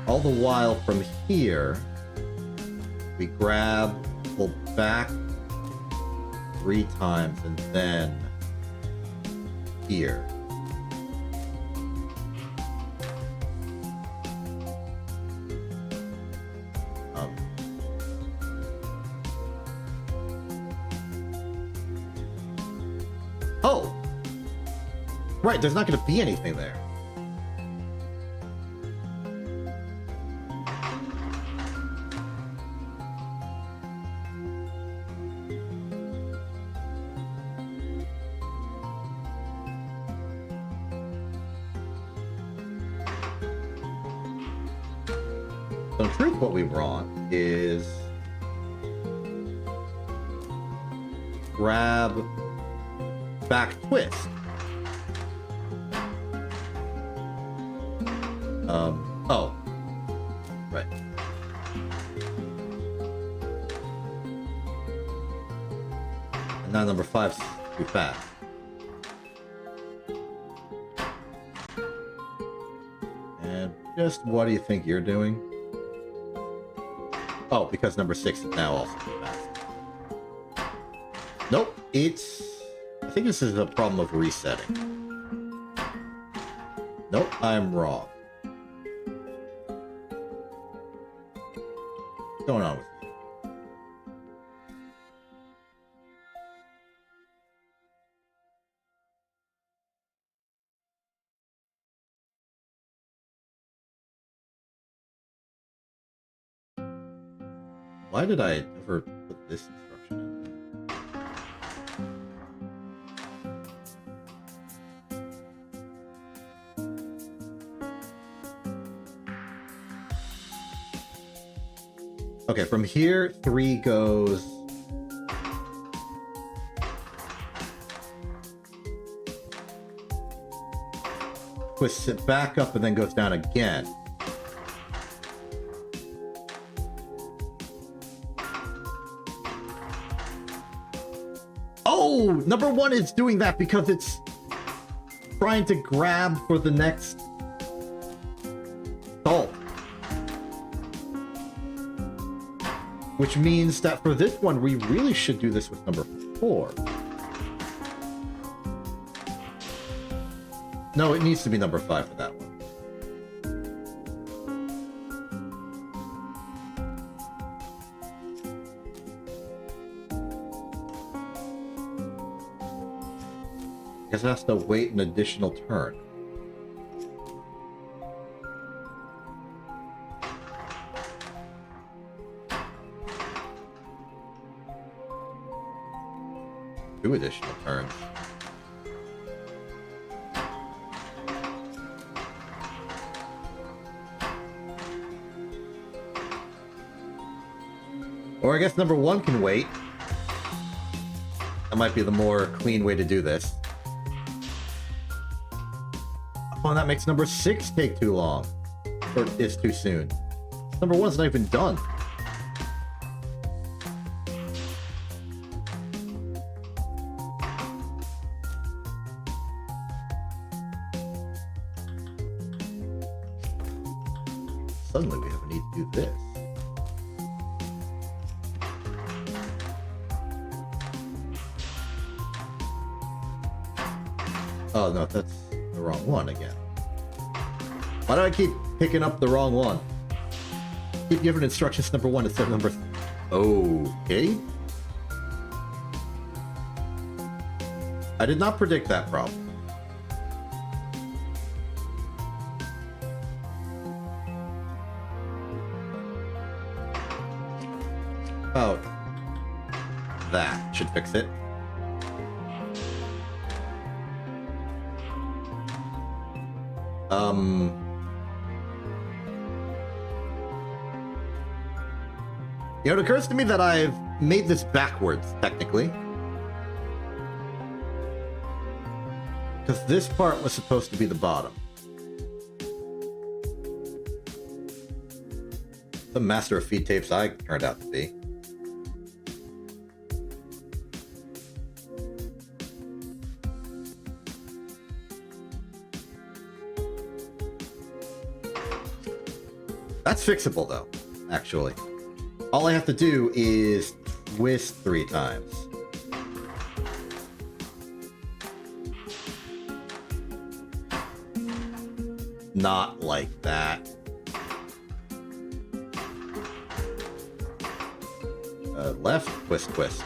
All the while from here, we grab, pull back 3 times, and then here. Oh! Right, there's not going to be anything there. So in truth, what we want is grab back twist. Oh. Right. And now number 5's too fast. And just what do you think you're doing? Oh, because number 6 is now also too fast. Nope, it's... I think this is a problem of resetting. Nope, I'm wrong. What's going on with you? Why did I ever put this instruction in? Okay, from here, 3 goes... twists it back up and then goes down again. Oh, number 1 is doing that because it's trying to grab for the next salt. Which means that for this one, we really should do this with number 4. No, it needs to be number 5 for that one. Guess it has to wait an additional turn. Two additional turns. Or I guess number 1 can wait. That might be the more clean way to do this. Oh, and that makes number 6 take too long. Or is too soon. Number 1's not even done. Suddenly we have a need to do this. Oh no, that's the wrong one again. Why do I keep picking up the wrong one? Keep giving instructions to number 1 instead of number... Okay. I did not predict that problem. Oh. That should fix it. You know, it occurs to me that I've made this backwards, technically. Because this part was supposed to be the bottom. The master of feed tapes I turned out to be. That's fixable, though, actually. All I have to do is twist 3 times. Not like that. Left, twist, twist.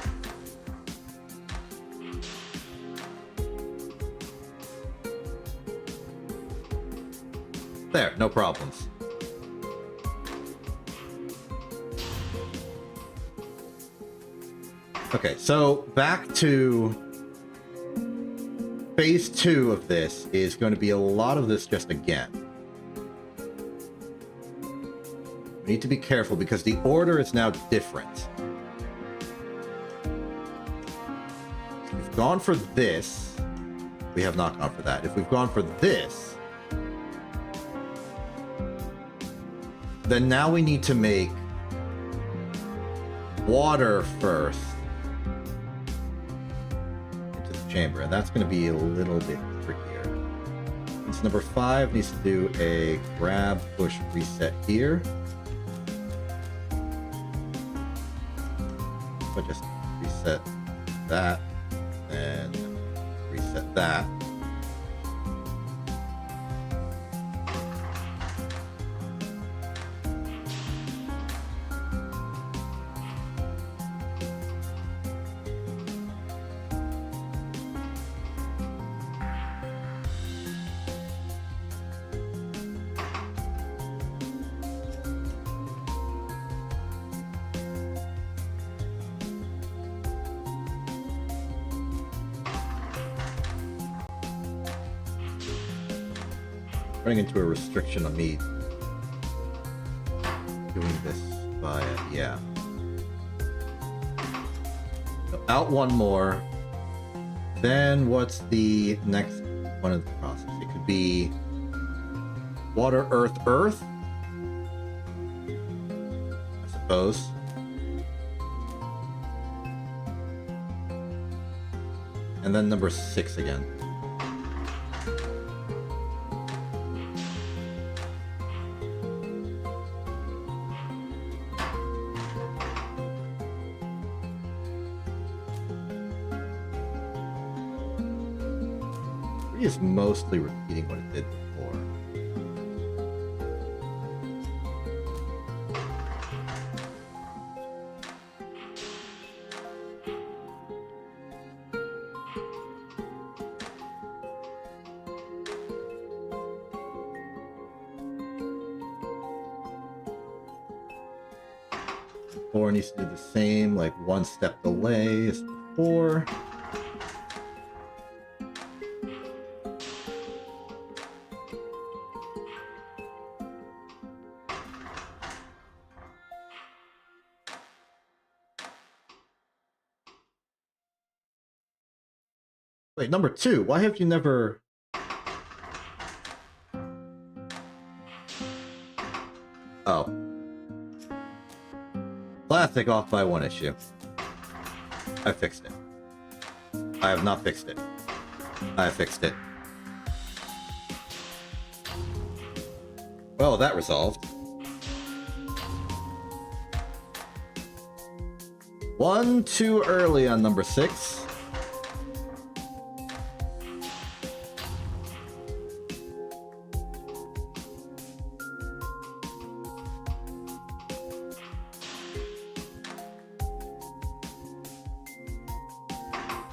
There, no problems. Okay, so back to phase 2 of this is going to be a lot of this just again. We need to be careful because the order is now different. If we've gone for this, we have not gone for that. If we've gone for this, then now we need to make water first into the chamber, and that's going to be a little bit trickier. Since number 5 needs to do a grab, push, reset here. So just reset that, and reset that. running into a restriction on me doing this via, yeah. So out one more. Then what's the next one of the process? It could be water, earth, earth, I suppose. And then number 6 again. Is mostly repeating what it did before. Four needs to do the same, like 1 step delay as before. Wait, number 2, why have you never... Oh. Classic off by 1 issue. I fixed it. I have not fixed it. I fixed it. Well, that resolved. 1 too early on number 6.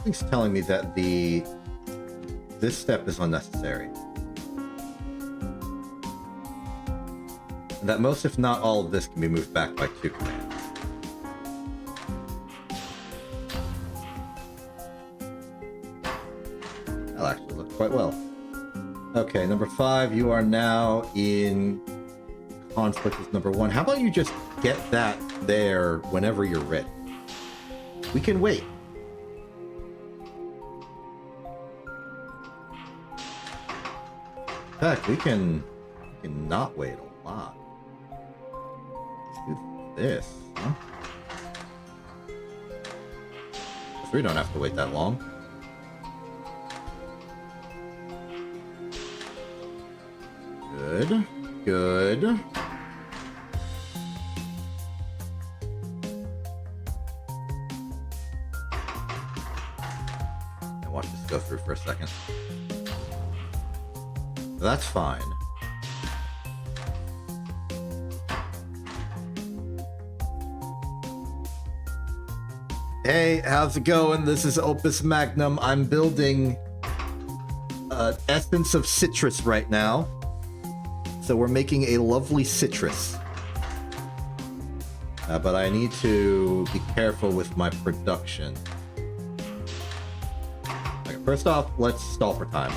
It's telling me that this step is unnecessary. And that most, if not all, of this can be moved back by 2 commands. That'll actually look quite well. Okay, number 5, you are now in conflict with number 1. How about you just get that there whenever you're ready? We can wait. In fact, we can not wait a lot. Do this, huh? We don't have to wait that long. Good, good. And watch this go through for a second. That's fine. Hey, how's it going? This is Opus Magnum. I'm building Essence of Citrus right now. So we're making a lovely citrus. But I need to be careful with my production. Okay, first off, let's stall for time.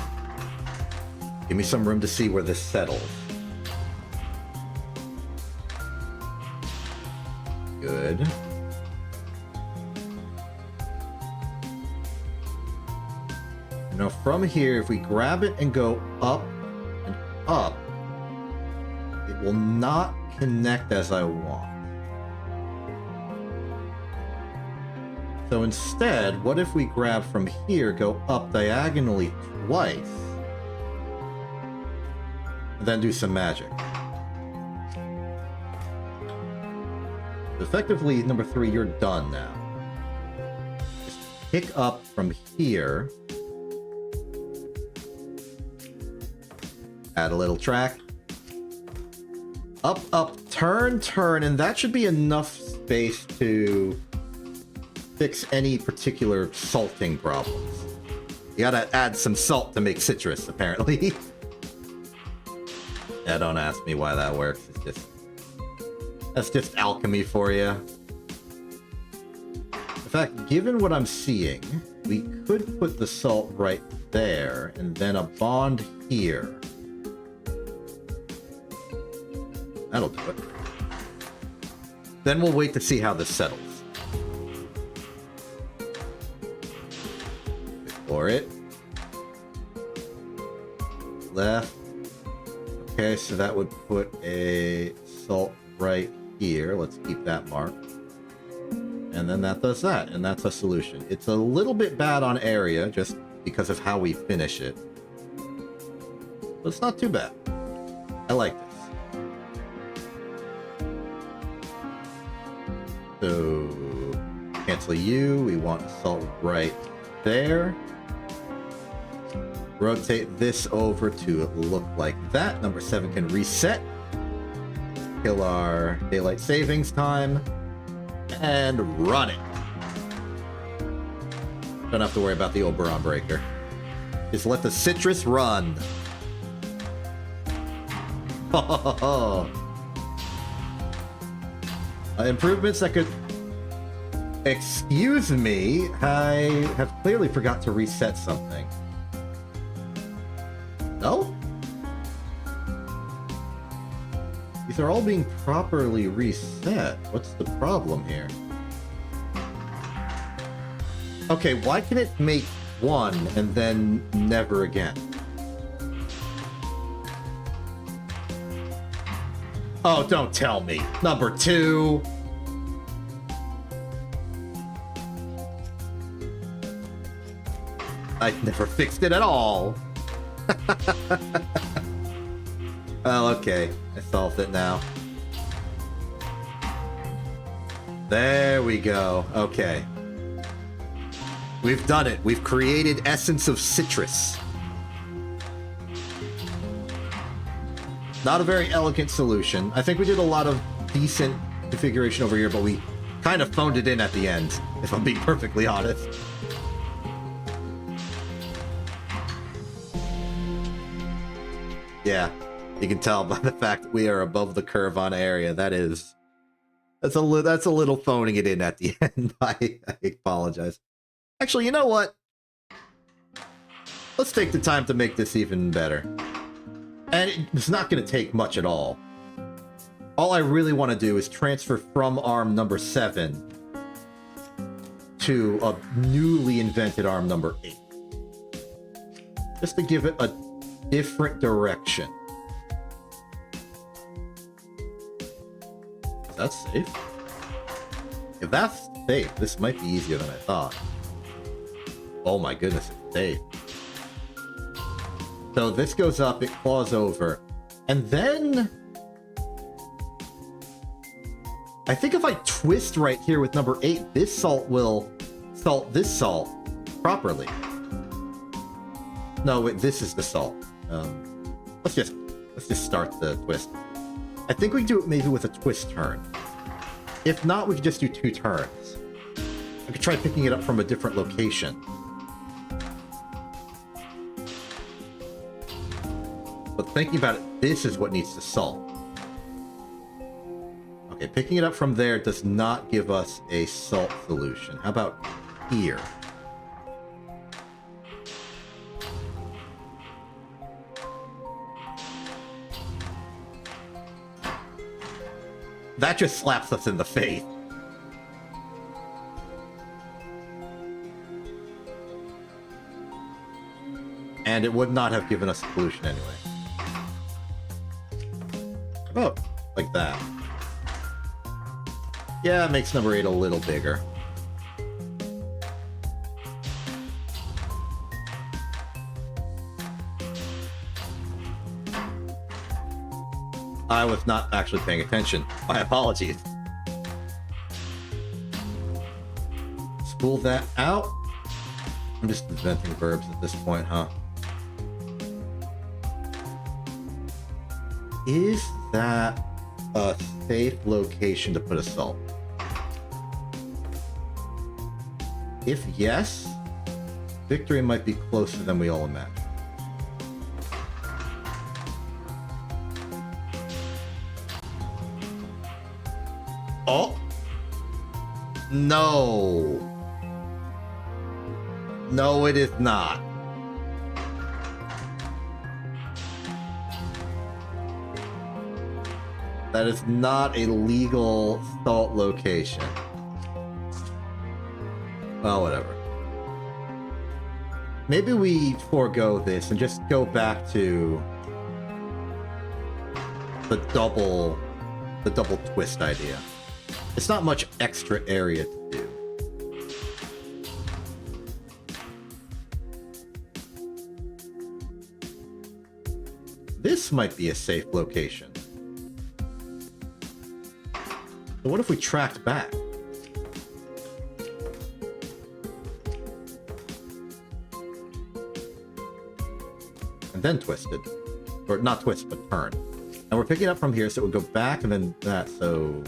Give me some room to see where this settles. Good. Now from here, if we grab it and go up and up, it will not connect as I want. So instead, what if we grab from here, go up diagonally twice, and then do some magic? Effectively, number 3, you're done now. Just pick up from here. Add a little track. Up, up, turn, turn, and that should be enough space to fix any particular salting problems. You gotta add some salt to make citrus, apparently. Yeah, don't ask me why that works. It's just... that's just alchemy for you. In fact, given what I'm seeing, we could put the salt right there, and then a bond here. That'll do it. Then we'll wait to see how this settles. Ignore it. Left. Okay, so that would put a salt right here. Let's keep that marked. And then that does that, and that's a solution. It's a little bit bad on area, just because of how we finish it. But it's not too bad. I like this. So, cancel you. We want a salt right there. Rotate this over to look like that. Number 7 can reset. Kill our daylight savings time. And run it. Don't have to worry about the Oberon breaker. Just let the citrus run. Improvements that could... Excuse me, I have clearly forgot to reset something. No? These are all being properly reset. What's the problem here? Okay, why can it make one and then never again? Oh, don't tell me. Number 2. I never fixed it at all. Oh, okay. I solved it now. There we go. Okay. We've done it. We've created essence of citrus. Not a very elegant solution. I think we did a lot of decent configuration over here, but we kind of phoned it in at the end, if I'm being perfectly honest. Yeah, you can tell by the fact that we are above the curve on area. That's a little phoning it in at the end. I apologize. Actually, you know what? Let's take the time to make this even better. And it's not going to take much at all. All I really want to do is transfer from arm number 7 to a newly invented arm number 8. Just to give it a different direction. Is that safe? If that's safe, this might be easier than I thought. Oh my goodness, it's safe. So this goes up, it claws over, and then... I think if I twist right here with number 8, this salt will salt this salt properly. No, wait, this is the salt. Let's just start the twist. I think we can do it maybe with a twist turn. If not, we could just do 2 turns. I could try picking it up from a different location. But thinking about it, this is what needs to salt. Okay, picking it up from there does not give us a salt solution. How about here? That just slaps us in the face. And it would not have given us a solution anyway. How about like that? Yeah, it makes number 8 a little bigger. I was not actually paying attention. My apologies. Spool that out. I'm just inventing verbs at this point, huh? Is that a safe location to put a salt? If yes, victory might be closer than we all imagine. Oh! No! No, it is not. That is not a legal salt location. Well, whatever. Maybe we forego this and just go back to the double twist idea. It's not much extra area to do. This might be a safe location. So what if we tracked back? And then twisted. Or not twist, but turn. And we're picking up from here, so it would go back and then that, so...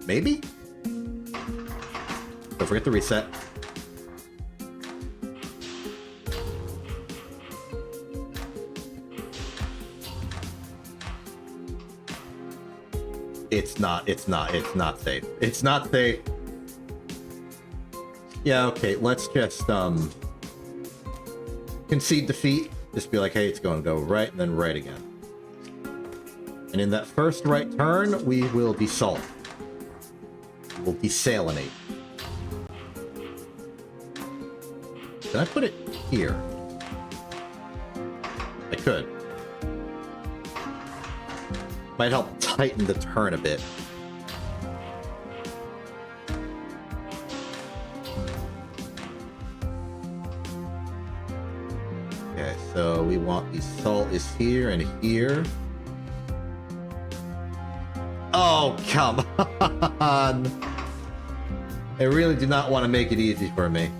maybe? Don't forget to reset. It's not safe. It's not safe. Yeah, okay, let's just, concede defeat. Just be like, hey, it's going to go right and then right again. And in that first right turn, we will desalt. We'll desalinate. Can I put it here? I could. Might help tighten the turn a bit. Okay, so we want the salt is here and here. Oh, come on! I really do not want to make it easy for me.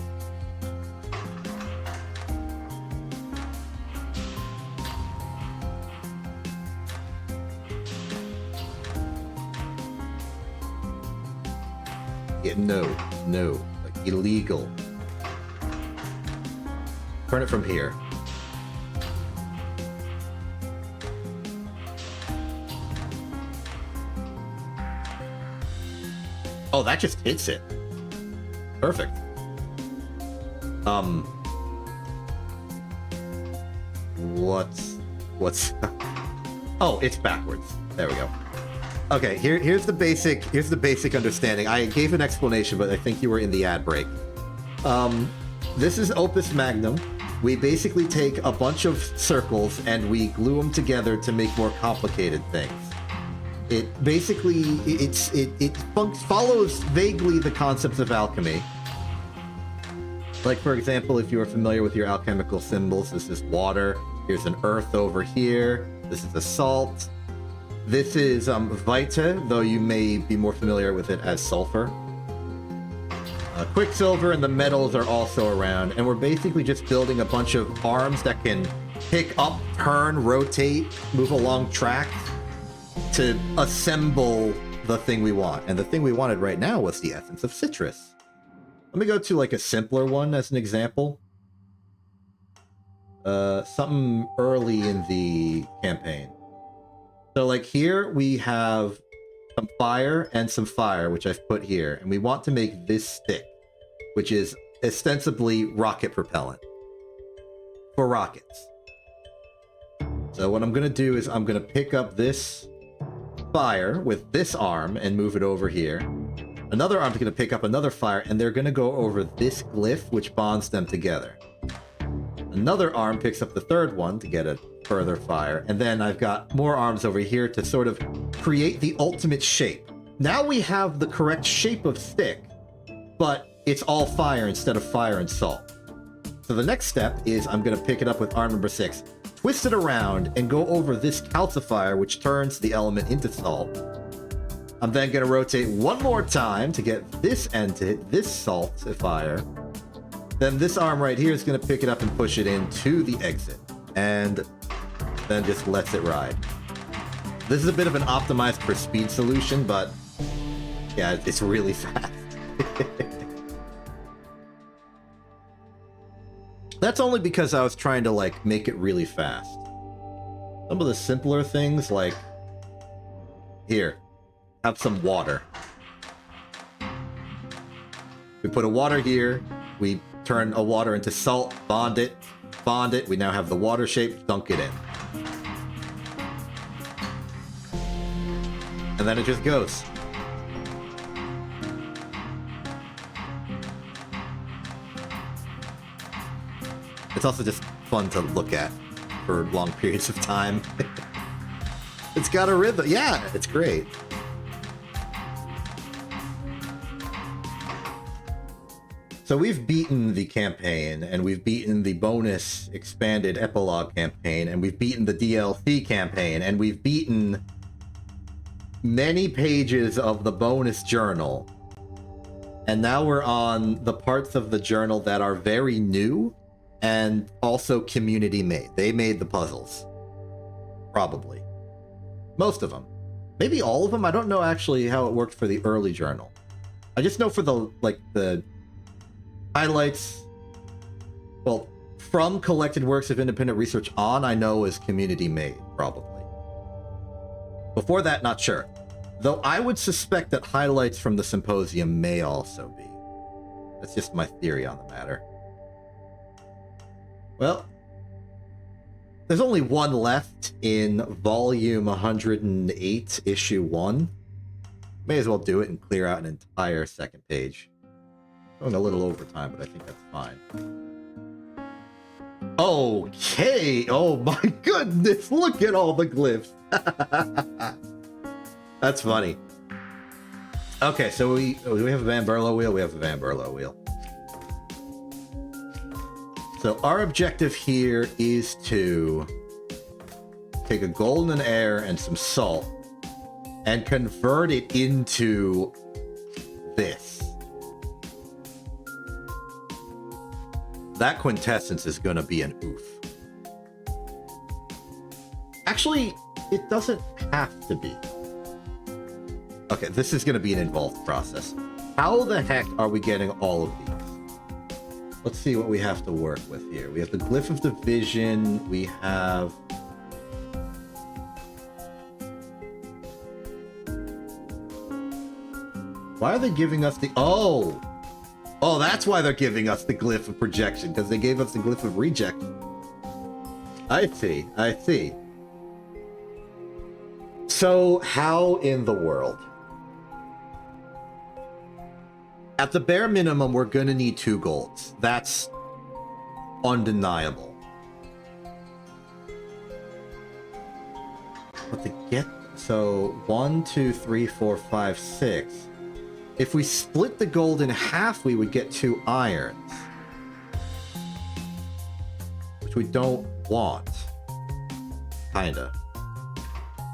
Yeah, no, like illegal. Turn it from here. Oh, that just hits it. Perfect. What's oh, it's backwards. There we go. Okay, here's the basic understanding. I gave an explanation, but I think you were in the ad break. This is Opus Magnum. We basically take a bunch of circles and we glue them together to make more complicated things. It basically it follows vaguely the concepts of alchemy. Like, for example, if you are familiar with your alchemical symbols, this is water. Here's an earth over here. This is a salt. This is Vita, though you may be more familiar with it as sulfur. Quicksilver and the metals are also around, and we're basically just building a bunch of arms that can pick up, turn, rotate, move along tracks to assemble the thing we want. And the thing we wanted right now was the essence of citrus. Let me go to like a simpler one as an example. Something early in the campaign. So like here we have some fire and some fire, which I've put here, and we want to make this stick, which is ostensibly rocket propellant for rockets. So what I'm going to do is I'm going to pick up this fire with this arm and move it over here. Another arm's going to pick up another fire, and they're going to go over this glyph, which bonds them together. Another arm picks up the third one to get a further fire, and then I've got more arms over here to sort of create the ultimate shape. Now we have the correct shape of stick, but it's all fire instead of fire and salt. So the next step is I'm going to pick it up with arm number 6, twist it around, and go over this calcifier, which turns the element into salt. I'm then going to rotate one more time to get this end to hit this saltifier. Then this arm right here is going to pick it up and push it into the exit. And then just lets it ride. This is a bit of an optimized for speed solution, but yeah, it's really fast. That's only because I was trying to like make it really fast. Some of the simpler things, like here, have some water. We put a water here, we turn a water into salt, bond it, we now have the water shape, dunk it in. And then it just goes. It's also just fun to look at for long periods of time. It's got a rhythm. Yeah, it's great. So we've beaten the campaign, and we've beaten the bonus expanded epilogue campaign, and we've beaten the DLC campaign, and we've beaten many pages of the bonus journal. And now we're on the parts of the journal that are very new and also community made. They made the puzzles. Probably. Most of them. Maybe all of them? I don't know actually how it worked for the early journal. I just know for the highlights, well, from collected works of independent research on, I know is community made, probably. Before that, not sure. Though I would suspect that highlights from the symposium may also be. That's just my theory on the matter. Well, there's only one left in volume 108, issue 1. May as well do it and clear out an entire second page. Going a little over time, but I think that's fine. Okay! Oh my goodness! Look at all the glyphs! That's funny. Okay, so we have a Van Berlo wheel? We have a Van Berlo wheel. So our objective here is to take a golden air and some salt and convert it into this. That quintessence is going to be an oof. Actually, it doesn't have to be. Okay, this is going to be an involved process. How the heck are we getting all of these? Let's see what we have to work with here. We have the Glyph of Division. We have... Why are they giving us the... Oh! Oh, that's why they're giving us the Glyph of Projection, because they gave us the Glyph of Rejection. I see. I see. So, how in the world? At the bare minimum, we're going to need 2 golds. That's undeniable. But to get... So, 1, 2, 3, 4, 5, 6... If we split the gold in half, we would get 2 irons. Which we don't want. Kinda.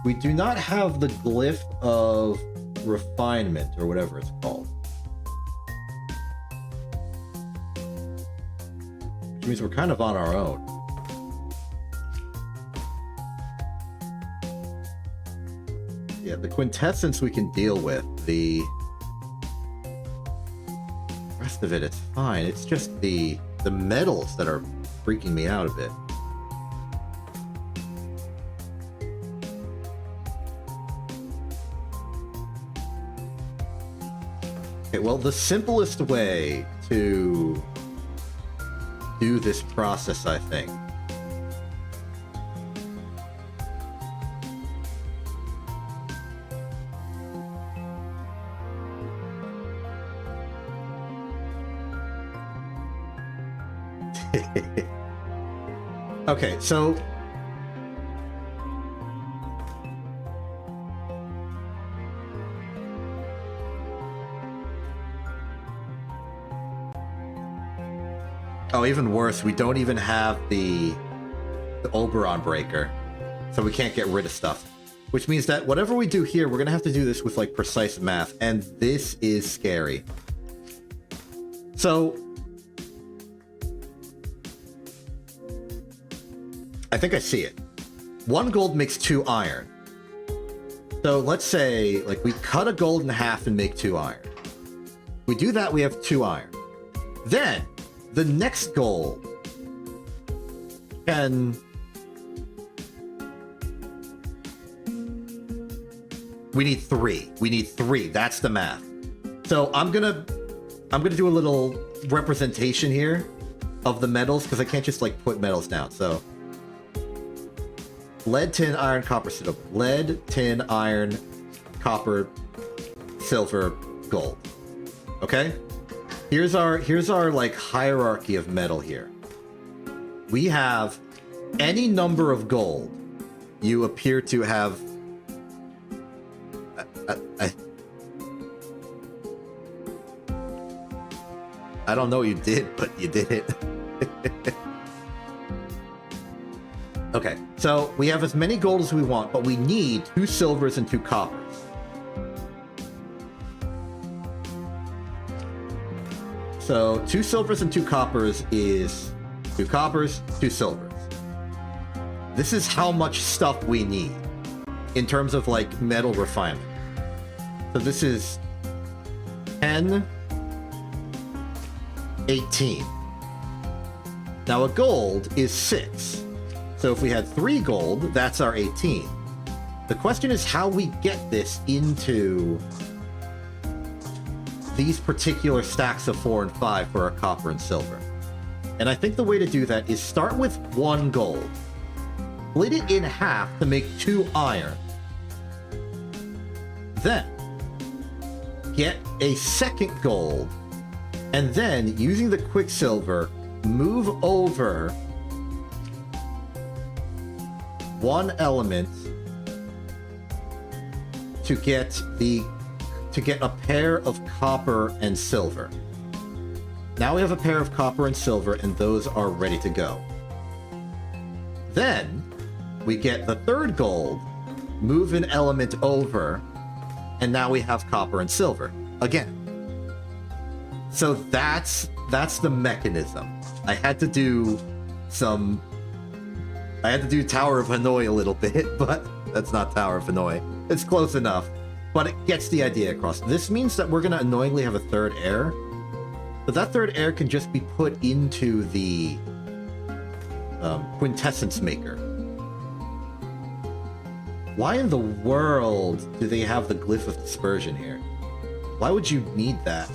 We do not have the Glyph of Refinement, or whatever it's called. Which means we're kind of on our own. Yeah, the quintessence we can deal with. The rest of it, it's fine. It's just the metals that are freaking me out a bit. Okay, well, the simplest way to do this process, I think, okay, so oh, even worse, we don't even have the Oberon breaker, so we can't get rid of stuff. Which means that whatever we do here, we're gonna have to do this with like precise math, and this is scary. So I think I see it. 1 gold makes 2 iron. So let's say, like, we cut a gold in half and make 2 iron. We do that, we have 2 iron. Then, the next goal can... We need 3. We need 3. That's the math. So I'm gonna do a little representation here of the metals, because I can't just, like, put metals down. So lead, tin, iron, copper, silver. Lead, tin, iron, copper, silver, gold. Okay? Here's our like hierarchy of metal here. We have any number of gold. You appear to have I don't know what you did, but you did it. Okay, so we have as many gold as we want, but we need 2 silvers and 2 coppers. So 2 silvers and 2 coppers is 2 coppers, 2 silvers. This is how much stuff we need in terms of like metal refinement. So this is 10, 18. Now a gold is 6. So if we had 3 gold, that's our 18. The question is how we get this into these particular stacks of 4 and 5 for our copper and silver. And I think the way to do that is start with 1 gold. Split it in half to make 2 iron. Then get a second gold, and then using the quicksilver, move over 1 element to get a pair of copper and silver. Now we have a pair of copper and silver, and those are ready to go. Then we get the 3rd gold, move an element over, and now we have copper and silver again. So that's the mechanism. I had to do Tower of Hanoi a little bit, but that's not Tower of Hanoi. It's close enough, but it gets the idea across. This means that we're going to annoyingly have a 3rd air, but that 3rd air can just be put into the quintessence maker. Why in the world do they have the glyph of dispersion here? Why would you need that?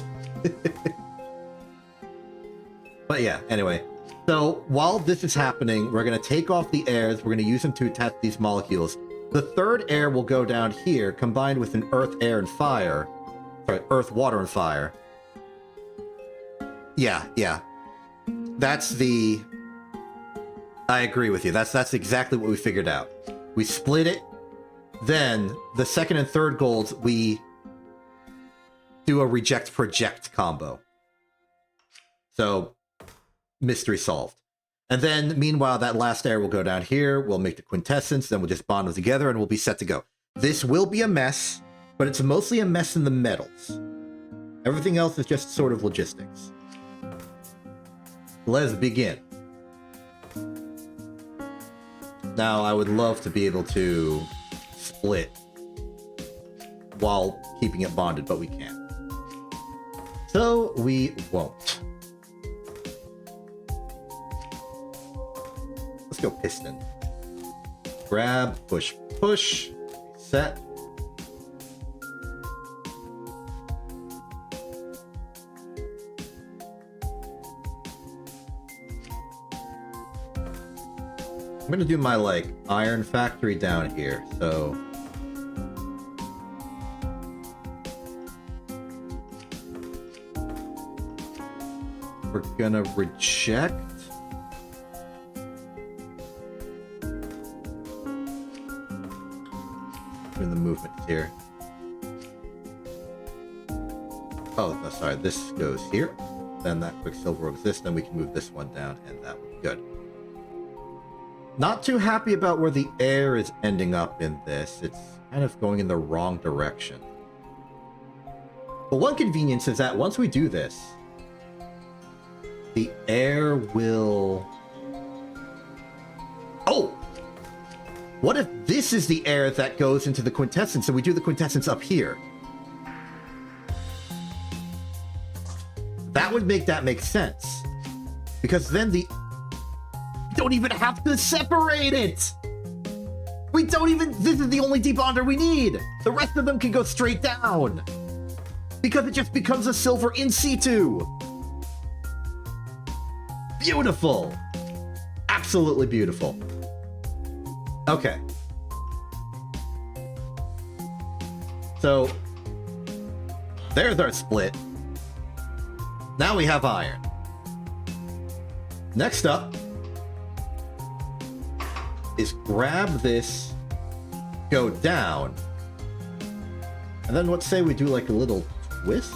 But yeah, anyway. So while this is happening, we're going to take off the airs. We're going to use them to attach these molecules. The 3rd air will go down here, combined with an earth, air, and fire. Sorry, earth, water, and fire. Yeah. That's the... I agree with you. That's exactly what we figured out. We split it. Then, the 2nd and 3rd golds, we do a reject-project combo. So, mystery solved. And then, meanwhile, that last air will go down here, we'll make the quintessence, then we'll just bond them together, and we'll be set to go. This will be a mess, but it's mostly a mess in the metals. Everything else is just sort of logistics. Let's begin. Now, I would love to be able to split while keeping it bonded, but we can't. So we won't. Let's go piston. Grab, push, push, set. I'm gonna do my like iron factory down here, so we're gonna reject doing the movements here. Oh no, sorry, this goes here, then that quicksilver will exist, then we can move this one down, and that would be good. Not too happy about where the air is ending up in this. It's kind of going in the wrong direction. But one convenience is that once we do this, the air will... Oh! What if this is the air that goes into the quintessence, and we do the quintessence up here? That would make that make sense. Because then the... don't even have to separate it. We don't even... this is the only debonder we need. The rest of them can go straight down. Because it just becomes a silver in situ. Beautiful. Absolutely beautiful. Okay. So, there's our split. Now we have iron. Next up is grab this, go down, and then let's say we do like a little twist.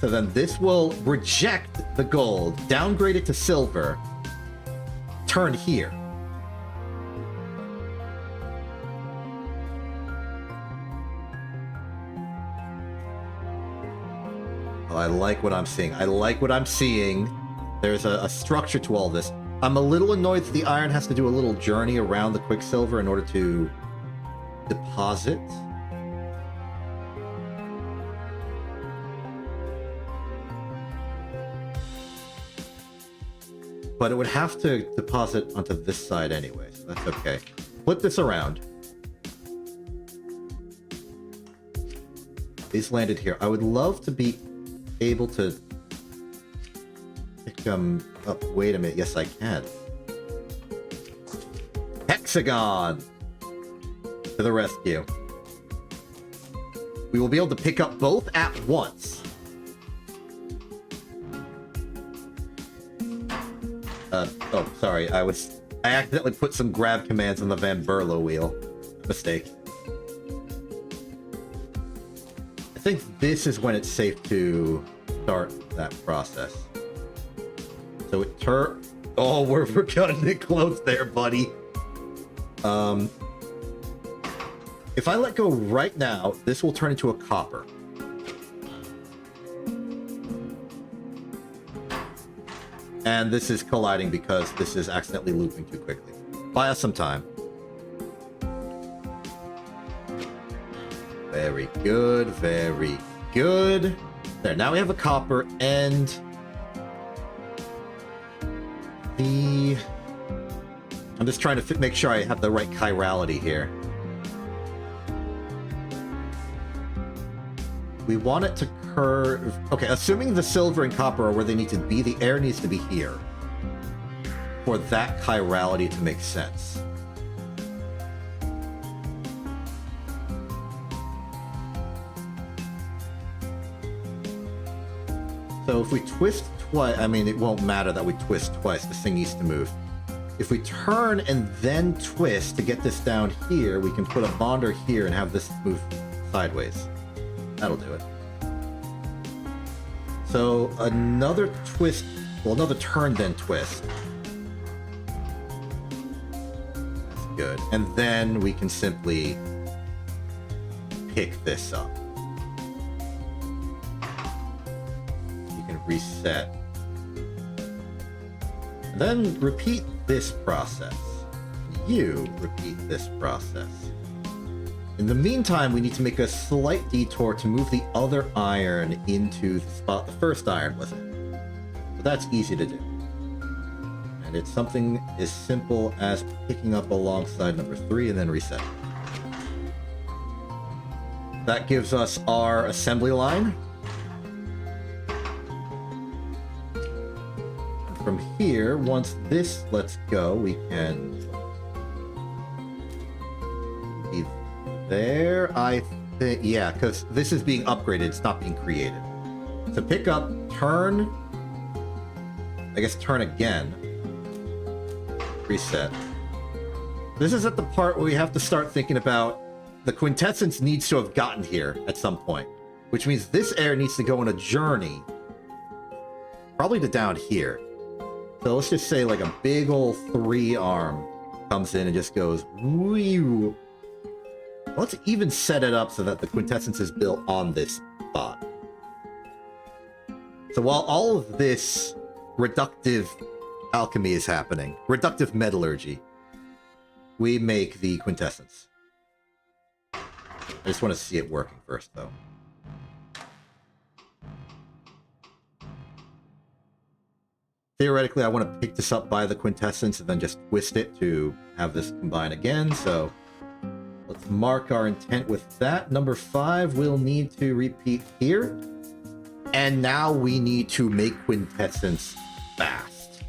So then this will reject the gold, downgrade it to silver, turn here. Oh, I like what I'm seeing. I like what I'm seeing. There's a structure to all this. I'm a little annoyed that the iron has to do a little journey around the quicksilver in order to deposit. But it would have to deposit onto this side anyway, so that's okay. Flip this around. These landed here. I would love to be able to pick them up. Wait a minute. Yes, I can. Hexagon! To the rescue. We will be able to pick up both at once. Oh, sorry. I accidentally put some grab commands on the Van Berlo wheel. Mistake. I think this is when it's safe to start that process. So it oh, we're cutting it close there, buddy. If I let go right now, this will turn into a copper. And this is colliding because this is accidentally looping too quickly. Buy us some time. Very good, very good. There, now we have a copper and the... I'm just trying to make sure I have the right chirality here. We want it to curve... Okay, assuming the silver and copper are where they need to be, the air needs to be here for that chirality to make sense. So if we twist twice... I mean, it won't matter that we twist twice. This thing needs to move. If we turn and then twist to get this down here, we can put a bonder here and have this move sideways. That'll do it. So another twist, well, another turn then twist. That's good. And then we can simply pick this up. You can reset. And then repeat this process. You repeat this process. In the meantime, we need to make a slight detour to move the other iron into the spot the first iron was in. But that's easy to do. And it's something as simple as picking up alongside number 3 and then reset. That gives us our assembly line. And from here, once this lets go, we can... There, I think, yeah, because this is being upgraded, it's not being created. So pick up, turn, I guess turn again, reset. This is at the part where we have to start thinking about the quintessence needs to have gotten here at some point, which means this air needs to go on a journey, probably to down here. So let's just say like a big old 3-arm comes in and just goes, wee. Let's even set it up so that the quintessence is built on this spot. So while all of this reductive alchemy is happening, reductive metallurgy, we make the quintessence. I just want to see it working first, though. Theoretically, I want to pick this up by the quintessence and then just twist it to have this combine again, so... Let's mark our intent with that. Number 5 will need to repeat here. And now we need to make quintessence fast.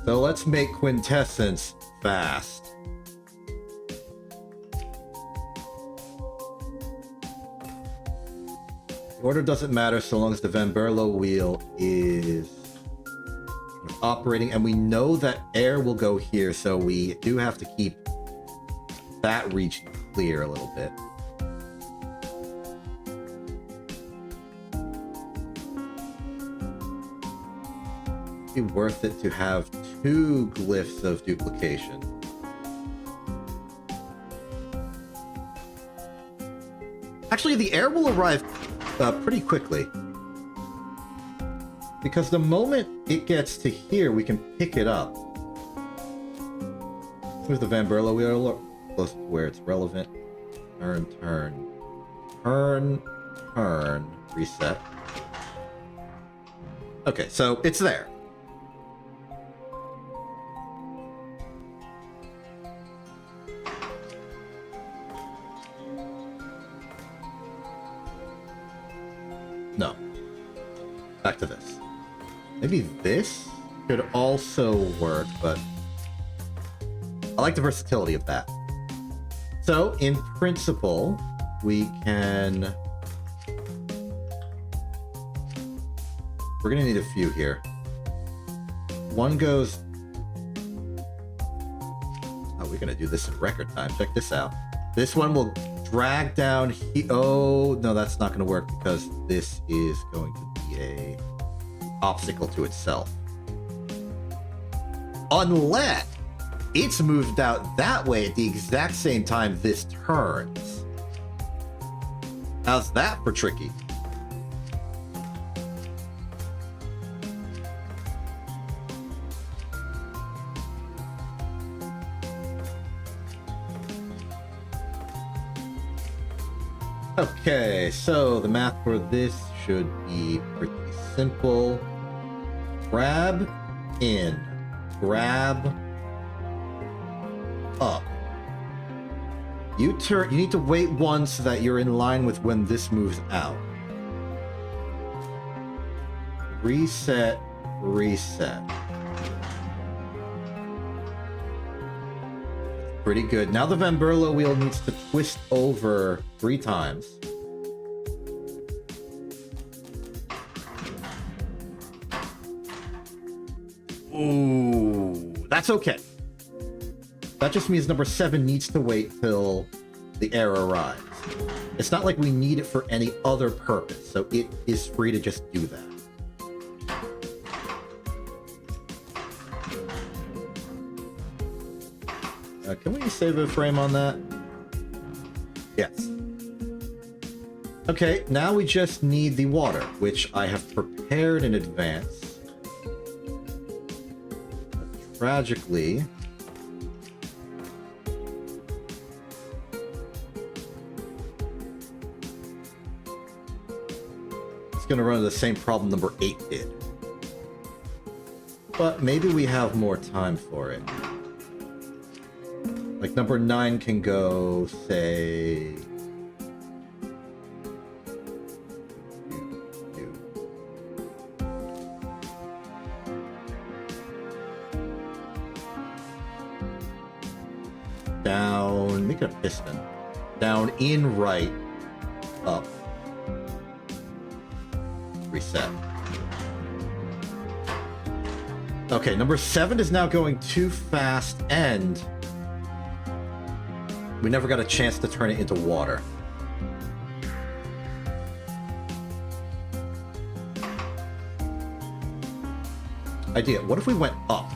So let's make quintessence fast. Order doesn't matter so long as the Van Berlo wheel is operating, and we know that air will go here, so we do have to keep that region clear a little bit. Be worth it to have 2 glyphs of duplication. Actually, the air will arrive pretty quickly. Because the moment it gets to here, we can pick it up. Move the Van Berlo wheel close to where it's relevant. Turn, turn. Turn, turn. Reset. Okay, so it's there. No. Back to this. Maybe this could also work, but I like the versatility of that. So, in principle, we can... We're gonna need a few here. One goes... Oh, we're gonna do this in record time. Check this out. This one will drag down... Oh, no, that's not gonna work because this is going to be a obstacle to itself. Unless it's moved out that way at the exact same time this turns. How's that for tricky? Okay, so the math for this should be pretty simple. Grab in, grab up. You need to wait once so that you're in line with when this moves out. Reset, reset. Pretty good. Now the Van Berlo wheel needs to twist over 3 times. Ooh, that's okay. That just means number 7 needs to wait till the air arrives. It's not like we need it for any other purpose, so it is free to just do that. Can we save a frame on that? Yes. Okay, now we just need the water, which I have prepared in advance. Tragically, it's going to run into the same problem number 8 did. But maybe we have more time for it. Like number 9 can go, say... down, make it a piston. Down, in, right, up. Reset. Okay, number 7 is now going too fast, and we never got a chance to turn it into water. Idea, what if we went up?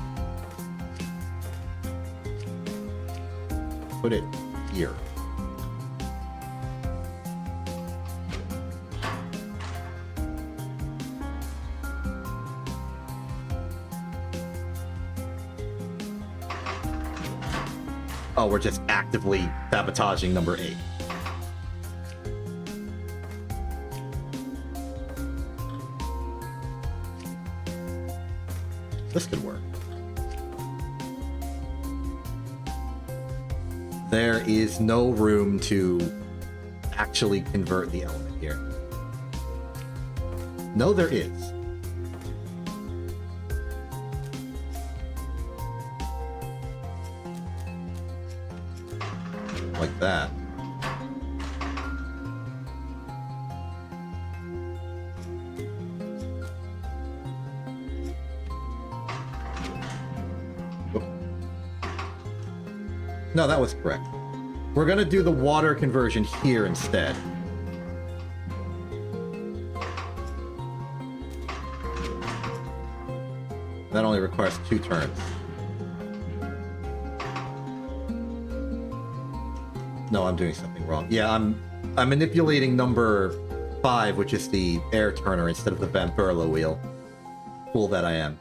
Put it here. Oh, we're just actively sabotaging number 8. This could work. There is no room to actually convert the element here. No, there is. Like that. No, that was correct. We're gonna do the water conversion here instead. That only requires 2 turns. No, I'm doing something wrong. Yeah, I'm manipulating number 5, which is the air turner, instead of the Vampirlo wheel. Fool that I am.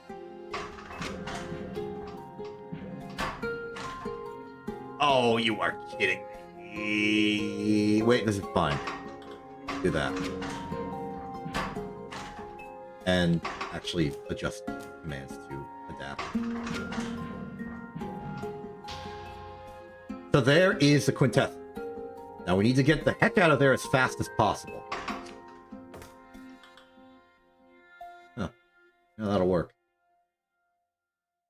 Oh, you are kidding me. Wait, this is fine. Do that. And actually adjust commands to adapt. So there is the quintessence. Now we need to get the heck out of there as fast as possible. Huh. Now that'll work.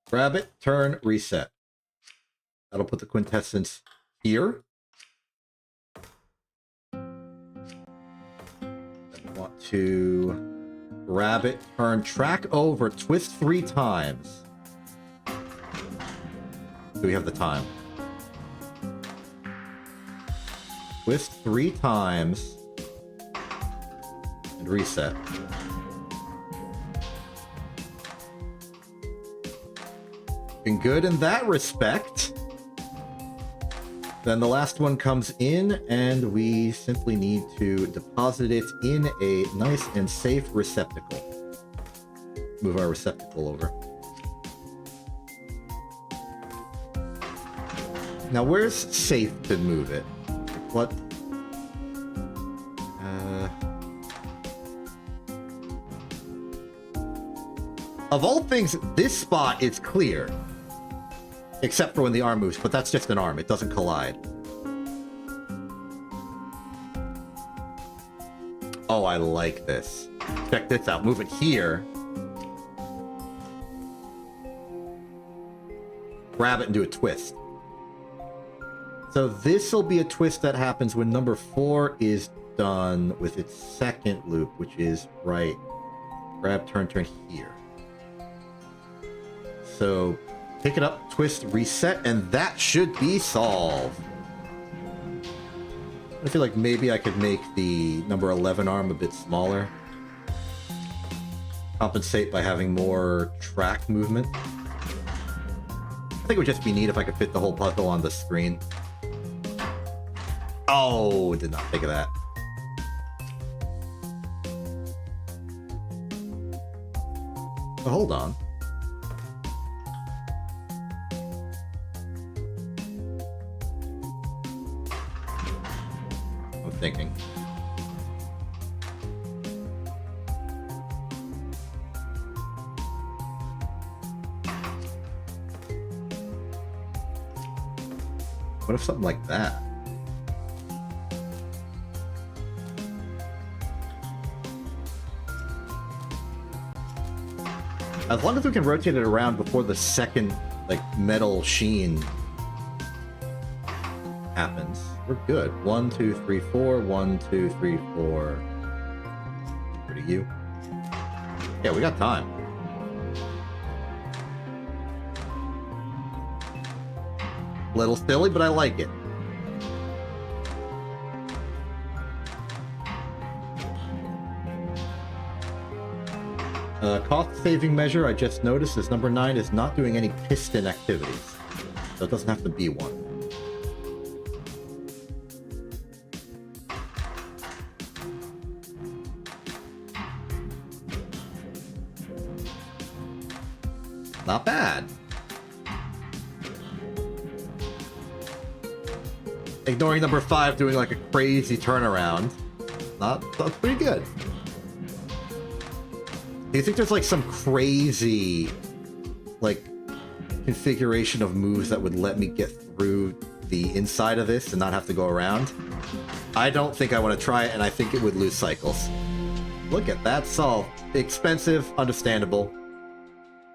Grab it, turn, reset. That'll put the quintessence here. Then we want to grab it, turn, track over, twist 3 times. Do we have the time? Twist 3 times and reset. Looking good in that respect. Then the last one comes in, and we simply need to deposit it in a nice and safe receptacle. Move our receptacle over. Now, where's safe to move it? What? Of all things, this spot is clear. Except for when the arm moves, but that's just an arm. It doesn't collide. Oh, I like this. Check this out. Move it here. Grab it and do a twist. So this will be a twist that happens when number 4 is done with its second loop, which is right. Grab, turn, turn here. So pick it up, twist, reset, and that should be solved. I feel like maybe I could make the number 11 arm a bit smaller. Compensate by having more track movement. I think it would just be neat if I could fit the whole puzzle on the screen. Oh, did not think of that. But hold on. I'm thinking. What if something like that? As long as we can rotate it around before the second, like, metal sheen happens, we're good. 1, 2, 3, 4. 1, 2, 3, 4. Where do you? Yeah, we got time. Little silly, but I like it. Cost-saving measure, I just noticed, is number 9 is not doing any piston activities. So it doesn't have to be one. Not bad. Ignoring number 5 doing like a crazy turnaround. That's pretty good. Do you think there's like some crazy like configuration of moves that would let me get through the inside of this and not have to go around? I don't think I want to try it, and I think it would lose cycles. Look at that solve. Expensive, understandable,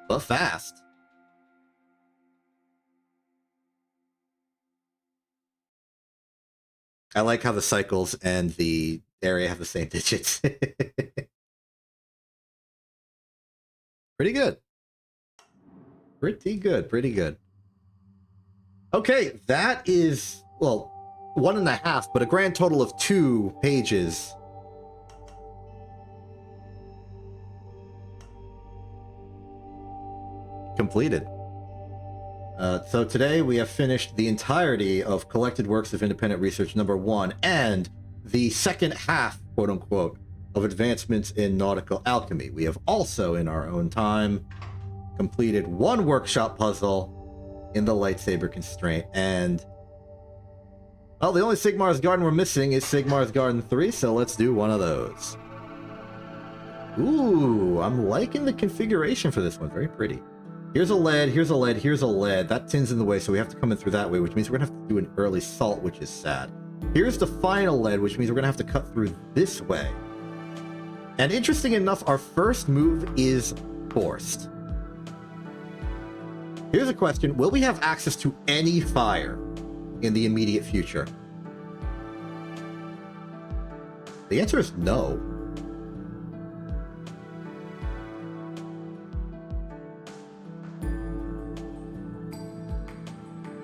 but fast. I like how the cycles and the area have the same digits. Pretty good. Pretty good, pretty good. Okay, that is, well, 1.5, but a grand total of 2 pages. Completed. So today we have finished the entirety of Collected Works of Independent Research #1 and the second half, quote unquote, of Advancements in Nautical Alchemy. We have also, in our own time, completed 1 workshop puzzle in the lightsaber constraint, and well, the only Sigmar's Garden we're missing is Sigmar's Garden 3, so let's do one of those. Ooh, I'm liking the configuration for this one. Very pretty. Here's a lead, here's a lead, here's a lead. That tin's in the way, so we have to come in through that way, which means we're gonna have to do an early salt, which is sad. Here's the final lead, which means we're gonna have to cut through this way. And interesting enough, our first move is forced. Here's a question. Will we have access to any fire in the immediate future? The answer is no.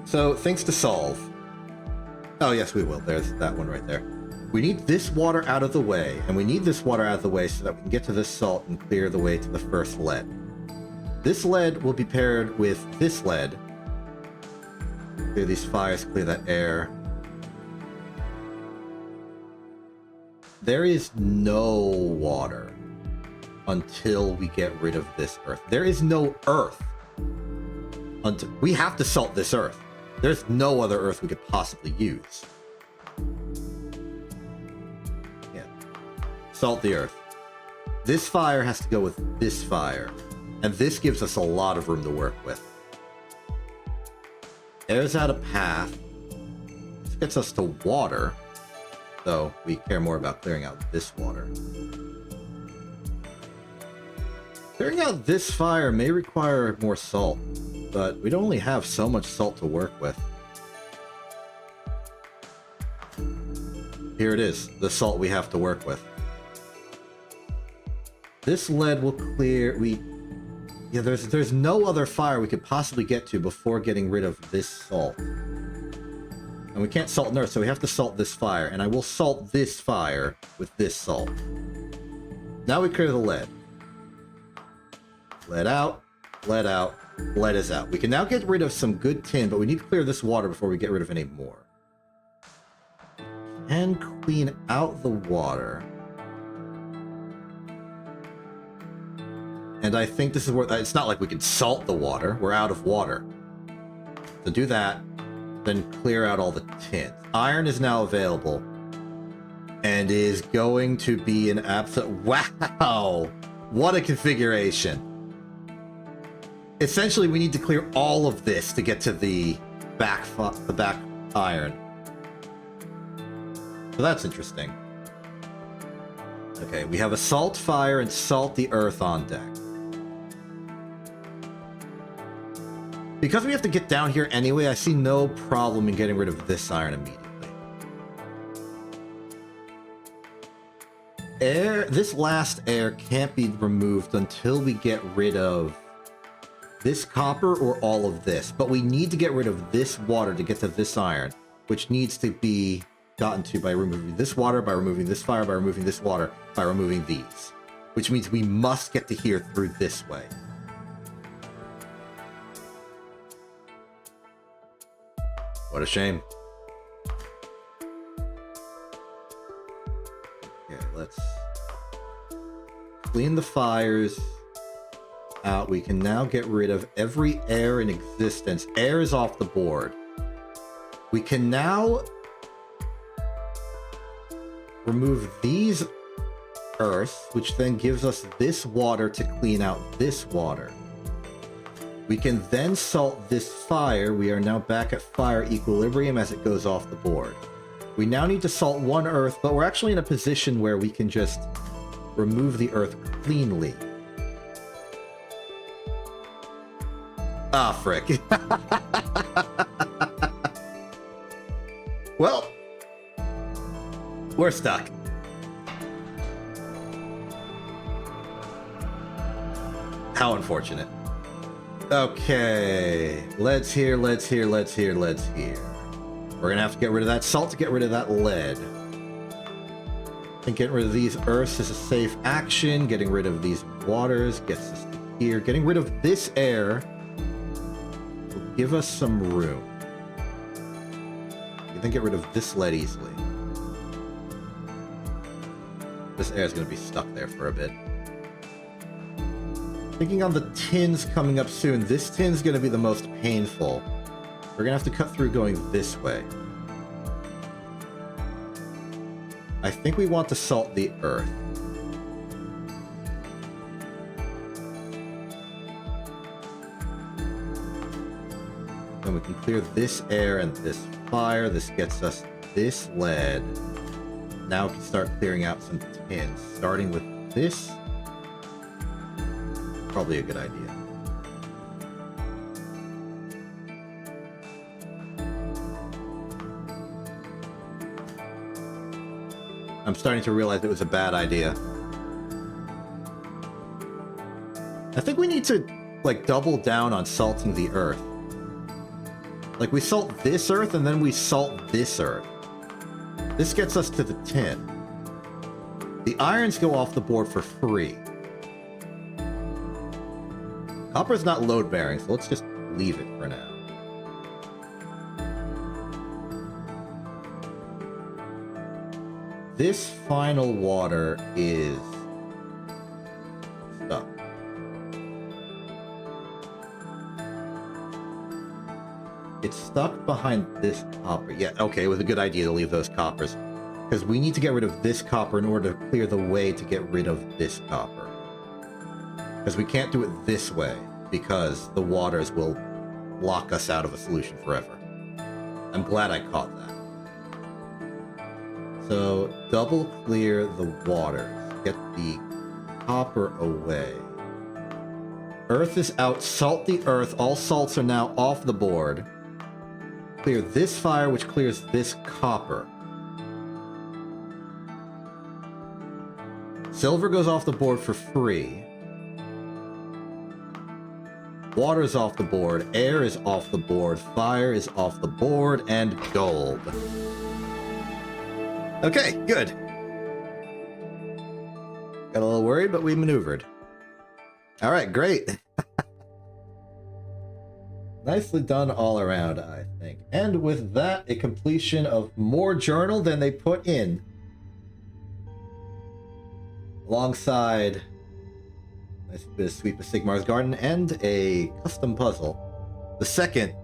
So, things to solve. Oh, yes, we will. There's that one right there. We need this water out of the way, and we need this water out of the way so that we can get to this salt and clear the way to the first lead. This lead will be paired with this lead. Clear these fires, clear that air. There is no water until we get rid of this earth. There is no earth until we have to salt this earth. There's no other earth we could possibly use. Yeah. Salt the earth. This fire has to go with this fire. And this gives us a lot of room to work with. Airs out a path. This gets us to water. Though we care more about clearing out this water. Clearing out this fire may require more salt. But we'd only have so much salt to work with. Here it is, the salt we have to work with. This lead will clear. Yeah, there's no other fire we could possibly get to before getting rid of this salt. And we can't salt an earth, so we have to salt this fire. And I will salt this fire with this salt. Now we clear the lead. Lead out, lead out. Lead is out. We can now get rid of some good tin, but we need to clear this water before we get rid of any more. And clean out the water. And I think this is where... It's not like we can salt the water. We're out of water. So do that, then clear out all the tin. Iron is now available. And is going to be an absolute... Wow! What a configuration. Essentially, we need to clear all of this to get to the back iron. So that's interesting. Okay, we have a salt fire and salt the earth on deck. Because we have to get down here anyway, I see no problem in getting rid of this iron immediately. This last air can't be removed until we get rid of this copper or all of this, but we need to get rid of this water to get to this iron, which needs to be gotten to by removing this water, by removing this fire, by removing this water, by removing these, which means we must get to here through this way. What a shame. Okay, let's clean the fires out. We can now get rid of every air in existence. Air is off the board. We can now remove these earths, which then gives us this water to clean out this water. We can then salt this fire. We are now back at fire equilibrium as it goes off the board. We now need to salt one earth, but we're actually in a position where we can just remove the earth cleanly. Ah, frick. Well, we're stuck. How unfortunate. Okay, lead's here, lead's here, lead's here, lead's here. We're gonna have to get rid of that salt to get rid of that lead. I think getting rid of these earths is a safe action. Getting rid of these waters gets us to here. Getting rid of this air will give us some room. You can get rid of this lead easily. This air is going to be stuck there for a bit. Thinking on the tins coming up soon, this tin's going to be the most painful. We're going to have to cut through going this way. I think we want to salt the earth. Then we can clear this air and this fire. This gets us this lead. Now we can start clearing out some tins. Starting with this. Probably a good idea. I'm starting to realize it was a bad idea. I think we need to, like, double down on salting the earth. Like, we salt this earth, and then we salt this earth. This gets us to the tin. The irons go off the board for free. Copper's not load-bearing, so let's just leave it for now. This final water is stuck. It's stuck behind this copper. Yeah, okay, it was a good idea to leave those coppers. Because we need to get rid of this copper in order to clear the way to get rid of this copper. Because we can't do it this way, because the waters will lock us out of a solution forever. I'm glad I caught that. So, double clear the waters. Get the copper away. Earth is out. Salt the earth. All salts are now off the board. Clear this fire, which clears this copper. Silver goes off the board for free. Water is off the board. Air is off the board. Fire is off the board. And gold. Okay, good. Got a little worried, but we maneuvered. All right, great. Nicely done all around, I think. And with that, a completion of more journal than they put in. Alongside a nice bit of Sweep of Sigmar's Garden and a custom puzzle. The second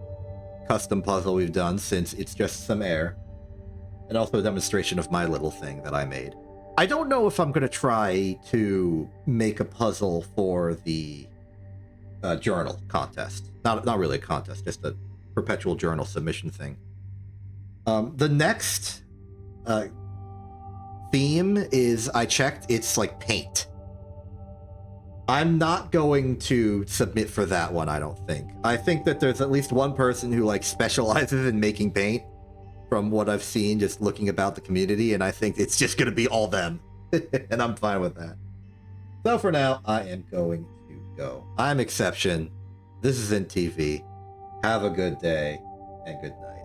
custom puzzle we've done since it's just some air. And also a demonstration of my little thing that I made. I don't know if I'm going to try to make a puzzle for the journal contest. Not really a contest, just a perpetual journal submission thing. The next theme is, I checked, it's like paint. I'm not going to submit for that one, I don't think. I think that there's at least one person who like specializes in making paint. From what I've seen, just looking about the community, and I think it's just going to be all them. And I'm fine with that. So for now, I am going to go. I'm Exception. This is NTV. Have a good day, and good night.